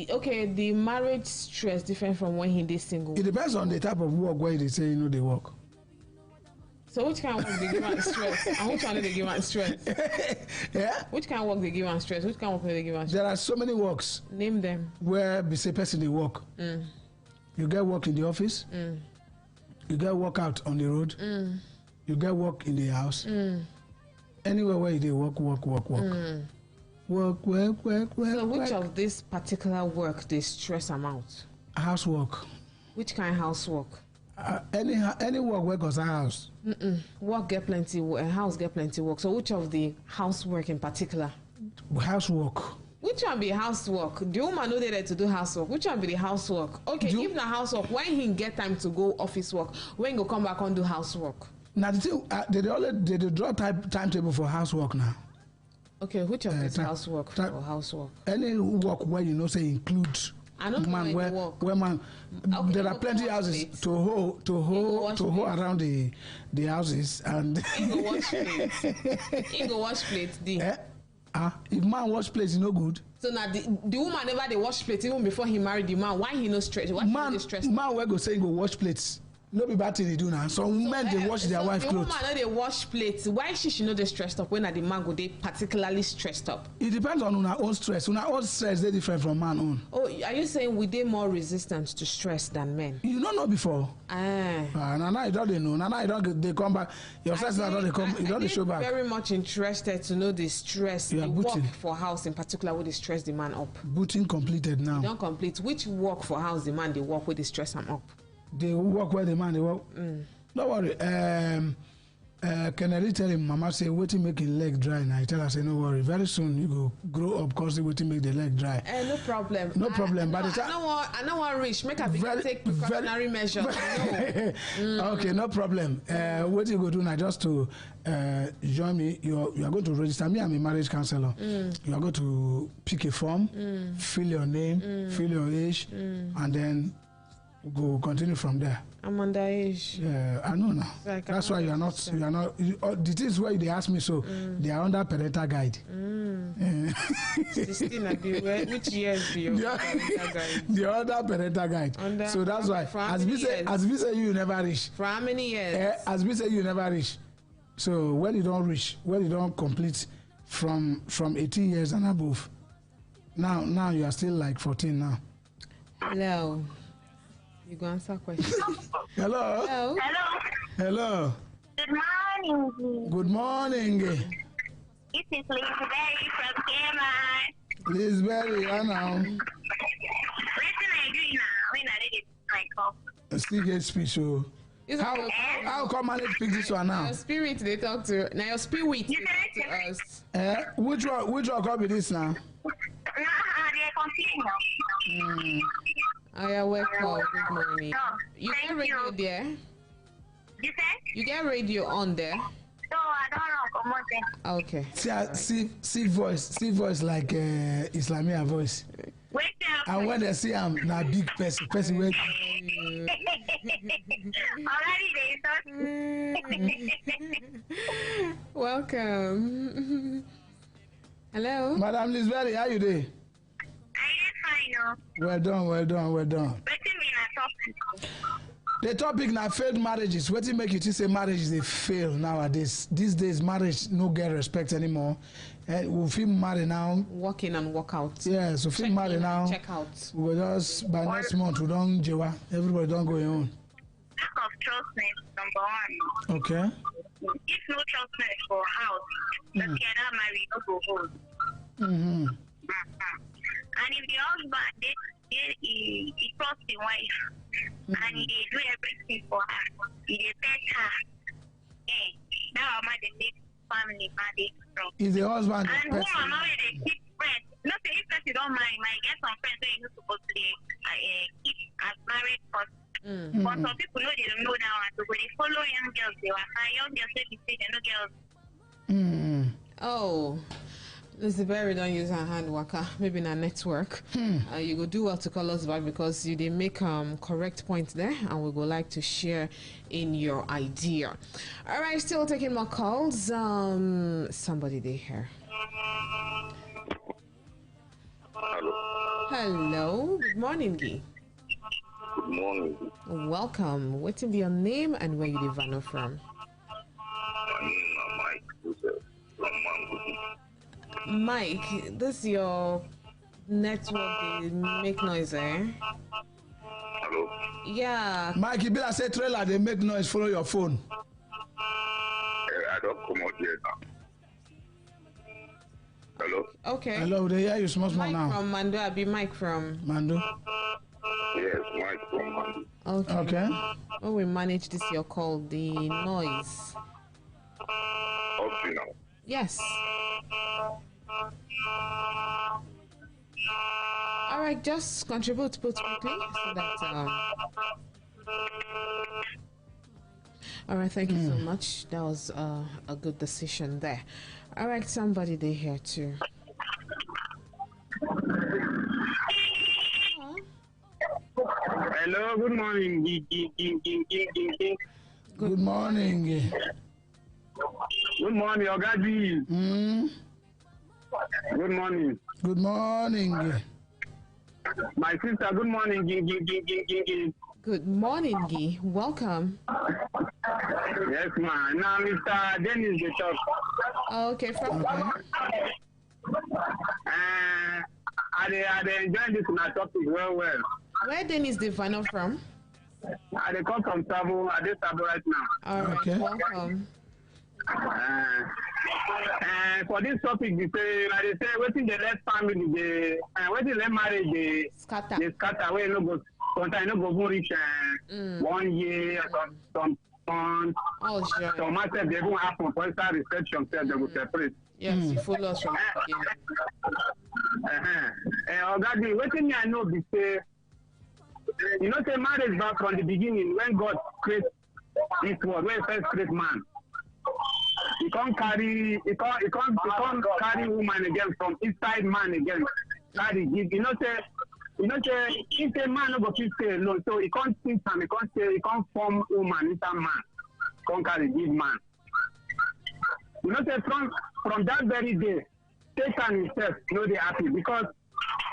Okay, the marriage stress different from when he is single. It depends on the type of work where they say they work. So which kind of work they give out stress? And which one do they give out stress? Yeah. Which kind of work they give out stress? Which kind of work they give out stress? There are so many works. Name them. Where be say person they work. You get work in the office. You get work out on the road. You get work in the house. Anywhere where they work. Work. So which of this particular work they stress amount? Housework. Which kind of housework? Any work where goes house. Work get plenty. House get plenty work. So which of the housework in particular? Housework. Which one be housework? The woman know they there to do housework. Which one be the housework? Okay, if na housework, when he get time to go office work, when he go come back and do housework? Now the thing, they draw timetable for housework now. Okay, which of this housework for housework? Any work where you know say include I don't man know work. where man Okay, there are plenty houses to hold around the houses and he go wash plates. He go wash plates. If man wash plates, he no good. So now the woman never they wash plates even before he married the man. Why he no stress? Why he no stress? Man will go say he go wash plates. No be bad thing they do now. Some men they wash their wife clothes. The woman know they wash plates. Why she know they stressed up when the man go they particularly stressed up? It depends on her own stress. Her own stress they different from man own. Oh, are you saying we they more resistant to stress than men? You don't know before. Now you don't know. Now you don't they come back. Your stress now they come. You don't they show back. Very much interested to know the stress. The work for house in particular where they stress the man up. Booting completed now. You don't complete. Which work for house the man they work where they stress him up? They work where the man they work. Don't worry. Kennedy tell him, Mama say, waiting make his leg dry. Now he tell her, say, no worry. Very soon you go grow up cause they waiting make the leg dry. No problem. No problem. But I don't want rich. Make a take precautionary measures. Okay, no problem. What you go do now just to join me? You are going to register me. I'm a marriage counselor. You are going to pick a form, fill your name, fill your age, and then go continue from there. I'm underage. Yeah, I know now. Like that's why you are not. The things where they ask me so, they are under parental guide. 16 which years do you parental guide? The other parental guide. So that's why. As we say, you never reach. For how many years? As we say, you never reach. So when you don't reach, when you don't complete from 18 years and above, now you are still like 14 now. Hello. You go answer questions. Hello. Hello. Hello. Good morning. Good morning. This is Lizberry from Kmart. Lizberry, I know. Listen, I agree now. When I did it, my call. Still get speech, so. How come I speak this one now? Your spirit they talk to. Now your spirit they talk to us. Which one copy this now? They're complaining now. Oh, yeah, welcome. Good morning. You get radio there? You said? You get radio on there? No, I don't know. Okay. See voice like Islamia voice. Wait up. And when they see him, na big person wait. Already they thought. Welcome. Hello. Madam Lizberry, how you doing? Well done. The topic now failed marriages. What make you say marriage is a fail nowadays? These days, marriage no get respect anymore. We feel married now. Walk in and walk out. Yeah, so feel married now. Check out. We just by next month we don't jewa. Everybody don't go home. Lack of trustness, number one. Okay. If no trustness for house, let's get that married, no go home. And if the husband he trusts the wife and he do everything for her, he pet her, now I'm at the next family marriage strong. Is the husband and who am I they keep friends? Not say if you don't mind, might get some friends that you're supposed to keep as married person. But some people know they don't know that one, so when they follow young girls, they were young girls say they know girls. Oh. Lizberry don't use her hand waka, maybe in a network. You go do well to call us back because you did make correct points there and we would like to share in your idea. All right, still taking more calls. Somebody there here. Hello. Good morning, Guy. Good morning. Welcome. What's in your name and where you live from? My name is Mike from Mango. Mike, this your network they make noise, eh? Hello? Yeah. Mike, you better say trailer, they make noise, follow your phone. I don't come out here now. Hello? Okay. Hello, they hear you small Mike now. from Mando, I'll be Mike from Mando. Yes, Mike from Mando. Okay. When we manage this, your call, the noise. Okay now. Yes. All right, just contribute both quickly so that. All right, thank you so much. That was a good decision there. All right, somebody they here too. Hello, good morning. Good morning. Good morning, Ogadi. Good morning. Good morning. My sister, good morning. Good morning, Guy. Welcome. Yes, ma'am. Now, Mr. Dennis, the talk. Okay, from I enjoy this in our topic well. Where Dennis the final from? I come from Sabo. I did Sabo right now. All right, welcome. For this topic, they say waiting the left family, waiting the marriage, they scatter where no go. Sometimes no go reach 1 year, some months. Oh, sure. So myself, they won't happen for start reception, they will separate. Yes, you follow us from the beginning. What thing I know is say, you know, say marriage back from the beginning when God created this world, when first create man. He can't carry woman again from inside man again. Carry give. You know say if a man no go fit stay alone, so he can't think and he can't form woman inside man. Can't carry give man. You know say from that very day, Satan himself no dey happy because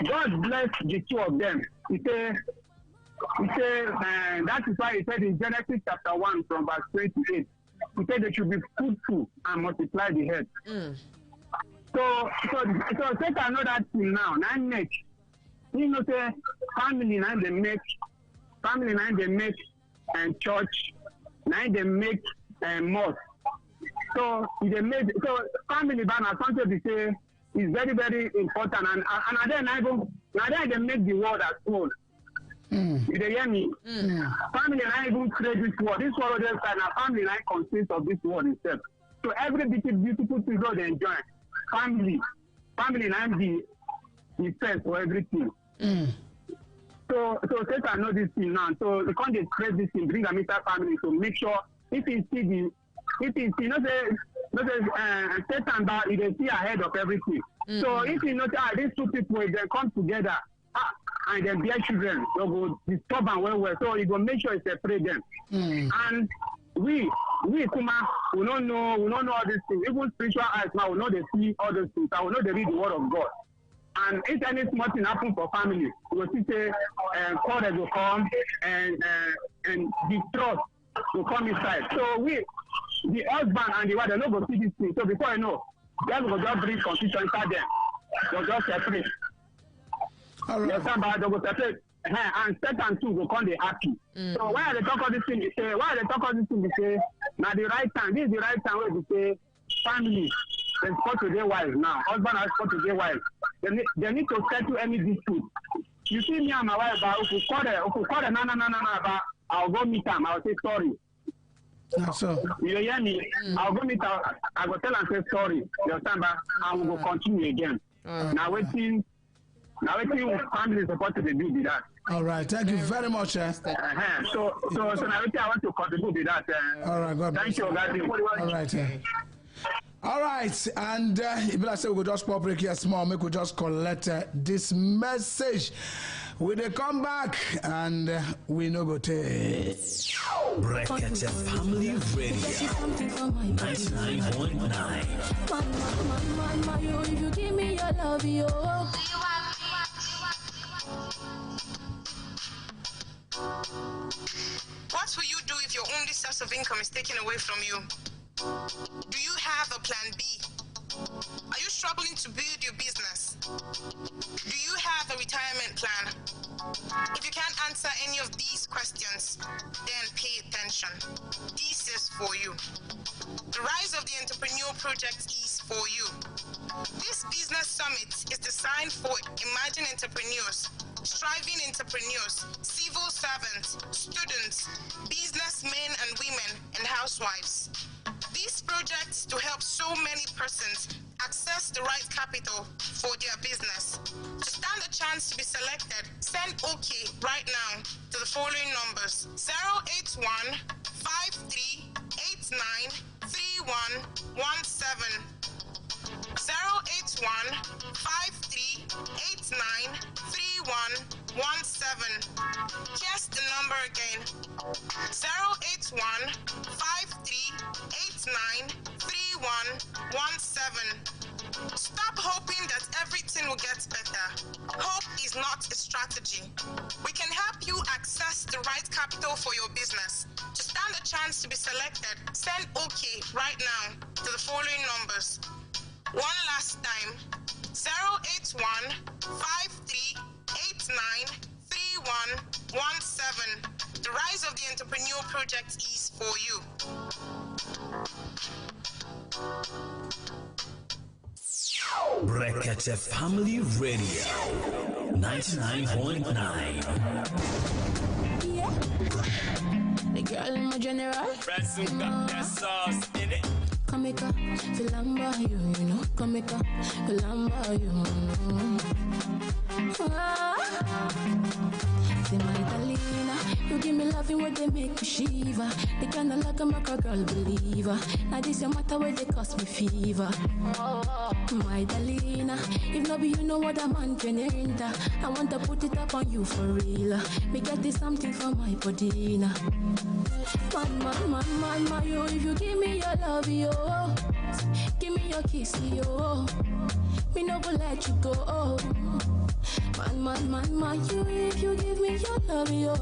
God bless the two of them. He say that is why he said in Genesis chapter 1 from verse 28. He said they should be fruitful and multiply the head. So Satan know that thing now. Now make, you know, say family now they make and church now they make mosque. So they made family banner something they say is very very important and then they make the world as whole. You hear me? Family and even create this world. This world is and family and consists of this world itself. So every beautiful thing God enjoy. Family and the first for everything. So Satan know this thing now. So you can't create this thing, bring a Mr. family to make sure if he see Satan bar, he will see ahead of everything. So if you notice these two people, if they come together, and then their children they go disturb and well. So you go make sure you separate them. And we Kuma, we don't know all these things. Even spiritual eyes now, we know they see all those things. I will know they read the word of God. And if any small thing happen for family, we will see say quarrel will come and distrust will come inside. So we, the husband and the wife, they no go see this thing. So before I know, they will just bring confusion inside them. They'll just separate. All right. Yes, somebody go separate. And Satan too go come dey happy. So why they talk all this thing? They say, now the right time. This is the right time where they say family. They're supposed to get wives now. Husband are supposed to get wives. They need to settle any dispute. You see me and my wife, but if you call them, no, I'll go meet them. I'll say sorry. So you hear me? I'll go meet her. I go tell and say sorry. You understand? And we will continue again. Now waiting family is supposed to do with that. All right, thank you very much. So now I want to contribute with that. All right, God thank you, guys. All right. All right, and if I say we go just pop break here small, make we just collect this message. We dey come back and we no go take. Brekete Family Radio 99.9. If you give me your love, yo. What will you do if your only source of income is taken away from you? Do you have a plan B? Are you struggling to build your business? Do you have a retirement plan? If you can't answer any of these questions, then pay attention. This is for you. The Rise of the Entrepreneur Project is for you. This business summit is designed for emerging entrepreneurs, striving entrepreneurs, civil servants, students, businessmen and women, and housewives. These projects to help so many persons access the right capital for their business. To stand a chance to be selected, send OK right now to the following numbers: 081 5389 3117, 081 5389 3117. Here's the We can help you access the right capital for your business. To stand a chance to be selected, send OK right now to the following numbers. One last time, 081 5389 3117. The Rise of the Entrepreneur Project is for you. Brekete Family Radio 99.9. Yeah. The girl in my general. Ransom got that sauce in it. Come make a feel by you, you know. Come make a feel by you. Say my Italina, you give me loving where they make me shiver. They kinda like a make a girl believer. Now this your matter where they cause me fever. My Italina, if not be you know what a man can enter. I want to put it up on you for real. Me get this something for my body now. Man, yo, if you give me your love, yo, give me your kiss, yo, me no go let you go. Man, you, if you give me your love, yo,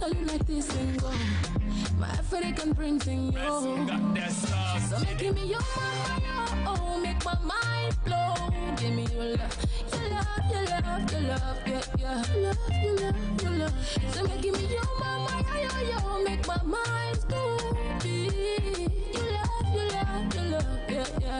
now you like this and go. My African printing, yo, so making me your mama, yo, oh, make my mind blow. Give me your love, your love, yeah, your love. So making me your mama, yo, make my mind go. Your love, yeah, your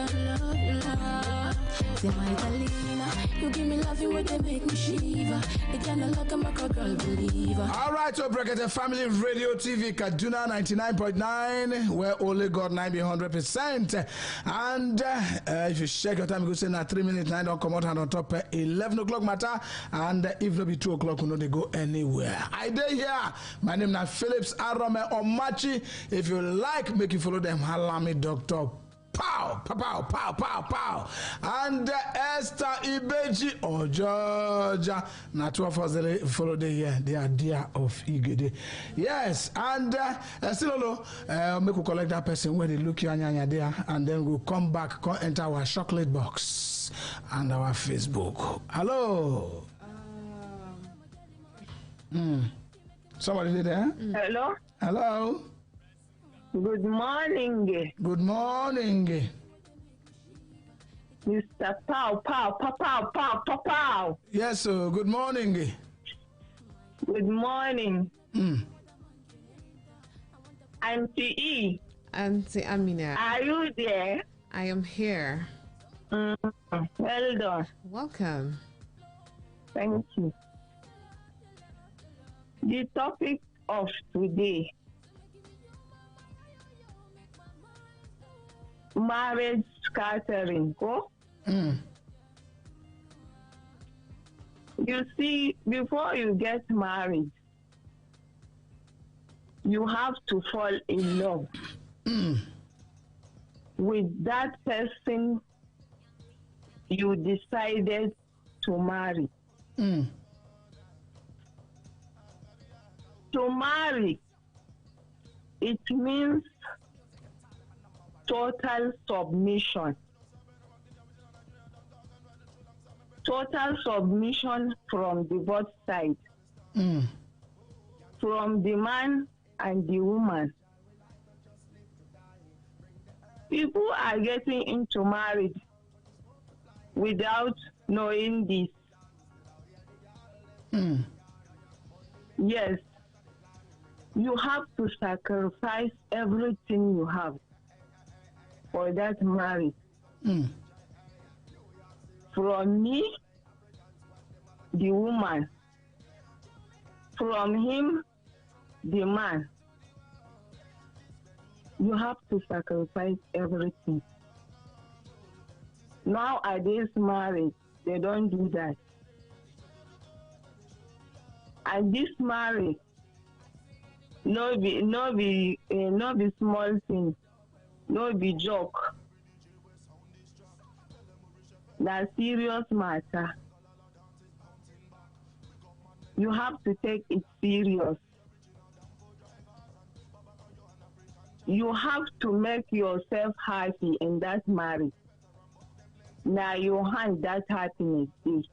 love. Say my Italina, you give me love, you where they make me shiver. They kinda like a macro girl believer. All right, so Brekete Family Radio TV, Kaduna 99.9, where only God 100%. And if you check your time, you go say now 3 minutes, 9 don't come out and on top 11 o'clock matter. And if not be 2 o'clock, you know they go anywhere. I did here. My name is Phillips Arome Omachi. If you like, make you follow them. Halami Doctor. Pow, pow, pow, pow, pow, pow. And Esther Ibeji or Georgia. Now, 12 of us follow the here. They are dear of Igede. Yes, and still no, make we collect that person where they look you and there, and then we'll come back, enter our chocolate box and our Facebook. Hello. Somebody did there? Hello. Hello. Good morning. Good morning. Mr. Pow, pow, pow, pow, pow, pow, pow. Yes, sir. Good morning. Good morning. Auntie E. Auntie Amina. Are you there? I am here. Well done. Welcome. Thank you. The topic of today, marriage scattering. You see, before you get married, you have to fall in love with that person you decided to marry. To marry, it means total submission. Total submission from the both sides. From the man and the woman. People are getting into marriage without knowing this. Yes, you have to sacrifice everything you have for that marriage. From me, the woman. From him, the man. You have to sacrifice everything. Nowadays, marriage, they don't do that. And this marriage, no be small thing, no be joke. That's serious matter. You have to take it serious. You have to make yourself happy in that marriage. Now you hand that happiness is.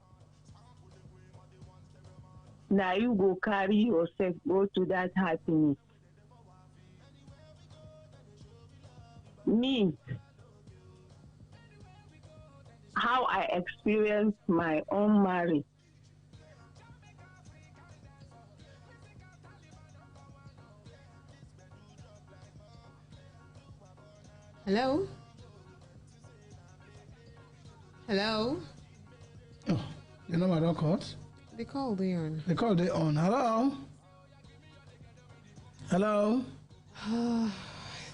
now you go carry yourself, go to that happiness. Me, how I experienced my own marriage. Hello? Hello? Oh, you know I don't cut? They called they on. They called they on. Hello? Hello? I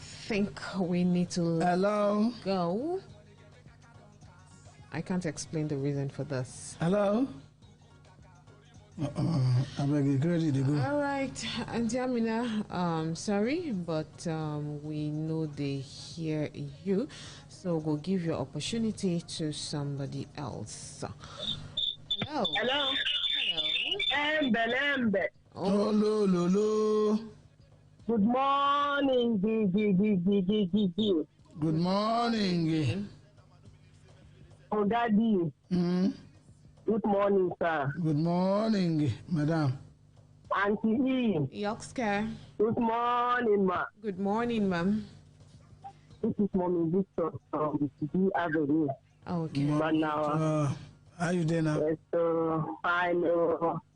think we need to go. I can't explain the reason for this. Hello? I beg you, ready to go. All right, Auntie Amina, sorry, but we know they hear you, so we'll give your opportunity to somebody else. Hello. Hello. Embe. Oh, lo. Good morning, Gigi. Good morning. Oh, Daddy. Good morning, sir. Good morning, madam. Auntie E. Yoxka. Good morning, ma. Good morning, ma'am. This is Mommy Victor from the Avenue. Okay. How you doing now? Yes, fine.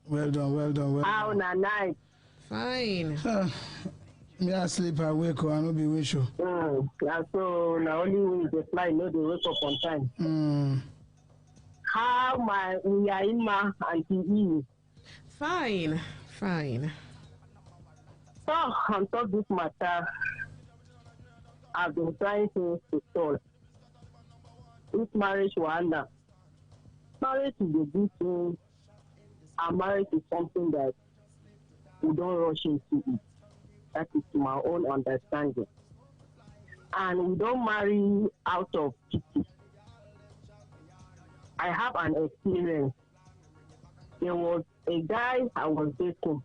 Well done. How na night? Fine. Me I sleep, I wake up, I no be wish you. So now only when they fly, no they wake up on time. How we are in my Auntie E? Fine. So on top of this matter, I've been trying to solve. This marriage wonder. Marriage is a good thing. And marriage is something that we don't rush into it. That is to my own understanding. And we don't marry out of pity. I have an experience. There was a guy I was dating.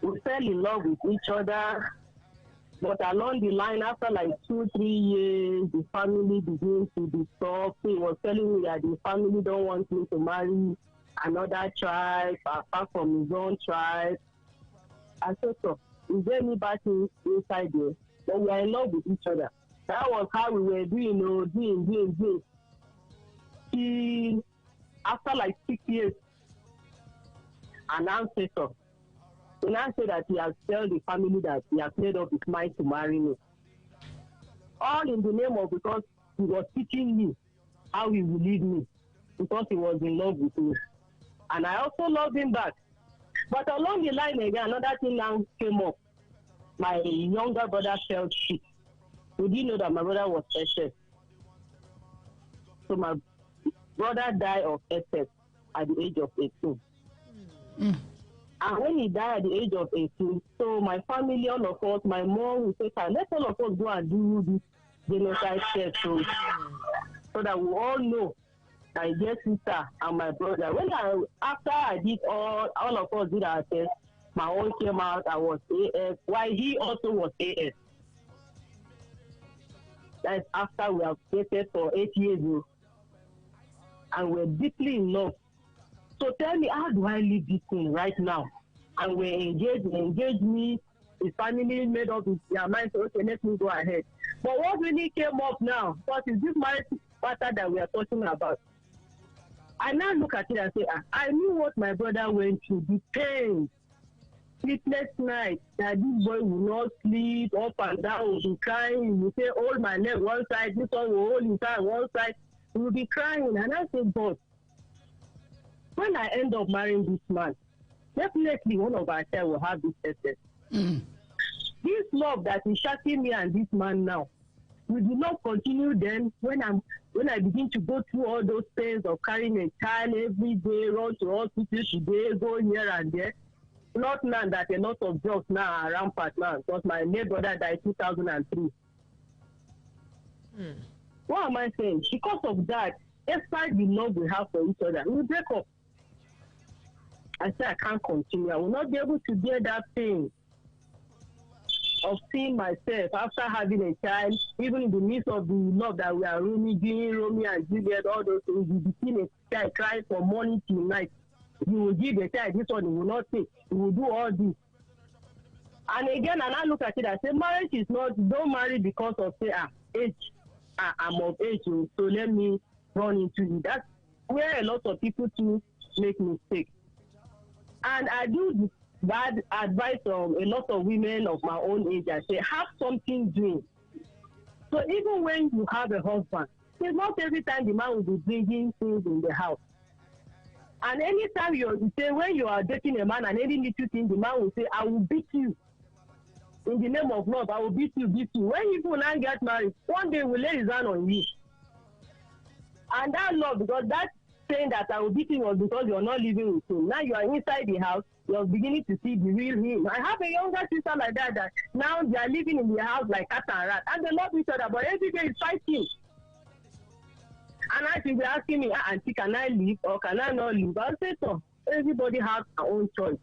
We fell in love with each other, but along the line, after like 2-3 years, the family began to disturb. He was telling me that the family don't want me to marry another tribe apart from his own tribe. I said, so, is there any bad thing inside there? But we are in love with each other. That was how we were doing. He, after like 6 years, announced it up. He now said that he has told the family that he has made up his mind to marry me. All in the name of because he was teaching me how he will lead me because he was in love with me. And I also loved him back. But along the line again, another thing now came up. My younger brother fell sick. We didn't know that my brother was SS. So my brother died of SS at the age of 18. And when he died at the age of 18, so my family, all of us, my mom would say, let's all of us go and do this genocide test so that we all know my dear sister and my brother. After I did all of us did our test, my own came out, I was AS, while he also was AS. That's after we have dated for 8 years old. And we're deeply in love. So tell me, how do I leave this thing right now? And we engaged me. His family made up their mind, so okay, let me go ahead. But what really came up now, what is this marriage matter that we are talking about? I now look at it and say, I knew what my brother went through, the pain, sleepless night, that this boy will not sleep, up and down, will be crying, he will say, hold my leg one side, this one will hold his hand one side, he will be crying. And I say, God, when I end up marrying this man, definitely one of our child will have this SS. This love that is shocking me and this man now, we do not continue then when I begin to go through all those pains of carrying a child every day, run to hospital today, go here and there. Not now that a lot of drugs now are rampant now, because my late brother died in 2003. What am I saying? Because of that, despite the love we have for each other, we break up. I say I can't continue. I will not be able to bear that pain of seeing myself after having a child, even in the midst of the love that we are doing, Romeo and Juliet, all those things, you be seeing a child crying from morning till night. You will give the child this one, you will not take. You will do all this. And again, and I look at it, I say, marriage is not, don't marry because of, say, age. I'm of age, so let me run into it. That's where a lot of people too make mistakes. And I do bad advice on a lot of women of my own age. I say, have something doing. So even when you have a husband, it's not every time the man will be bringing things in the house. And anytime you say, when you are dating a man and any little thing, the man will say, I will beat you. In the name of love, I will beat you, beat you. When you now get married, one day will lay his hand on you. And that love, because that saying that I will beat him was because you're not living with him. Now you are inside the house, you're beginning to see the real him. I have a younger sister like that now they are living in the house like cat and rat. And they love each other, but every day is fighting. And I should be asking me, Auntie, can I leave or can I not leave? I'll say so. Everybody has their own choice.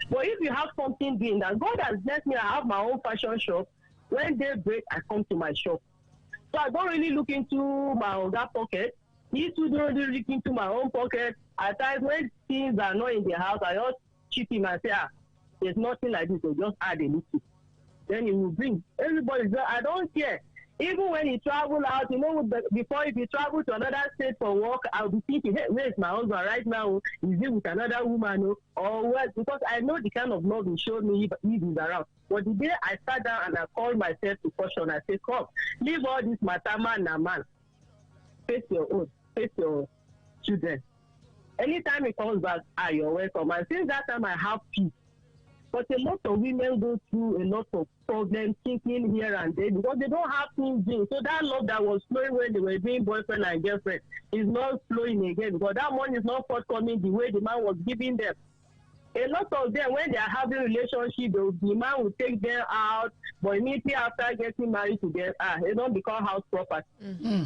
But if you have something doing that, God has blessed me, I have my own fashion shop. When they break, I come to my shop. So I don't really look into my own pocket. These two don't really look into my own pocket. At times when things are not in the house, I just chip him and say, there's nothing like this, so just add a little. Then he will bring. Everybody, I don't care. Even when he travel out, before if he travel to another state for work, I'll be thinking, hey, where's my husband right now? Is he with another woman? Or what? Because I know the kind of love he showed me if he's around. But the day I sat down and I called myself to caution, I said, come, leave all this matama and man. Face your own, face your children. Anytime he comes back, you're welcome. And since that time, I have peace. But a lot of women go through a lot of problems, thinking here and there, because they don't have things doing. So that love that was flowing when they were being boyfriend and girlfriend is not flowing again, because that money is not forthcoming the way the man was giving them. A lot of them, when they are having relationship, the man will take them out, but immediately after getting married to them, they don't become house property. Mm-hmm.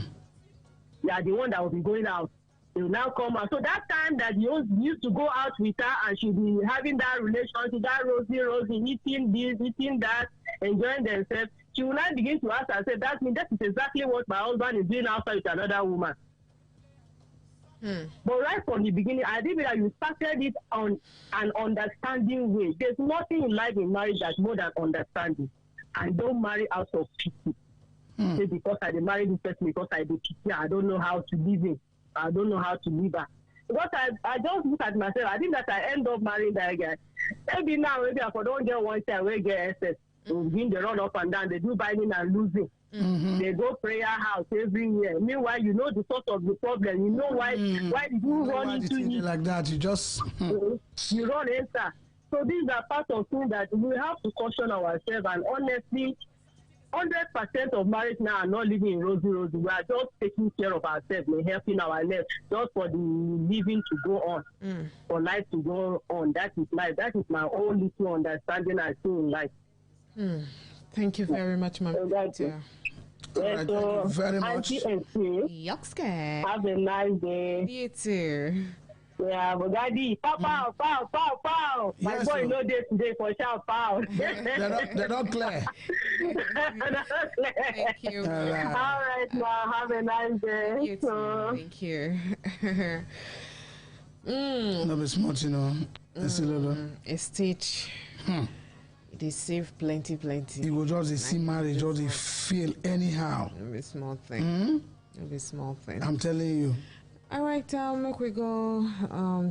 They are the one that will be going out. They will now come out. So that time that you used to go out with her and she'll be having that relationship, that rosy, eating this, eating that, enjoying themselves, she will now begin to ask herself, that means that is exactly what my husband is doing outside with another woman. But right from the beginning, I think that you started it on an understanding way. There's nothing in life in marriage that's more than understanding. And don't marry out of pity. Say because I married this person, because I do pity, I don't know how to live it. I don't know how to live her. Because I just look at myself, I think that I end up marrying that guy. Maybe now, maybe I don't get one time, we get SS. They begin to run up and down, they do buying and losing. Mm-hmm. They go prayer house every year. Meanwhile, you know the source of the problem. You know why did you run into it? Like that, you just... you run enter. So these are part of things that we have to caution ourselves, and honestly, 100% of marriage now are not living in rosy. We are just taking care of ourselves and helping our lives just for the living to go on, for life to go on. That is life. That is my own little understanding I see in life. Thank you very much, Mama. Thank you very much. Yuckska. Have a nice day. You too. Yeah, but daddy, pow. Yes, my boy no day today for shout pow. They're not clear. Thank you. All right, now have a nice day. You too. Thank you. No be smart, you know. A stitch. They save plenty. You will just see marriage, just they feel anyhow. It'll be small thing. It'll be small thing. I'm telling you. All right, make we go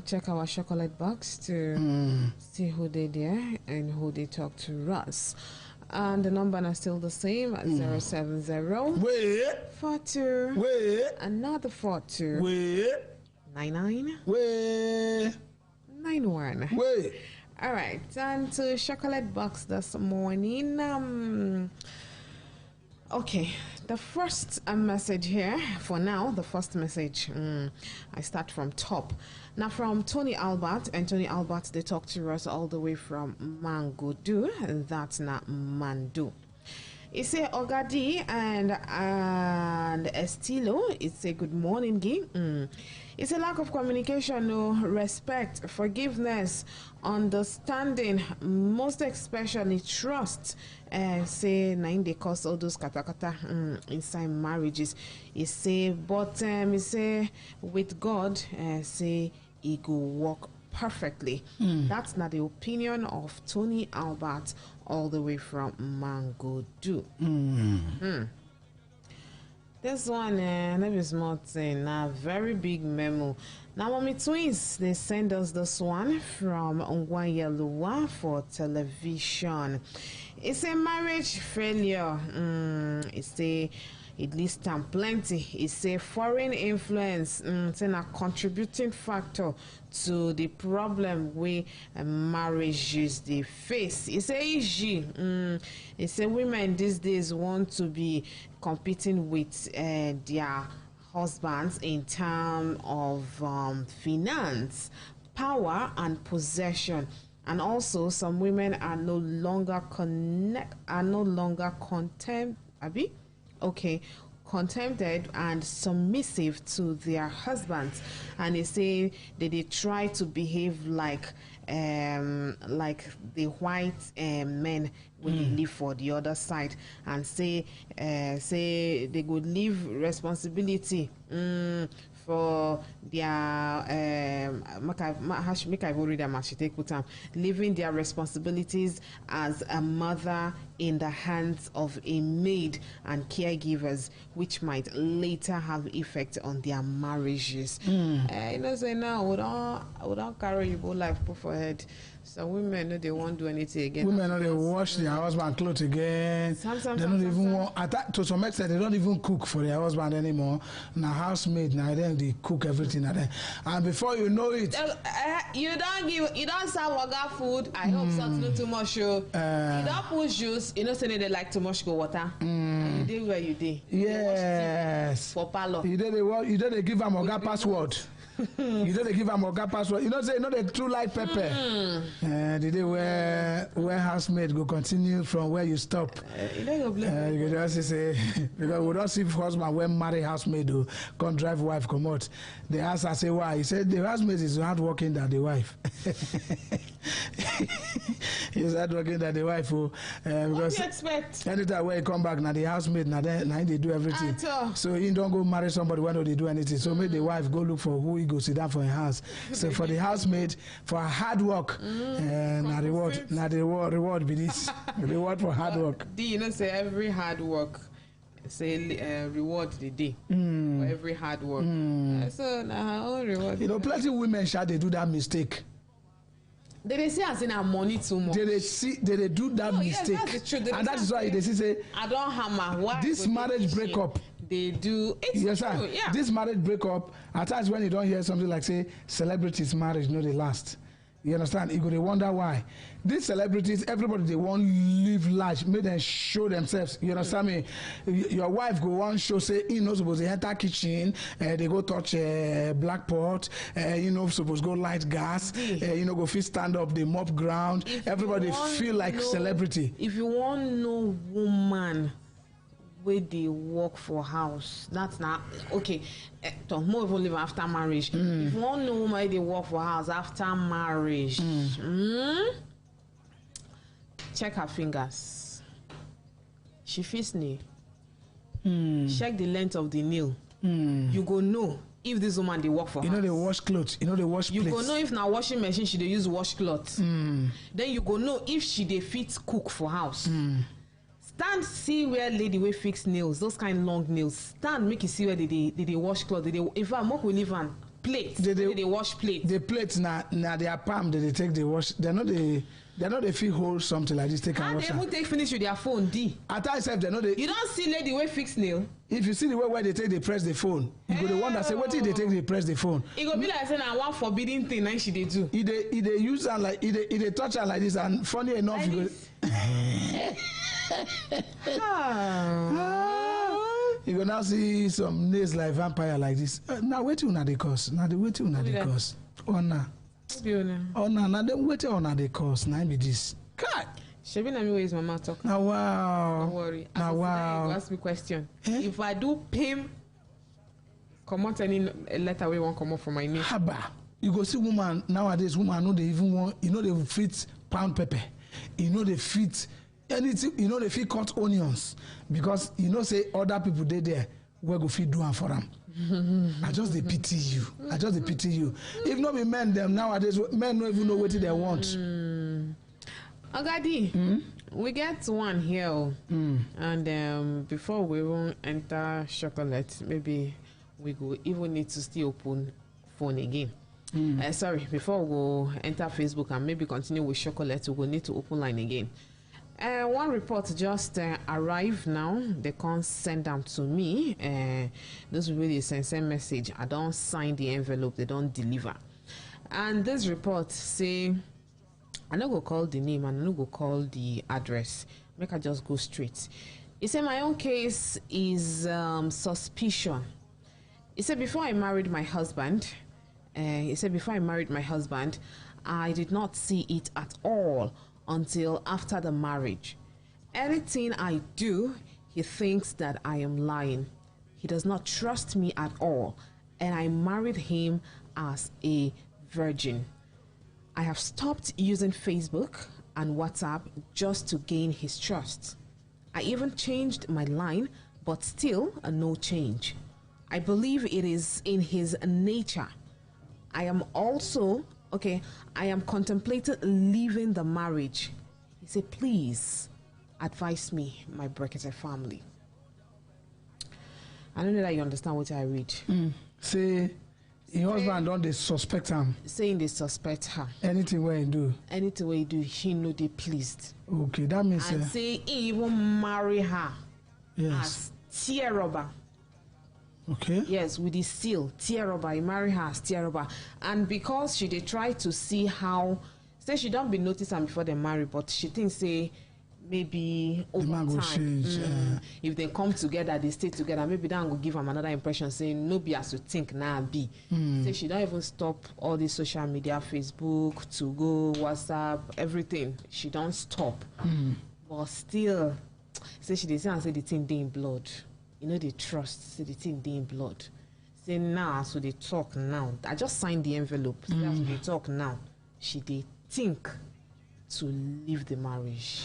check our chocolate box to see who they there and who they talk to us. And the number is still the same at 070 Wait 42 Wait another 42 Wait 99 Wait 91 Wait. All right, and to chocolate box this morning. Okay, the first message here for now, the first message, I start from top. Now from Tony Albert, and Tony Albert, they talk to us all the way from Mangudu, and that's not Mandu. He say Ogadi and Estilo, it's a good morning, Gi. It's a lack of communication, no respect, forgiveness, understanding, most especially trust. Say 9 they cause all those katakata inside marriages. He say, but he say with God, say it go work perfectly. That's not the opinion of Tony Albert, all the way from Mangodu. This one, never is not a very big memo. Now, Mommy Twins, they send us this one from Ngwanyelua for television. It's a marriage failure. It's a it lists them plenty. It's a foreign influence. It's a contributing factor to the problem we marriages they face. It's a issue. It's a women these days want to be competing with their husbands in terms of finance, power, and possession. And also, some women are no longer contented and submissive to their husbands, and they say that they try to behave like the white men when they live for the other side, and say they would leave responsibility for their leaving their responsibilities as a mother in the hands of a maid and caregivers, which might later have effect on their marriages. Say now we don't carry your life put for head. So women know they won't do anything again. Women know they wash their husband clothes again. They don't even want, to some extent, they don't even cook for their husband anymore. Now housemaid, now then they cook everything. And before you know it, you don't serve Oga food. I hope so, not too much. You don't put juice. You know, say they like too much go water. You did where you did. Yes. For parlor. You don't give them Oga password. You don't give them Oga password. You know, say the true light pepper. Did they where housemaid go continue from where you stop? You don't blame you just say because we don't see husband when marry housemaid who can't drive wife come out. They ask her say why. He said the housemaid is hard working than the wife. He's hard working than the wife. Because what do you expect? Anytime when he come back now the housemaid now they do everything. So he don't go marry somebody when they do anything. So make the wife go look for who he go sit down for a house. So for the housemaid for her hard work, now reward be this. Reward for hard work. You know say every hard work say reward the day for every hard work. So now her own reward. You know, plenty of women they do that mistake. They see as in our money too much. They do that mistake. Yes, that's the truth. And that is why they say I don't hammer. Why this marriage breakup. They do. It's true. Yeah. This marriage breakup, at times when you don't hear something like say celebrities marriage, no, they last. You understand? You go to wonder why. These celebrities, everybody they want live large, make them show themselves. You understand me? Your wife go on show say you know suppose they enter kitchen, they go touch black pot, you know suppose go light gas, you know go fit stand up, they mop ground. Everybody feel like celebrity. If you want no woman where they work for house, that's not okay. More even live after marriage. If you want no woman they work for house after marriage, check her fingers. She fits nail. Check the length of the nail. You go know if this woman they work for house. You know they wash clothes. You know they wash plates. You go know if na washing machine she they use wash clothes. Then you go know if she they fit cook for house. Stand see where lady wey fix nails, those kind long nails. Stand make you see where they wash clothes. In fact, more we live on plates. They wash plates. The plates na their palm they take the wash. They're not they feel hold something like this take and wash. They even take finish with their phone. At times they know they. You don't see lady wey fix nail. If you see the way where they take they press the phone, you go to wonder say what did they take they press the phone. It go be like saying na one forbidden thing na she they do. They use her like they touch her like this, and funny enough like you go. You go now see some nails like vampire like this. Now wait till una dey cause. Now they wait till una dey cause. Now them wait till una dey cause. Now be this. God. Shebi na me wey is mama talk. Now wow. Don't worry. Now wow. You ask me question. If I do pim, come out any letter we want come out from my name. Haba. You go see woman nowadays. Woman know they even want. You know they fit pound pepper. You know they fit. Anything, you know they fit cut onions because you know say other people they there where go feed do am for them. I just dey pity you. I just dey pity you. If not be men, them nowadays, men don't even know what they want. Agadi, we get one here, and before we won't enter chocolate, maybe we go even need to still open phone again. Sorry, before we go enter Facebook and maybe continue with chocolate, we will need to open line again. One report just arrived now. They can't send them to me. This really send message. I don't sign the envelope. They don't deliver. And this report say, I no go call the name and I no go call the address. Make I just go straight. He said my own case is suspicion. He said before I married my husband, I did not see it at all until after the marriage. Anything I do, he thinks that I am lying. He does not trust me at all, and I married him as a virgin. I have stopped using Facebook and WhatsApp just to gain his trust. I even changed my line, but still no change. I believe it is in his nature. I am contemplating leaving the marriage. He said, please advise me, my Brekete family. I don't know that you understand what I read. Say, your husband don't they suspect him? Saying they suspect her. Anything where he do? Anything where he do, he know they pleased. Okay, that means... And say he even marry her as tear robber. Okay. Yes, with the seal, tear robber. He marry her as tear robber. And because they try to see how... Say she don't be noticed and before they marry, but she thinks, say... maybe over time, if they come together, they stay together, maybe that will give them another impression saying no be as you think now be. Say she don't even stop all the social media, Facebook, to go, WhatsApp, everything. She don't stop. But still, say she say and say the thing they in blood. You know they trust, say the thing they in blood. Say now, so they talk now. I just signed the envelope. Say after they talk now, they think to leave the marriage.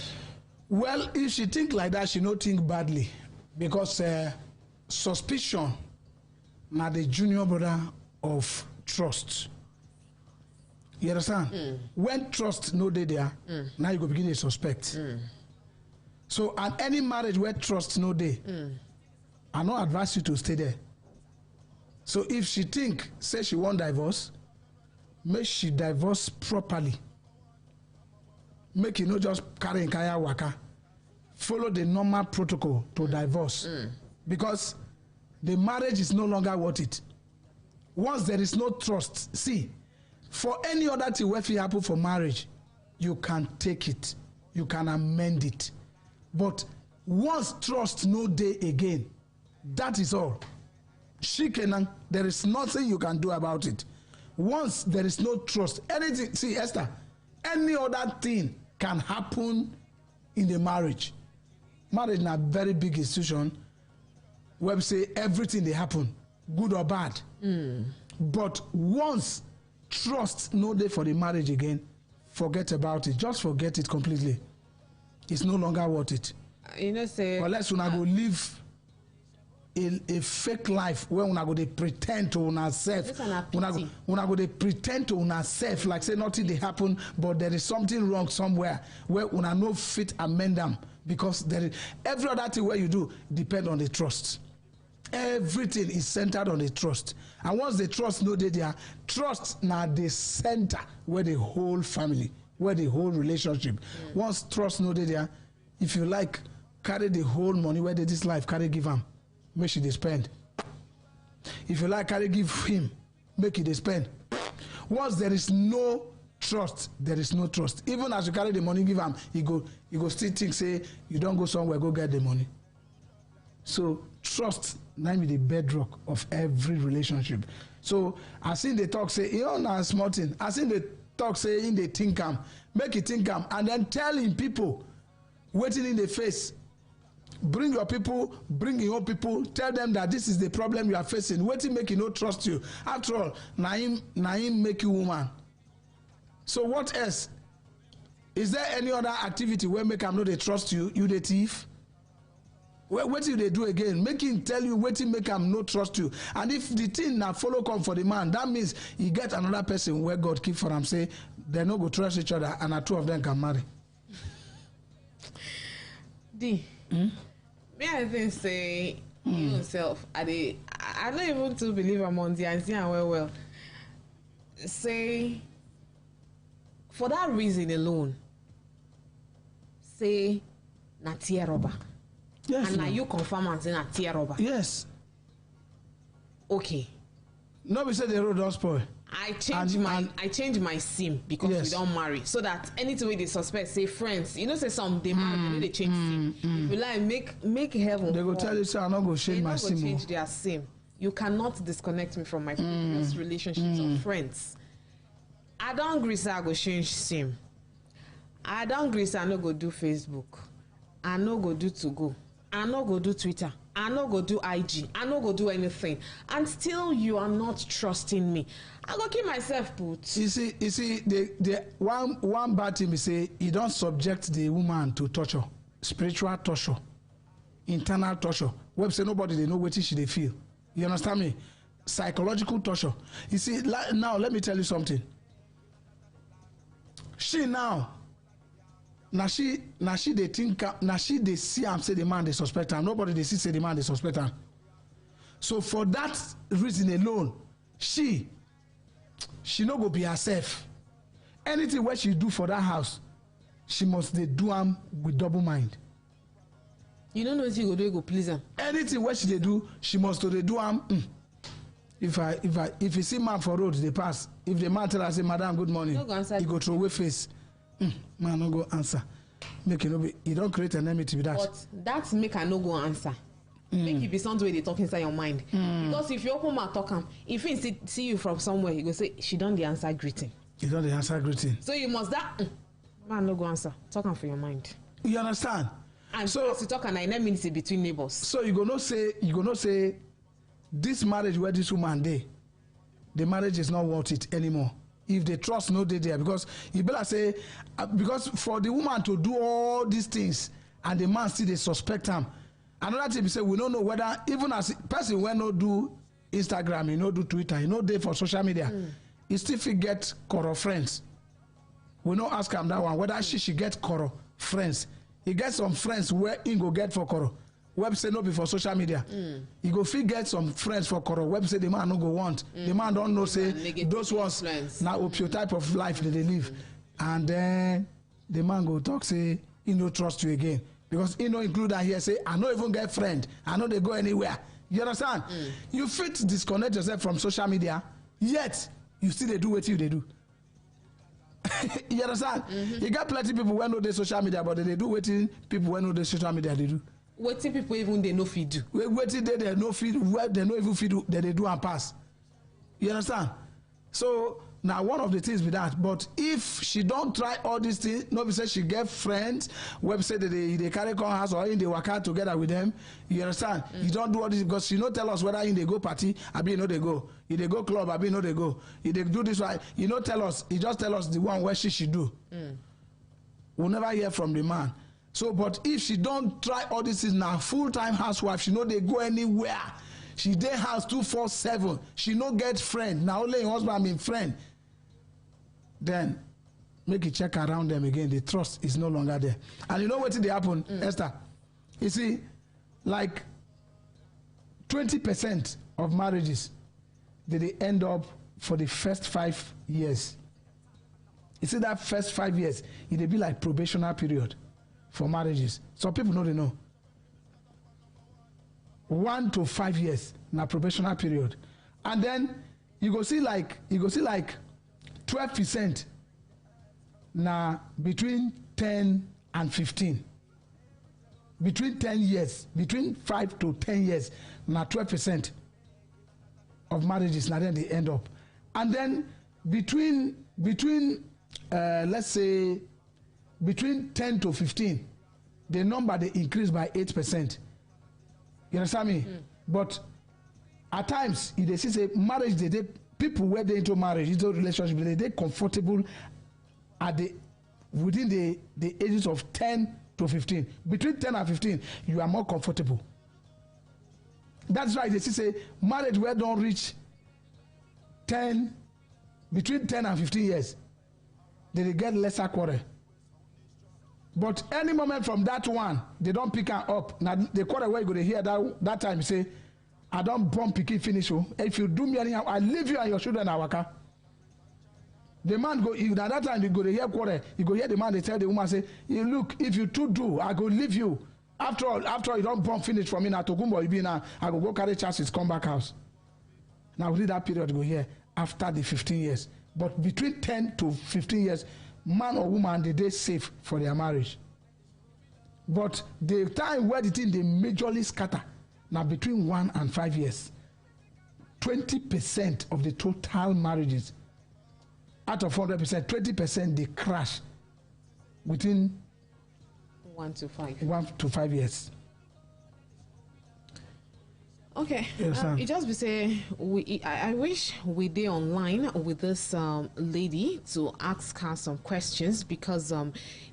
Well, if she think like that, she not think badly, because suspicion na the junior brother of trust. You understand? When trust no dey there, now you go begin to suspect. So at any marriage where trust no dey, I no advise you to stay there. So if she think, say she want divorce, make she divorce properly. Make you not just carry in kaya waka. Follow the normal protocol to divorce. Because the marriage is no longer worth it. Once there is no trust, see, for any other thing where it happen for marriage, you can take it. You can amend it. But once trust no day again, that is all. Shikenan, there is nothing you can do about it. Once there is no trust, anything, see Esther, any other thing can happen in the marriage. Marriage is a very big institution where we say everything they happen, good or bad. But once trust no day for the marriage again, forget about it. Just forget it completely. It's no longer worth it. You know, say unless una go live a fake life where una go dey pretend to una self, una go dey pretend to una self like say nothing dey happen, but there is something wrong somewhere where una no fit amend them, because there is every other thing where you do depend on the trust. Everything is centered on the trust, and once the trust no dey there, trust na the center where the whole family, where the whole relationship. Once trust no dey there, if you like carry the whole money where this life carry give am, make sure they spend. If you like carry give him, make it they spend. Once there is no trust, there is no trust. Even as you carry the money give him, he go still think say you don't go somewhere, go get the money. So trust now be the bedrock of every relationship. So I seen the talk say, you know, na small thing. I seen the talk say in the think am, make it think am, and then telling people waiting in the face. Bring your people, bring your own people, tell them that this is the problem you are facing. Waiting make you not trust you. After all, Naim make you woman. So what else? Is there any other activity where make am know they trust you, you the thief? What do they do again? Make him tell you wetin make him no trust you. And if the thing na follow come for the man, that means he get another person where God keep for him, say they no go trust each other, and the two of them can marry. D. Me, I think say you yourself. I don't even to believe I'm on the answer well. Say for that reason alone. Say na tear rubber. Yes. And now you confirm and say na tear rubber. Yes. Okay. No, we say the road don't spoil. I change my SIM because we don't marry, so that anything they suspect, say friends, you know, say some they marry, they change SIM. If you like make heaven. They go tell you, say I'm not gonna change my SIM. They change their SIM. You cannot disconnect me from my previous relationships or friends. I don't agree, say I go change SIM. I don't agree, say I no go do Facebook. I no go do to go. I no go do Twitter. I no go do IG. I no go do anything. And still you are not trusting me. I go keep myself put. You see, the one bad thing we say, you don't subject the woman to torture, spiritual torture, internal torture. Web say nobody they know what she they feel. You understand me? Psychological torture. You see, now let me tell you something. She now she they think she they see am say the man they suspect her. Nobody they see say the man they suspect her. So for that reason alone, she no go be herself. Anything what she do for that house, she must they do am with double mind. You don't know what you go do, you go please her. Anything what she they do, she must they do am. If you see man for road, they pass. If the man tell her say, "Madam, good morning," he go throw away face. Man no go answer. Make it no be. You don't create an enmity with that. But that's make her no go answer. Make it be something where they talk inside your mind. Because if you open my talk him, if he see you from somewhere, he go say she done the answer greeting. You done the answer greeting. So you must that man no go answer. Talk him for your mind. You understand? And so to talk and 9 minutes between neighbors. So you gonna say this marriage where this woman dey, the marriage is not worth it anymore. If the trust no dey there, because you better say because for the woman to do all these things and the man still they suspect him. Another thing we say we don't know whether even as person when no do Instagram, you know do Twitter, you know dey for social media, he still fit get corrupt friends. We no ask him that one whether she get corrupt friends. He get some friends where he go get for corrupt. Website no be for social media. He go fit get some friends for corrupt. Website the man no go want. The man don't know say those ones now opio type of life that they live, and then the man go talk say he no trust you again because he no include that here say I no even get friend. I know they go anywhere. You understand? You fit disconnect yourself from social media, yet you still they do what you they do. You understand? You got plenty people who know the social media, but they do what people who know the social media they do. What people even they no feed do? What they no feed? Where they no even feed that they do and pass. You understand? So now one of the things with that, but if she don't try all these things, nobody say she get friends, website that they carry come house or in they work out together with them. You understand? You don't do all this because she no tell us whether in they go party, I be know they go. If they go club, I be know they go. If they do this right, you know tell us. He just tell us the one where she should do. We'll never hear from the man. So, but if she don't try all this things now, full-time housewife, she know they go anywhere. She dey house 247. She no get friend. Now only her husband being friend. Then make you check around them again. The trust is no longer there. And you know what did happen, Esther? You see, like 20% of marriages, they end up for the first 5 years. You see that first 5 years, it'll be like probationary period for marriages. Some people know they know. 1 to 5 years na probationary period, and then you go see like 12% na between 10 and 15. Between 10 years, between 5 to 10 years, na 12% of marriages na then they end up, and then between let's say between 10 to 15, the number they increase by 8%. You understand me? But at times, if they see say marriage, they people where they into marriage, into relationship, they comfortable at within the ages of 10 to 15. Between 10 and 15, you are more comfortable. That's why they say marriage where don't reach 10, between 10 and 15 years, they get lesser quarrel. But any moment from that one, they don't pick her up. Now the quarrel where you go to hear that time say, I don't bump picking finish. If you do me anyhow, I leave you and your children in our car. The man go, at that time you go to hear quarrel, you go hear the man, they tell the woman, say, look, if you two do, I go leave you. After all, you don't bump finish from me now to Gumbo, you be now, I go carry chances, come back house. Now within that period, go here after the 15 years. But between 10 to 15 years, man or woman, they safe for their marriage. But the time where the thing they majorly scatter, now between 1 and 5 years, 20% of the total marriages, out of 100%, 20% they crash within 1 to 5. 1 to 5 years. Okay, yes, it just be say I wish we did online with this lady to ask her some questions, because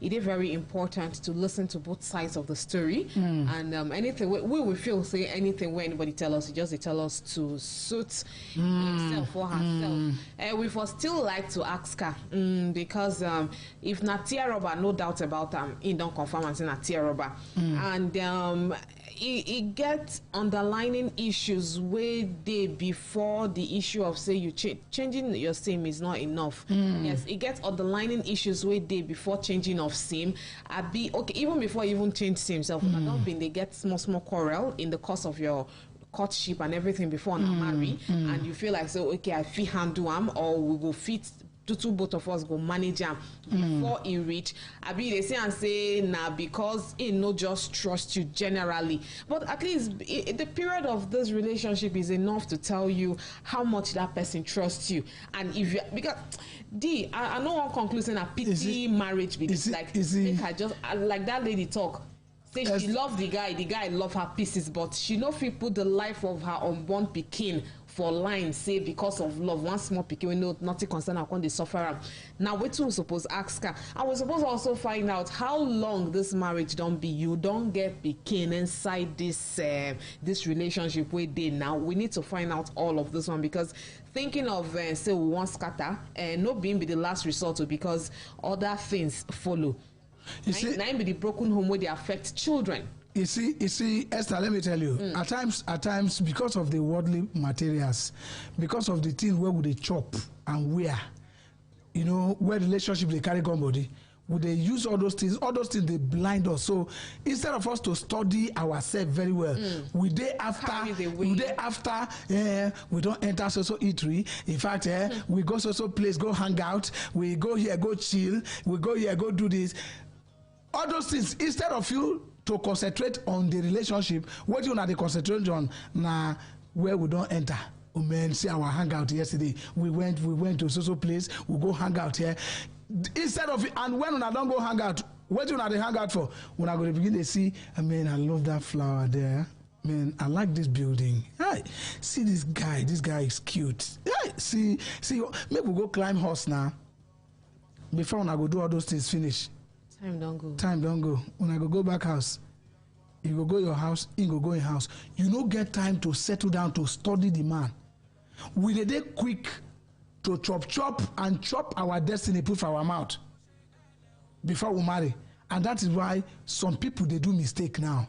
it is very important to listen to both sides of the story. And anything we will feel say anything where anybody tell us, just they tell us to suit himself or herself. We will still like to ask her because if not tear rubber, no doubt about he don't confirm and say not tear rubber, and it gets underlining issues way day before the issue of say you changing your SIM is not enough. Yes, it gets underlining issues way day before changing of SIM. I be okay even before you even change SIM. So I don't think they get small quarrel in the course of your courtship and everything before now marry, and you feel like so okay I fit handle them, or we will fit. To both of us go manage him before he reach. I be they say and say now because he no just trust you generally, but at least the period of this relationship is enough to tell you how much that person trusts you. And if you because I know one conclusion a pity marriage because like I just like that lady talk. Say she love the guy love her pieces, but she no fit put the life of her unborn pikin for line, say because of love. One small pikin we know nothing concern her when they suffer. Now we too suppose ask her. And we suppose also find out how long this marriage don't be. You don't get pikin inside this this relationship we did now. We need to find out all of this one, because thinking of say we want scatter no being be the last resort, because other things follow. You see, now be the broken home where they affect children. You see, Esther, let me tell you, at times, because of the worldly materials, because of the things where would they chop and where, you know, where relationship they carry gun body, would they use all those things they blind us. So instead of us to study ourselves very well, we don't enter so eatery. In fact, we go so place, go hang out, we go here, go chill, we go here, go do this. All those things, instead of you to concentrate on the relationship, what you know they concentrate on now where we don't enter. Oh man, see our hangout yesterday. We went to so place, we go hang out here. Instead of and when I don't go hang out, what you know they hang out for? When I go to begin to see, I mean, I love that flower there. Man, I like this building. Hey, see this guy is cute. Hey, see, maybe we go climb horse now. Before when I go do all those things finish. Time don't go. When I go back house, you go your house, he go in house. You don't get time to settle down to study the man. We dey quick to chop and chop our destiny put for our mouth before we marry. And that is why some people they do mistake now.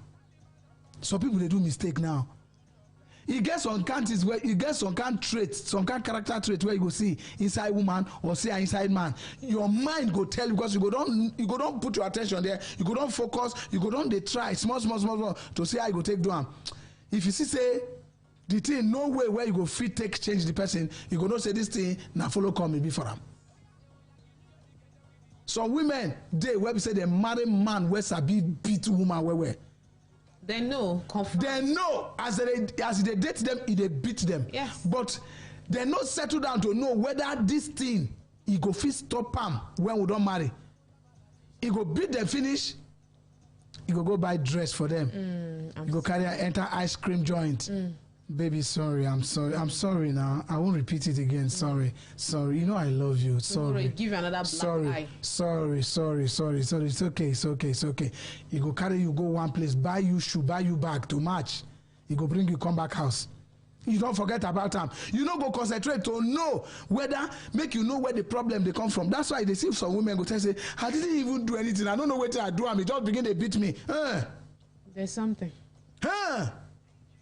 You get some countries where you get some kind traits, some kind character trait where you go see inside woman or see inside man. Your mind go tell you, because you go don't put your attention there. You go don't focus. You go don't they try small to see how you go take do am. If you see say the thing no way where you go fit take change the person, you go don't say this thing now follow come be for them. Some women they where we say they marry man where sabi beat woman where. They know. They know as they date them, they beat them. Yes. But they not settle down to know whether this thing he go fit stop them when we don't marry. He go beat them finish. He go buy dress for them. He go carry enter ice cream joint. Baby, sorry. I'm sorry now. I won't repeat it again. Sorry. You know I love you. Sorry. Give you another black eye. Sorry. It's okay. He go carry you, go one place, buy you shoe, buy you bag to match. He go bring you, come back house. You don't forget about them. You don't go concentrate to know whether, make you know where the problem they come from. That's why they see some women go tell say, I didn't even do anything. I don't know what I do. He just begin to beat me. There's something.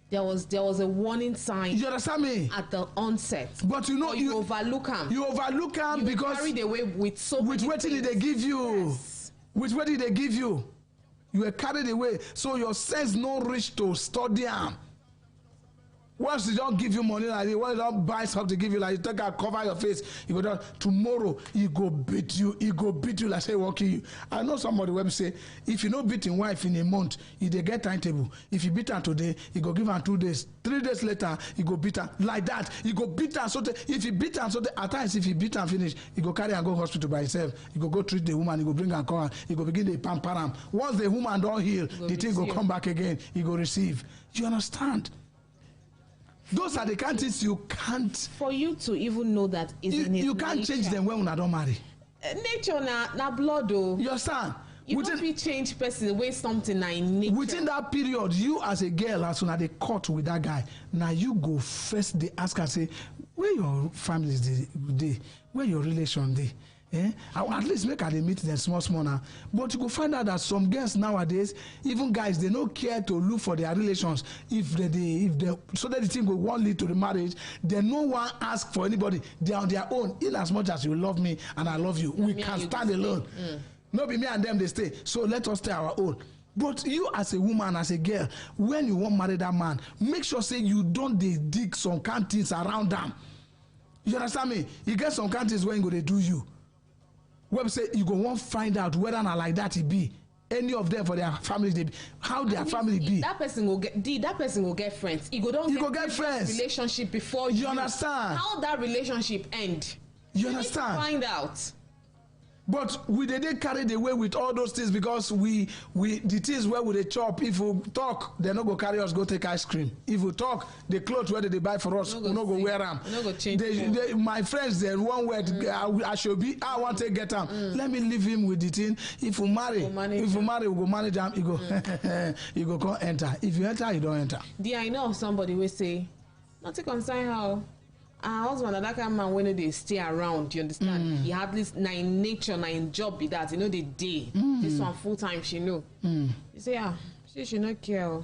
There was a warning sign. You understand me? At the onset. But you know you overlook them. You overlook them because carried away with so many what did they give you? Yes. With what did they give you? You were carried away, so your sense no reach to study them. Once they don't give you money like this, once they don't buy something to give you like you take and cover your face, you go down tomorrow, he go beat you like say walking you. I know somebody will say, if you no beat him wife in a month, he they get timetable. If you beat her today, he go give her 2 days. 3 days later, he go beat her like that. He go beat her so that if he beat her so that at times if he beat her finish, he go carry and go hospital by himself. He go treat the woman, he go bring her call, he go begin the pamper am. Once the woman don't heal, the thing go come back again, he go receive. You understand? Those are the kind of things you can't. For you to even know that is in his you can't nature. Change them when una don't marry. Nature na blood though. You understand? You can't be change person the way something na in nature. Within that period, you as a girl, as soon as they caught with that guy, now you go first. They ask her say, where your family is dey, where your relation dey. At least make her they meet them small now. But you go find out that some girls nowadays, even guys, they don't care to look for their relations. If they so that the thing will won't lead to the marriage, then no one ask for anybody. They are on their own. In as much as you love me and I love you, we can stand alone. No be me and them they stay. So let us stay our own. But you as a woman, as a girl, when you want marry that man, make sure say you don't dig some kind things around them. You understand me? You get some kind things when go they do you. Where say you go want find out whether not like that it be any of them for their families they be, how their family be. That person will get friends. You go get friends. Relationship before you understand how that relationship end. You understand? Find out. But we they carried away with all those things because we the things where we they chop. If we talk, they not go carry us go take ice cream. If we talk, the clothes where they buy for us, we not go wear them. My friends, they one word I should be. I want to get them. Let me leave him with the thing. If we marry, we go manage them. You go, you go come enter. If you enter, you don't enter. I know somebody will say, not to concern how. Our husband and that kind of man when they stay around, you understand? He had this nine nature, nine job with that, you know, the day. This one full time, she know. You say, she not care.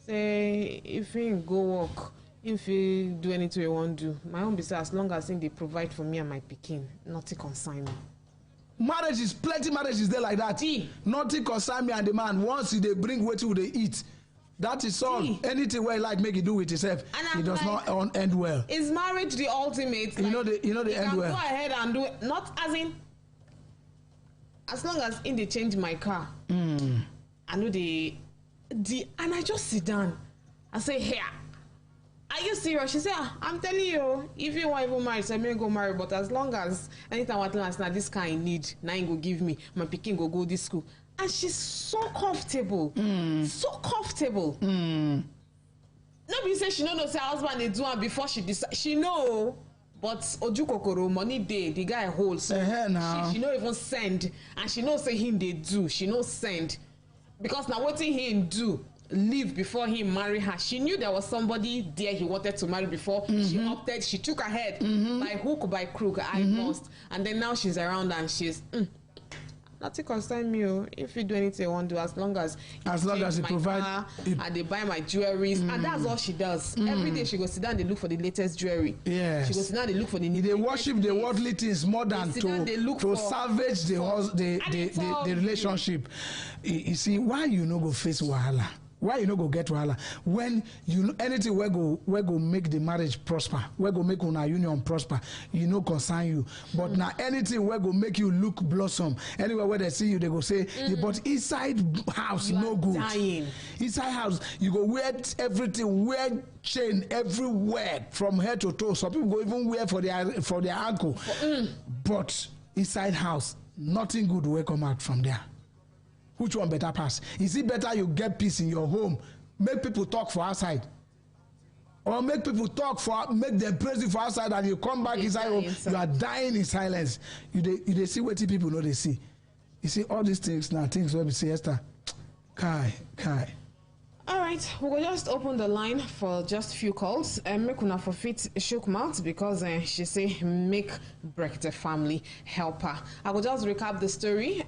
Say, if he go work, if he do anything he want to do, my own be say, as long as they provide for me and my pikin, nothing concern me. Marriage is plenty marriage is there like that. Nothing concern me and the man. Once they bring what they eat. That is all. Anything where like make it do with himself, it does not end well. Is marriage the ultimate? Like, you know the end well. Go ahead and do it. Not as in. As long as they change my car, I know and I just sit down. I say, here, are you serious? She say, I'm telling you, if you want to marry, so I may go marry. But as long as anytime what last now this car I need, now you go give me my pikin go this school. And she's so comfortable. So comfortable. Nobody say she know say her husband they do her before she decide. She know, but Oju Kokoro money day the guy holds. So she no even send, and she know say him they do. She no send because now what him do leave before he marry her. She knew there was somebody there he wanted to marry before. She opted. She took ahead by hook or by crook. I must, and then now she's around and she's. Nothing concern me. If you do anything I want to do, as long as you provide car, and they buy my jewelries, and that's all she does. Every day she goes sit down, they look for the latest jewelry. Yes. She goes sit down, they look for the. They worship the worldly things more than to salvage the relationship. You see why you no go face wahala. Why you no go get wahala when you anything where go make the marriage prosper, where go make una union prosper, you know concern you. But now anything where go make you look blossom, anywhere where they see you, they go say, but inside house no good. Dying. Inside house you go wear everything, wear chain everywhere from head to toe. Some people go even wear for their ankle. But inside house, nothing good will come out from there. Which one better pass? Is it better you get peace in your home, make people talk for outside? or make people talk make them praise you for outside, and you come back inside home, you are dying in silence. You see what people know they see. You see all these things now, things where we say, Esther, Kai. All right, we will just open the line for just few calls and make una forfeit shook mouth because she say make Brekete family help her. I will just recap the story.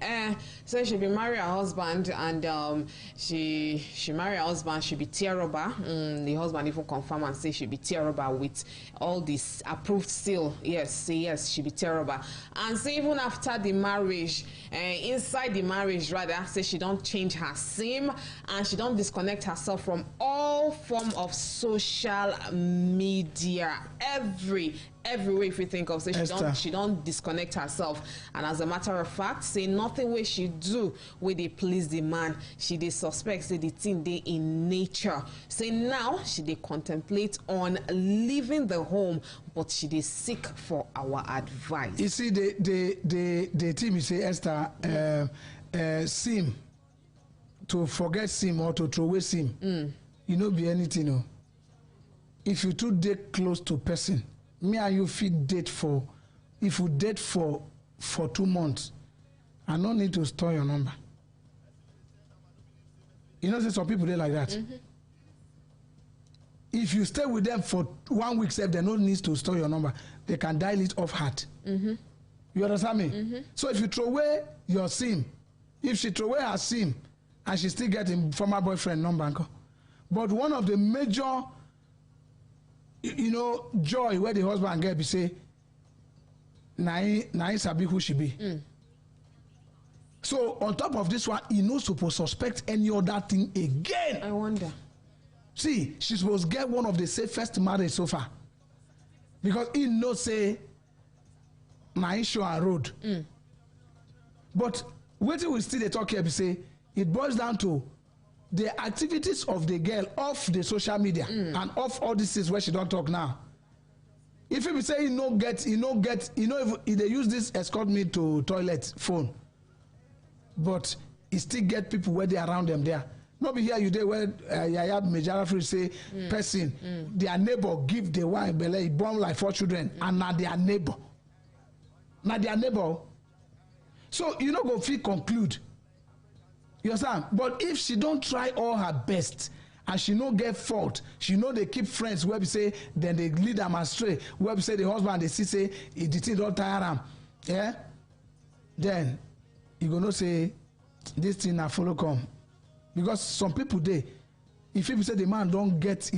Say she be marry her husband and she marry her husband, she be terrible. The husband even confirm and say she be terrible with all this approved seal. Yes, she be terrible. And say even after the marriage, inside the marriage rather, say she don't change her SIM and she don't disconnect herself from all form of social media. Every way, if you think of, say she don't disconnect herself. And as a matter of fact, say nothing way she do where they please the man. She they suspect say the thing they in nature. Say now she they contemplate on leaving the home, but she they seek for our advice. You see the team, you say Esther, SIM, to forget SIM or to throw away SIM, you know be anything. No. If you too date close to person, me and you fit date for, if you date for 2 months, I don't need to store your number. You know, some people they like that. If you stay with them for 1 week, they don't need to store your number. They can dial it off heart. You understand me? So if you throw away your SIM, if she throw away her SIM, and she still getting former boyfriend number, but one of the major, joy where the husband get be say, na sabi who she be. So on top of this one, he no supposed to suspect any other thing again. I wonder. See, she's supposed to get one of the safest marriage so far, because he no say na show and road. But waiting we still they talk here be say it boils down to the activities of the girl off the social media and off all these things where she don't talk now. If you say if they use this escort me to toilet phone, but it still get people where they around them there. Not be here you there where Yaya Majara say person their neighbor give the wine belly born like 4 children and now their neighbor. So you not go feel conclude. You understand? But if she don't try all her best and she no get fault, she know they keep friends where we say then they lead them astray, where we say the husband they see say the thing don't tire them, yeah, then you gonna say this thing na follow come. Because some people they, if people say the man don't get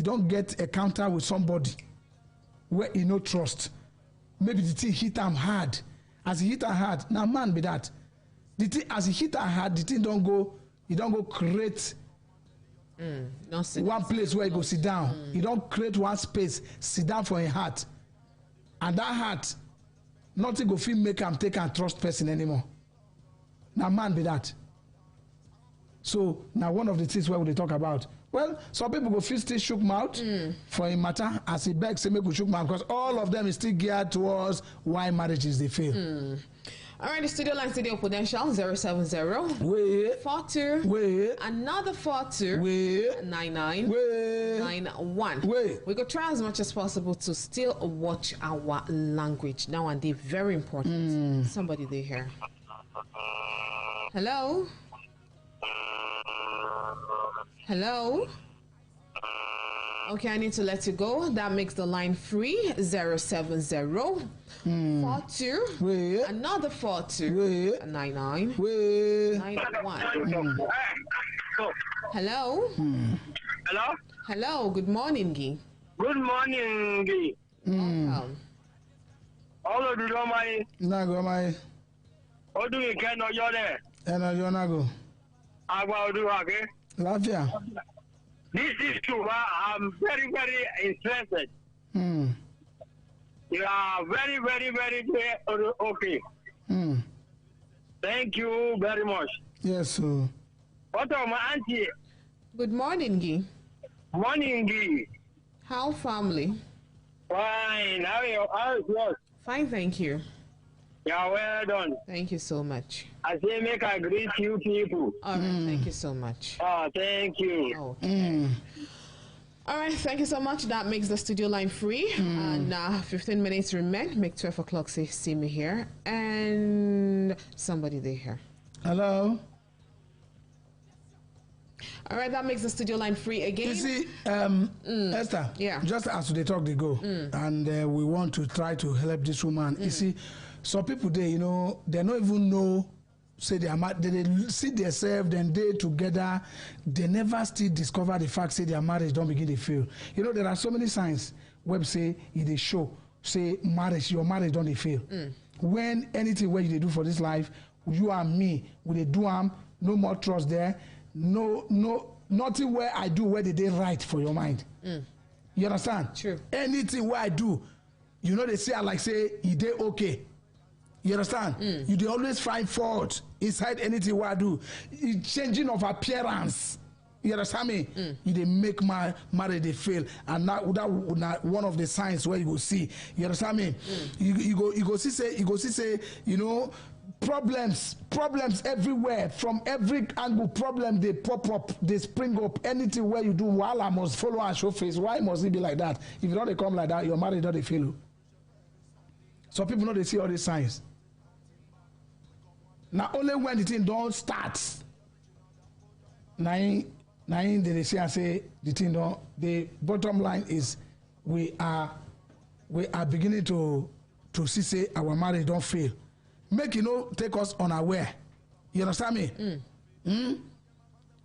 a counter with somebody where he no trust, maybe the thing hit him hard. As he hit her hard, now man be that. The thing as he hit her hard, the thing don't go create one place where he go sit down. He don't create one space, sit down for a heart. And that heart, nothing go feel make him take and trust person anymore. Now man be that. So now one of the things where we talk about. Well, some people go feel still shook mouth for a matter as he begs say make we shook mouth because all of them is still geared towards why marriages they fail. All right, the studio line studio potential 070 42 another 42 99 91. We could try as much as possible to still watch our language now and they're very important. Somebody there here. Hello. Hello. Okay, I need to let you go. That makes the line free. 070 42 another 42 99 91. Hello. Hello. Hello. Good morning, Guy. Good morning, Guy. All of you know my. Nago my. What do you can know you're there? And you're nago. I will do okay. Latvia. This is true. I'm very, very interested. You are very, very, very okay. Thank you very much. Yes, sir. What are my auntie? Good morning, Guy. Morning, Guy. How family? Fine. How is yours? Fine, thank you. Yeah, well done. Thank you so much. I say make I greet you people. All right, thank you so much. Thank you. Okay. All right, thank you so much. That makes the studio line free. And 15 minutes remain. Make 12 o'clock see me here. And somebody there here. Hello. All right, that makes the studio line free again. You see, Esther, just as they talk, they go. And we want to try to help this woman. You see, some people, they don't even know, say they see themselves, then they together, they never still discover the fact, say their marriage don't begin to fail. There are so many signs where say, they show, say your marriage don't fail. When anything where you do for this life, you and me, we they do no more trust there. Nothing where I do where they right for your mind. You understand? True. Anything where I do, they say I like say it dey okay. You understand? You they always find fault inside anything where I do. Changing of appearance. You understand me? You they make my marriage they fail, and that one of the signs where you go see. You understand me? You go see say problems everywhere, from every angle. Problem they pop up, they spring up. Anything where you do, while I must follow and show face. Why must it be like that? If you don't come like that, your marriage don't fail. So people know they see all these signs. Now only when the thing don't start, they say and say the thing don't. The bottom line is we are beginning to see say our marriage don't fail. Make take us unaware. You understand me?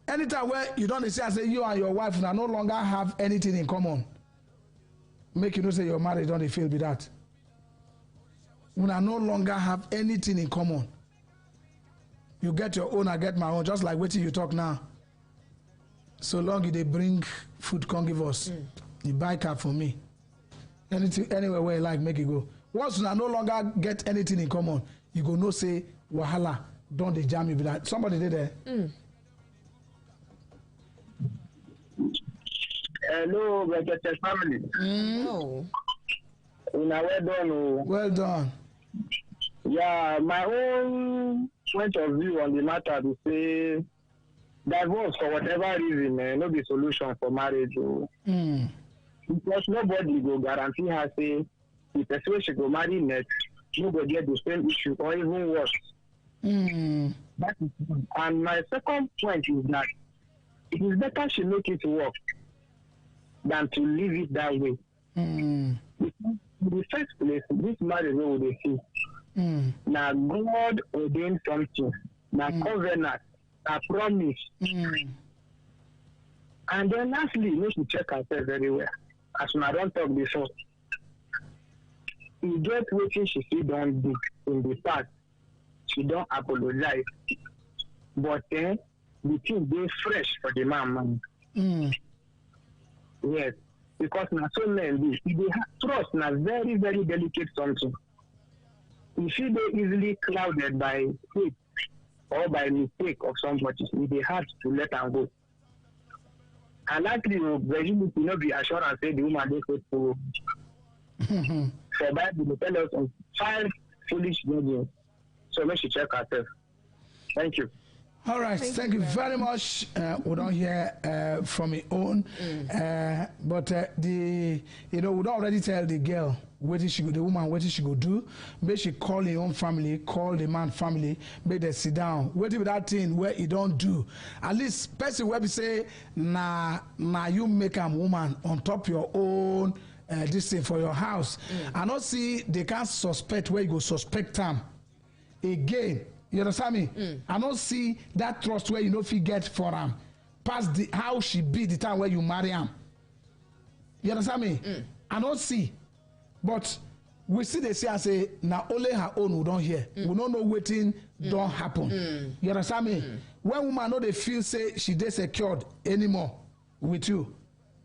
Anytime where you don't say you and your wife now no longer have anything in common, make say your marriage don't fail be that. We no longer have anything in common. You get your own, I get my own, just like waiting you talk now. So long they bring food, come give us. You buy car for me. Anything, anywhere where you like, make it go. Once you no longer get anything in common, you go no say wahala, don't they jam you with that. Somebody did there. Hello, Brekete family. Well done. Well done. Yeah, my own point of view on the matter to say divorce for whatever reason, no be solution for marriage. Because nobody go guarantee her say the person she go marry next, nobody get the same issue or even worse. That is one. And my second point is that it is better she make it work than to leave it that way. Because in the first place, this marriage we will see. Now God ordained something. Now covenant, a promise. And then lastly, we should check ourselves very well. As I don't talk before. You get what she don't do in the past. She don't apologize. But then the thing they fresh for the man. Yes. Because now so many they have trust now very, very delicate something. If she they easily clouded by faith or by mistake of somebody, they have to let them go. And likely virginity not be assurance say the woman they faithful. For Bible they tell us on 5 foolish virgins. So make she check herself. Thank you. All right, thank you very much. We don't hear from your own, but we don't already tell the girl what she go, the woman what she go do. Make she call her own family, call the man family, make they sit down. Wait with that thing where he don't do. At least person where we say nah you make a woman on top your own this thing for your house. I not see they can't suspect where you go suspect them again. You understand me? I don't see that trust where you know if you get for him past the how she be the time where you marry him. You understand me? I don't see. But we see they say and say now only her own we don't hear. We don't know waiting don't happen. You understand me? When woman know they feel say she dey secured anymore with you,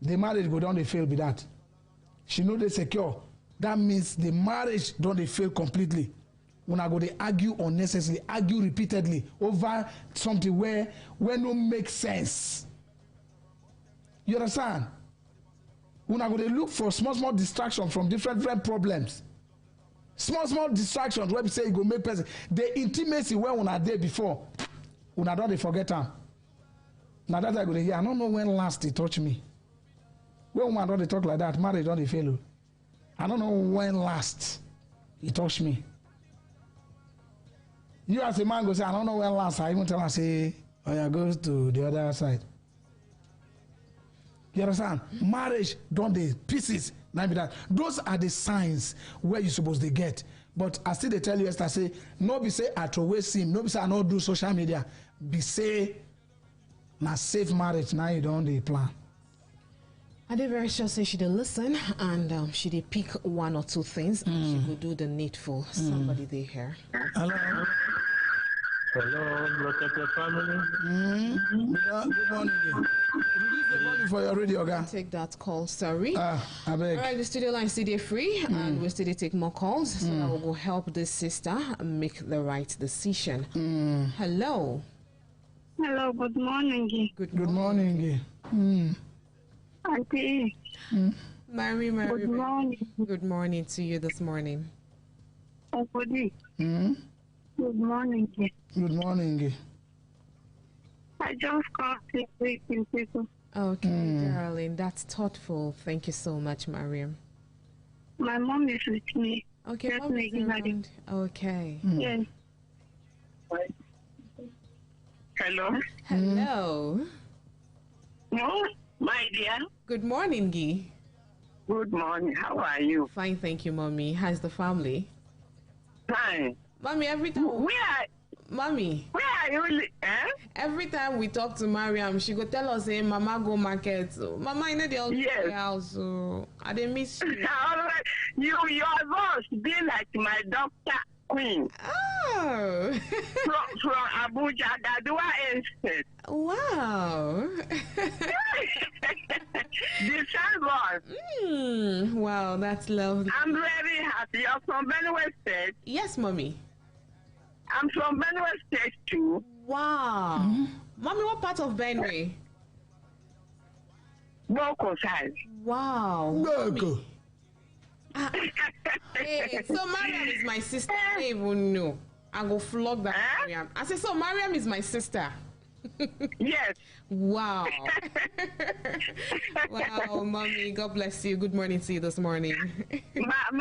the marriage go down they fail with that. She know they secure. That means the marriage don't they fail completely. When I go they argue unnecessarily, argue repeatedly over something where no make sense. You understand? When I go they look for small distraction from different problems. Small distractions where we say you go make person. The intimacy where when I there before, when I don't they forget them. Now that I go to hear, I don't know when last they touch me. When woman don't talk like that, marriage don't fail. I don't know when last he touched me. You as a man go say, I don't know when last. I even tell her, say, oh yeah, goes to the other side. You understand? Marriage don't the pieces. Not be that. Those are the signs where you supposed to get. But I still they tell you, Esther, say, no be say I throw away sim, no be say I not do social media. Be say, na safe marriage, now you don't the plan. I did very sure say she did listen and she did pick one or two things and she would do the needful. Somebody there here. Hello. Hello, Brekete family. Good morning. Release the volume for your radio, guy. Take that call, sorry. I beg. All right, the studio line still free and we still take more calls so that we will help this sister make the right decision. Hello. Hello, good morning. Good morning. Auntie. Mary. Good morning. Good morning to you this morning. Uncle D. Good morning. Good morning. I just called to greet people. Okay, darling, that's thoughtful. Thank you so much, Mariam. My mom is with me. Okay, just mom is making around. Okay. Yes. Hello. Hello. No, my dear. Good morning, Guy. Good morning. How are you? Fine, thank you, mommy. How's the family? Fine. Mommy, every time. Mommy. Where are you? Every time we talk to Mariam, she go tell us, "Hey, Mama go market." So, Mama, you know the old house, so I didn't miss you. Your voice be like my doctor queen. Oh. from Abuja, Gadua Estate. Wow. The same voice. Wow, that's lovely. I'm very happy. You're from Benue State. Yes, mommy. I'm from Benue State too. Wow. Mommy, what part of Benue? Boko side. Wow. Boko. Hey, so Mariam is my sister. I don't even know. I go flog that Mariam. I said, so Mariam is my sister. Yes. Wow. Wow, mommy. God bless you. Good morning to you this morning. My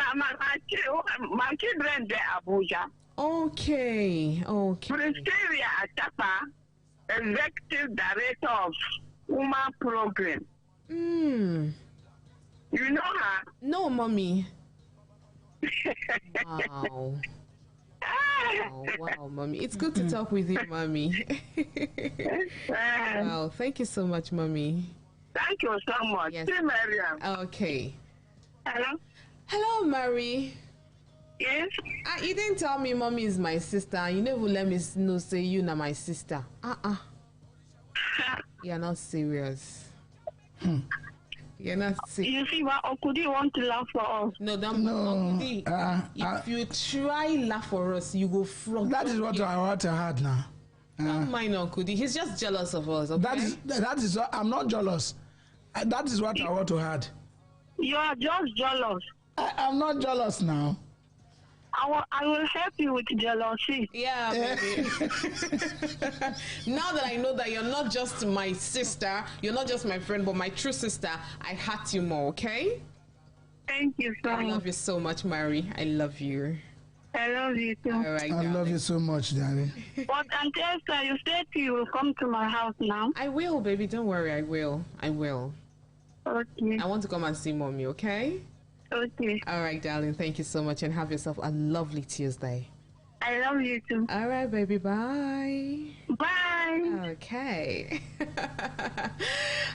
children there Abuja. Okay. Priscilla Atapa, Executive Director of Woman Program. You know her? No, mommy. Wow. Wow, mommy. It's good to talk with you, mommy. Wow, thank you so much, mommy. Thank you so much. Yes. See Mariam. Okay. Hello? Hello, Mary. Yes? You didn't tell me mommy is my sister. You never let me know, say you na my sister. You're not serious. You're not serious. You see what Okudi want to laugh for us? No, Okudi. If you try laugh for us, you go frog. That is what I want to have now. Don't mind Okudi. He's just jealous of us. Okay? That is. I'm not jealous. That is what I want to have. You are just jealous. I'm not jealous now. I will help you with jealousy. Yeah, baby. Now that I know that you're not just my sister, you're not just my friend, but my true sister, I hurt you more, okay? Thank you so much. I love you so much, Mary. I love you. I love you too. All right, I love you so much, darling. But Auntie Esther, you said you will come to my house now. I will, baby. Don't worry. I will. Okay. I want to come and see mommy, okay? Okay. All right, darling. Thank you so much and have yourself a lovely Tuesday. I love you too. All right, baby. Bye. Bye. Okay.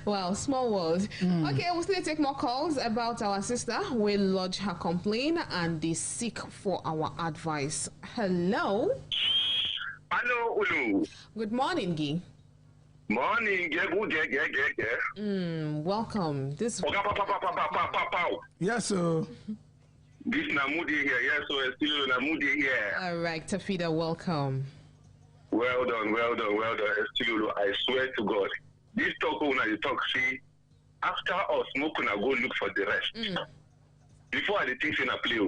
Wow, small world. Okay, we'll still take more calls about our sister. We'll lodge her complaint and they seek for our advice. Hello. Hello, Ulu. Good morning, Guy. Morning, welcome. This. Yes, sir. This Namudi here. Yes, so it's still Namudi here. All right, Tafida, welcome. Well done. Still, I swear to God, this talk when I talk, see, after us, smoke, I go look for the rest. Before I think in a play.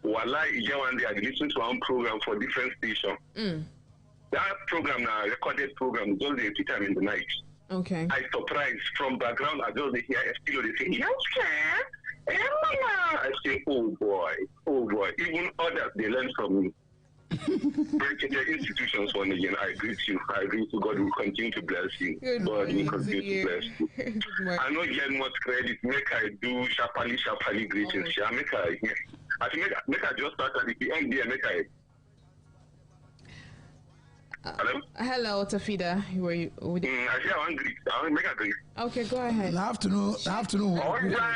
Wala, one day I listen to one program for different stations. That program now, recorded program, just the time in the night. Okay. I surprised from background. I just hear a still they say, yes, sir. I say, oh boy. Even others, they learn from me. Brekete institutions one again. I greet you. I greet you. God will continue to bless you. God will continue to bless you. I don't get much credit. Make I do sharply greetings. Yeah, make I just start at the end there. Make I. Hello. Hello, Tafida. Were you? I say I want greet. I want make a greet. Okay, go ahead. Afternoon. All right now.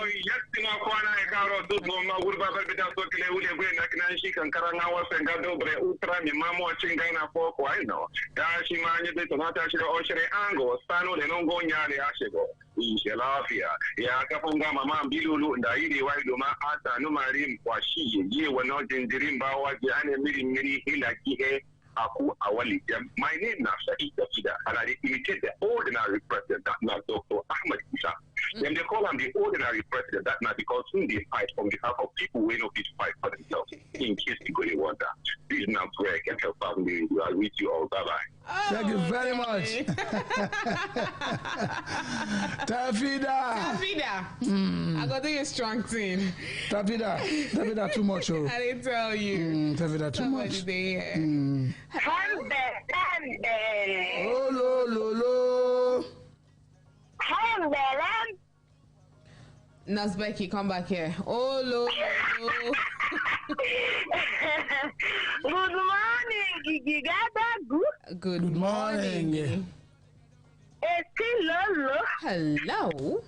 Yes, kwana ikaro tu goma urba berbeda so kile ule gwe na kinanshi kankara na wasenga dobre ultra mi mamo chinga na foko I know. Dashi manye de tonata shiro oshire ango stano le nongo nyale ashego. Ishe lafia. Ya kafunga mama mbilulu ndaidi waido ma ata numari mkwashiye. Ye wano jinjirimba waji ane miri hila kihe. My name now is Tafida, and I imitate the ordinary president, that not Dr. Ahmed Isa. When they call him the ordinary president, that not because whom they fight on behalf of people who know fit fight for themselves. In case you really want that. This is now Greg and her family. I wish you all bye-bye. Thank you very much. Tafida. I got to do a strong thing. Tafida too much. Oh. I didn't tell you. Tafida too much. Oh, lo. Nasbeki, come back here. Oh, lo. Good morning, Gigi. Good morning. Lolo. Hello.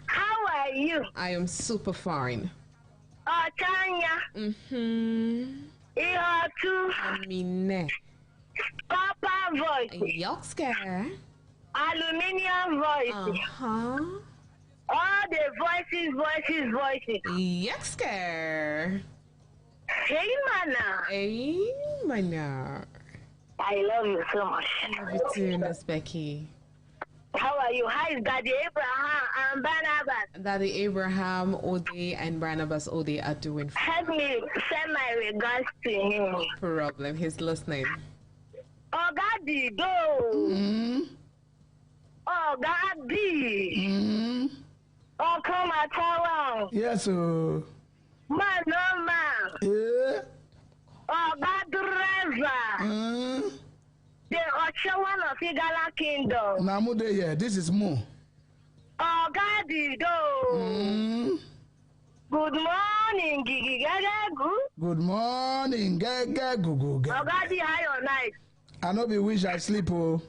How are you? I am super fine. Oh, Tanya. You are too. Amine. Papa voice. Yoxka. Aluminium voice. All the voices. Yoxka. Hey, mana. I love you so much. I love you too, Miss Becky. How are you? How is Daddy Abraham and Barnabas? Daddy Abraham, Ode, and Barnabas Ode are doing fine. Help me send my regards to him. No problem. He's listening. Oh, Daddy, do. Oh, Daddy. Oh, come at all. Yes, sir. Man, no man. Yeah. Oh, God, driver. The one of Igala Kingdom. Namude here. This is Mo. Oh, God, do. Good morning, Gigi Gaga. Good morning, Gaga Gugu. Oh, God, how your night? I know be wish I sleep. Oh.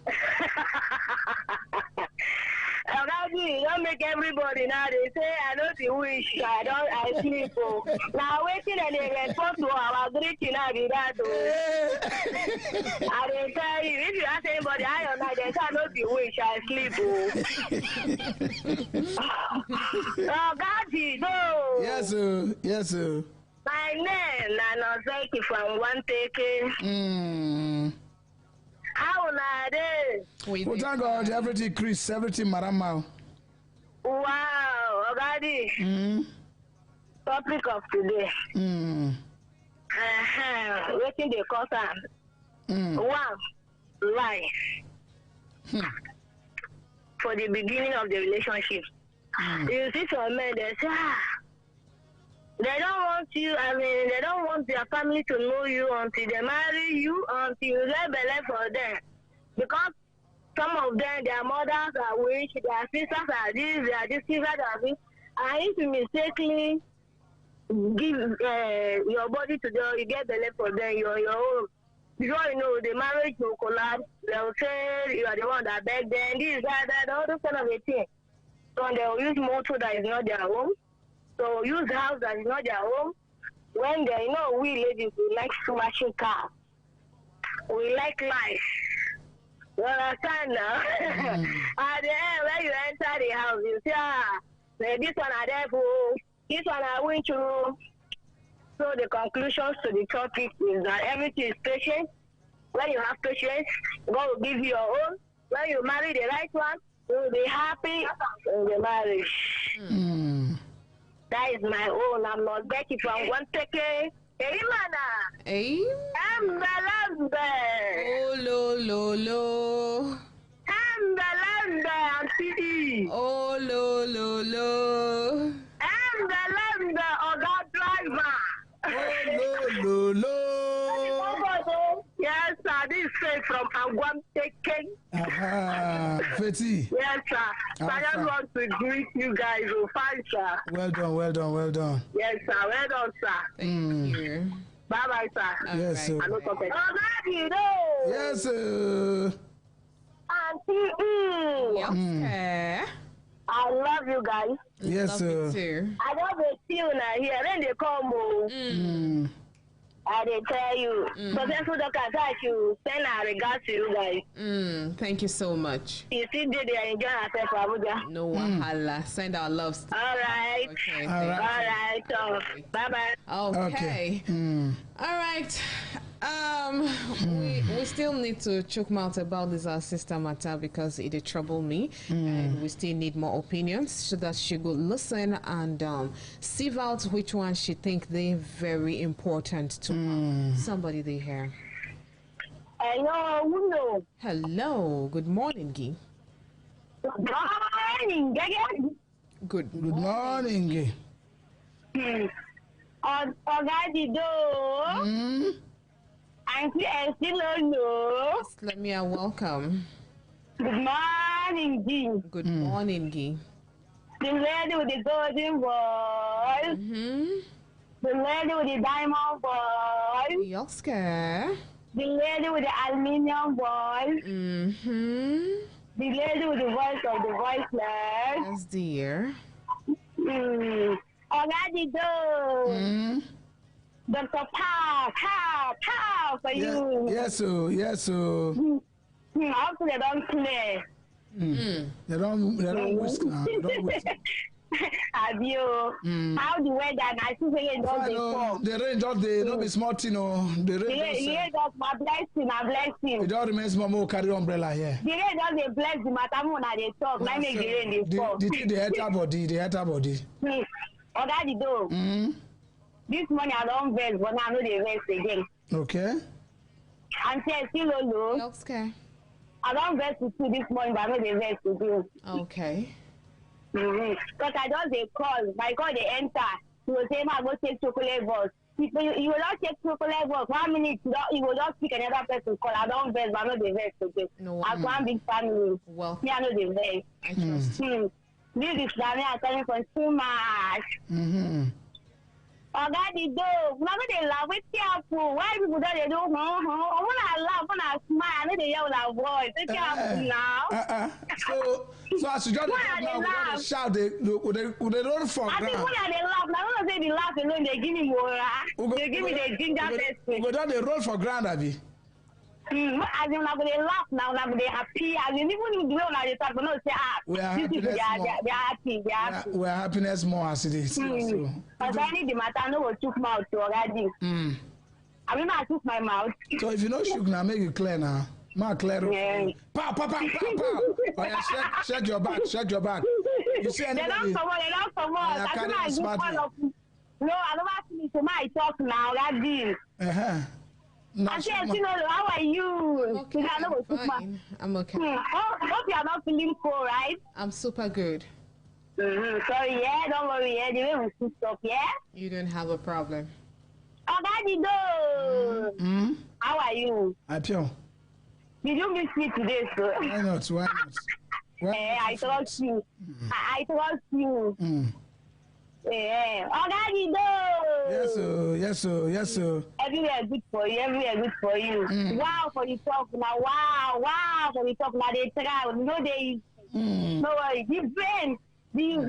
Don't make everybody now. They say I don't wish I sleep. Oh. Now waiting and they respond to our greeting. I be that. I will tell you if you ask anybody I or not, they say I don't wish I sleep. Oh, God, no. Yes, sir. My name, Nanozeki from one taking. How are they? Well, thank God, everything Chris, everything Marama. Wow, Ogadi. Topic of today. Waiting the concern. One, life. For the beginning of the relationship. You see some men, they say, they don't want you, they don't want their family to know you until they marry you, until you get belay for them. Because some of them, their mothers are rich, their sisters are this, sisters are this. And if you mistakenly give your body to them, you get belay for them, you're your own. Before you know, the marriage will collapse. They'll say you are the one that begged them, this, that, all those kind of a thing. So they'll use motor that is not their own. So use house that is not their home. When they we ladies, we like smashing cars. We like life. You understand now? At the end, when you enter the house, you say, this one are there for, this one I went to. So the conclusions to the topic is that everything is patient. When you have patience, God will give you your own. When you marry the right one, you will be happy in the marriage. That is my own. I'm not Becky from one take. I'm the Oh, lo. I'm This is from Agwam Teken. Feti. Yes, sir. So I just want to greet you guys. Oh, fine, sir. Well done. Yes, sir. Well done, sir. Thank you. Bye-bye, sir. Yes, sir. I don't talk about Yes, sir. Auntie E. Okay. I love you guys. Yes, sir. Too. I don't see you now here. Then they come. I did tell you. Successful doctors, I should send our regards to you guys. Thank you so much. You see, they enjoy ourselves, Abuja. No wahala. Send our loves. All right. Okay. All right. So, bye-bye. Okay. All right. We still need to choke mouth about this our sister matter because it trouble me, and we still need more opinions so that she could listen and sieve out which one she think they very important to her. Somebody they hear. Hello. Hello. Good morning, Guy. Good morning, Gaga. Good morning. I'm still hello. Let me welcome. Good morning, G. Good morning, Guy. The lady with the golden voice. The lady with the diamond voice. Yes, sir. The lady with the aluminium voice. The lady with the voice of the voiceless. Yes, dear. Already do. Dr. Pow for you. Yes, sir. Hopefully they don't play. They don't whisk now. Have you? How the weather? I see saying don't they fall. The rain just they not be smart, you know. The rain just my blessing. It all remains more carry umbrella here. The rain just they bless the matter when they talk. Now make the rain they fall. The hater body. Okay, the door. This morning I don't vest, but now I know they vest again. Okay. And say still low. Okay. I don't vest with you this morning, but I know they vest with you. Okay. Because I just they call. My call they enter. You will say, I go take chocolate box. You will not take chocolate box. 1 minute, you will just pick another person call. I don't vest, but I know they vest again. No. As one big family. Well. Me, I know they vest. I trust. This is family are coming from too much. Already do. Now they laugh with careful. Why people don't they do? When I laugh, when I smile, I know they yell that voice. Be careful now. So as you just now, shout. They don't for. I think when they laugh, now when they laugh alone, they give me more. They give me the ginger person. But don't they roll for ground, Abby? As in, now they laugh now, now they happy. As in, even if they don't they talk, but no say we are happy. We are happiness more as it is. So. Because I need the matter. I know what took mouth already. I mean, I took my mouth. So if you know shook now, make it clear now. Mark clear. Yeah. Pow. Oh, yeah, check your back. You see anybody? They don't come on. I think I do one of. No, I don't have to listen to my talk now. That deal. I said, how are you? Okay, I'm fine. I'm okay. Hope you are not feeling cold, right? I'm super good. Sorry, don't worry, the way we sit up, You don't have a problem. How are you? I'm pure. Did you miss me today, sir? Why not? I trust you. I trust you. Yes, sir. Everywhere good for you. Wow for the talk now. Wow for the talk now. They try. No, they. No worry. The brain,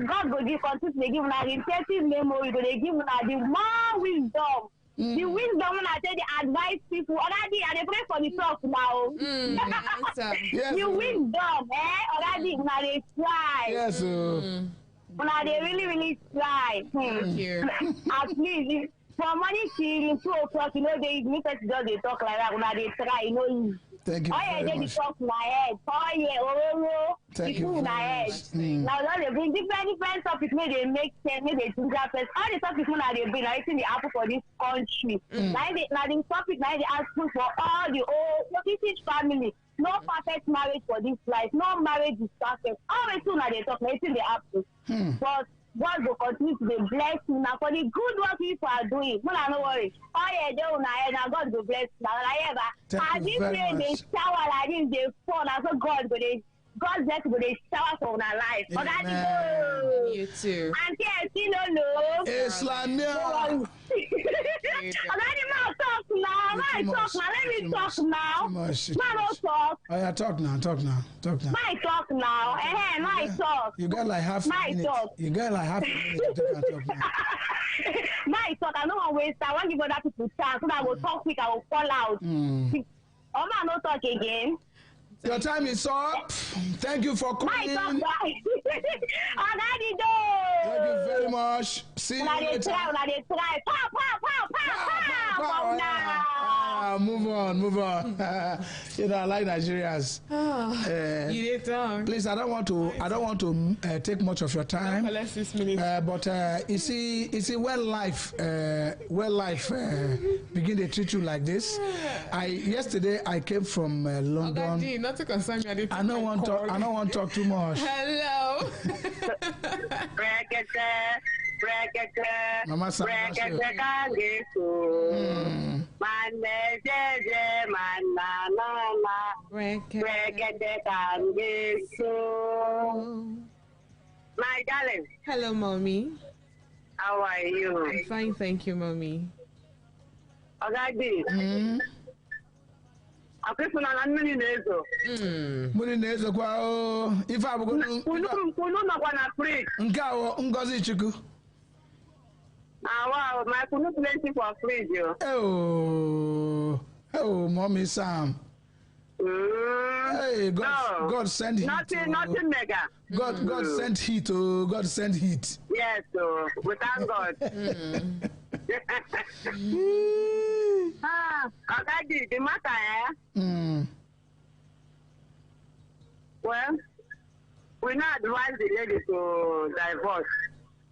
God will give continue. They give now the intensive memory. They give now the more wisdom. The wisdom when I tell the advice people already, and they pray for the talk now. Yes, the wisdom, already now they try. Yes, Now they really try. Thank you. At least from morning till 2 o'clock, they make us just they talk like that. Now they try, Thank you very much. Talk in my head. Thank you very much. Now they bring different topics. May they make sense. May they think that all the topics now they bring. I think the apple for this country. Now the topic now they ask for all the each family. No perfect marriage for this life. No marriage is perfect. Always soon they talk. I think they happen. But God will continue to be blessed now for the good work people are doing. No worry. Oh yeah, they will now God will bless now. And this way they shower like this, they fall. So God bless with a shower for our life. Amen. You too. And yes, no. It's Lania. Talk now. Let me talk now. Man, talk. Oh yeah, talk now. My talk now. My talk. You got like half a minute. You got like half a minute to talk now. My talk. I don't want to waste. I want to give other people chance so that I will talk quick. I will fall out. Oh man, no talk again. Your time is up. Thank you for calling. Thank you very much. See you later. Move on. I like Nigerians. You need to. Please, I don't want to take much of your time. Less 6 minutes. But you see, when life begin to treat you like this. Yesterday I came from London. Not to concern me. I don't want to talk too much. Hello. Brekete. Mama Sam. Brekete kangesu. Manejeje manana. Brekete kangesu. My darling. Hello, mommy. How are you? I'm fine, thank you, mommy. Ogadi. Akwisuna na mmiri na-ezo. Mmiri na-ezo kwa o. Ife abụgo kunu nọkwa na fridge. Nke a Ngozi Chukwu. Wow, my kunu plenty for fridge yo. Oh, mommy Sam. Hey, God send heat. Nothing mega. God sent heat. Oh, God sent heat. Yes, we thank God. Okay, the matter, Well, we not advise the lady to divorce.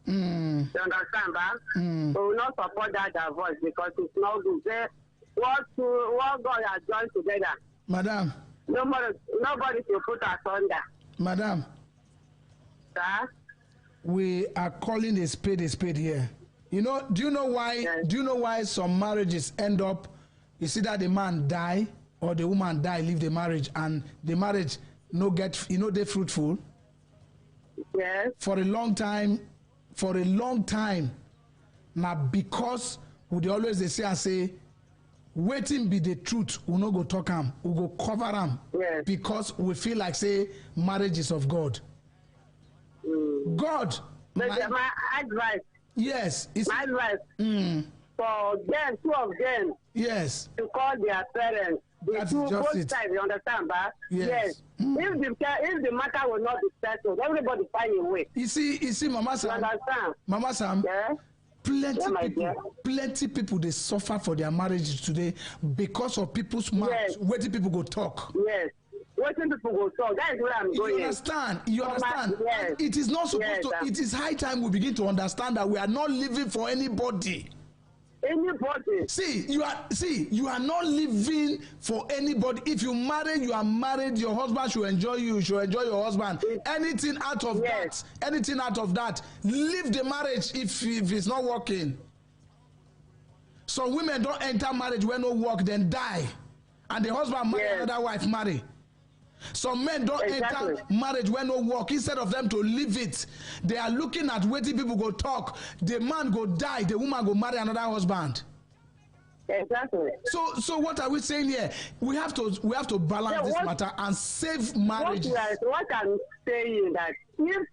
You understand that? We will not support that divorce because it's not good. What God has joined together. Madam. Nobody should put us under. Madam. Sir? We are calling a spade here. Do you know why? Yes. Do you know why some marriages end up? You see that the man die or the woman die, leave the marriage, and the marriage they fruitful. Yes. For a long time. Now because they always say, waiting be the truth. We no go talk am. We go cover am. Yes. Because we feel like say marriage is of God. God. But my advice. Yes. My advice for them, two of them. Yes. To call their parents. That's both it. sides, you understand, but yes. If the matter will not be settled, everybody find a way. You see, Mama Sam. You understand? Mama Sam. Yeah. Plenty people they suffer for their marriages today because of people's mouths. Yes. Waiting people go talk. Yes. Waiting people go talk. That is where I'm going. You understand? Yes. It is not supposed to. It is high time we begin to understand that we are not living for anybody. See, you are not living for anybody. If you marry, you are married. Your husband should enjoy you. You should enjoy your husband. Anything out of that, leave the marriage if it's not working. Some women don't enter marriage when no work, then die, and the husband marry another wife marry. Some men don't enter marriage when no work. Instead of them to leave it, they are looking at waiting people go talk. The man go die, the woman go marry another husband. Exactly. So what are we saying here? We have to balance this matter and save marriage. What I'm saying is that if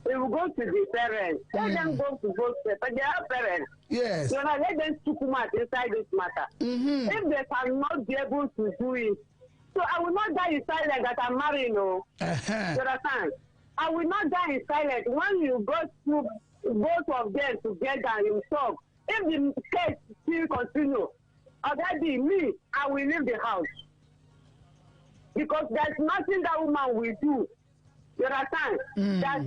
we go to the parents, let them go to both parents, but they are parents. Yes. So now let them took inside this matter. If they cannot be able to do it, so I will not die in silence that I'm married, no. You understand? I will not die in silence. When you go through both of them together and you talk, if the case still continue, already me, I will leave the house. Because there's nothing that woman will do. You understand? That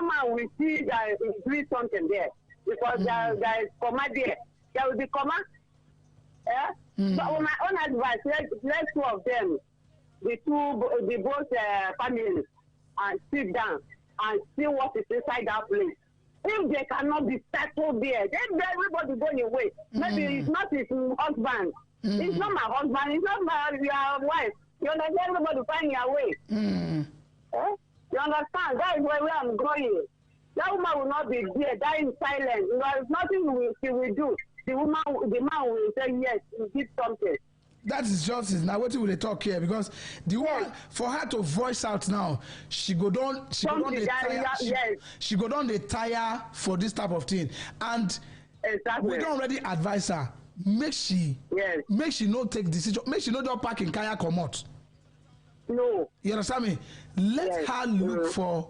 man will see that he's doing something there. Because there is comma there. There will be comma. So on my own advice, let two of them, the both families, and sit down and see what is inside that place. if they cannot be settled there, then everybody going away. Maybe it's not his husband. It's not my husband. It's not your wife. You understand? Everybody find your way. Eh? You understand? That is where I'm going. That woman will not be there, dying silent. There is nothing she will do. The man will say yes, he did something. That is justice. Now, what will they talk here? Because the woman, for her to voice out now, she go down the tire for this type of thing, and we don't already advise her. Make she not take decision. Make she not just pack in kaya come out. No. You understand me? Let her look for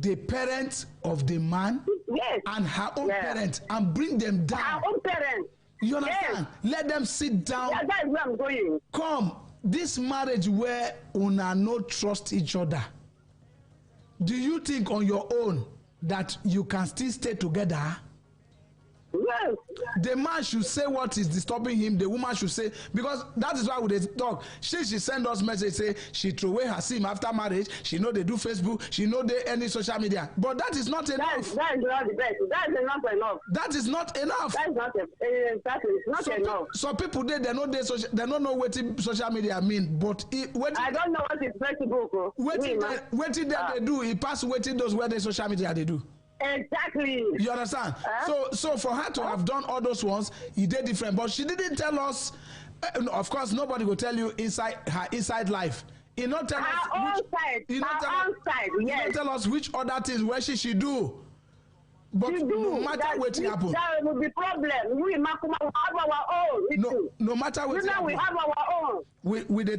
the parents of the man and her own parents and bring them down. Her own parents. You understand? Let them sit down. Yeah, that is where I'm going. Come, this marriage where una no trust each other. Do you think on your own that you can still stay together? Yes. The man should say what is disturbing him. The woman should say, because that is why we talk. She send us message say she throw away her SIM after marriage. She know they do Facebook. She know they any social media. But that is not enough. That is not the best. That is not enough. That is not enough. That is not exactly. It's not enough. So people they don't know what social media mean. But I don't know what is Facebook. What they do? It pass waiting those where the social media they do. Exactly. You understand? So for her to have done all those ones, he did different. But she didn't tell us. Of course, nobody will tell you her inside life. He not tell us He not tell us which other things where she should do. But no matter what happen, that will be problem. We have our own. No matter what happen, we have our own. We they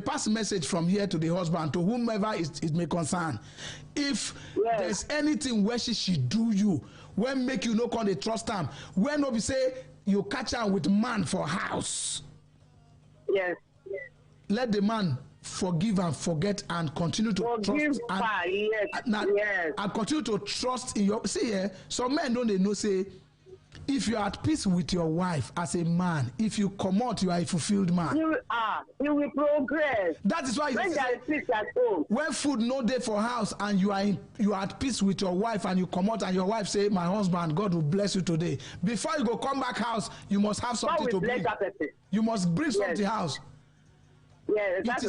pass message from here to the husband, to whomever it may concern. If there's anything where she should do you, when make you no come they trust him, when no be say you catch her with man for house. Yes. Let the man forgive and forget and continue to trust and continue to trust in your. See here, some men don't they know say if you are at peace with your wife as a man, if you come out, you are a fulfilled man. You will progress. That is why when there is peace at home. When food no day for house and you are at peace with your wife and you come out and your wife say, my husband, God will bless you today. Before you go come back house, you must have something to bring. You must bring something house. Yeah, that's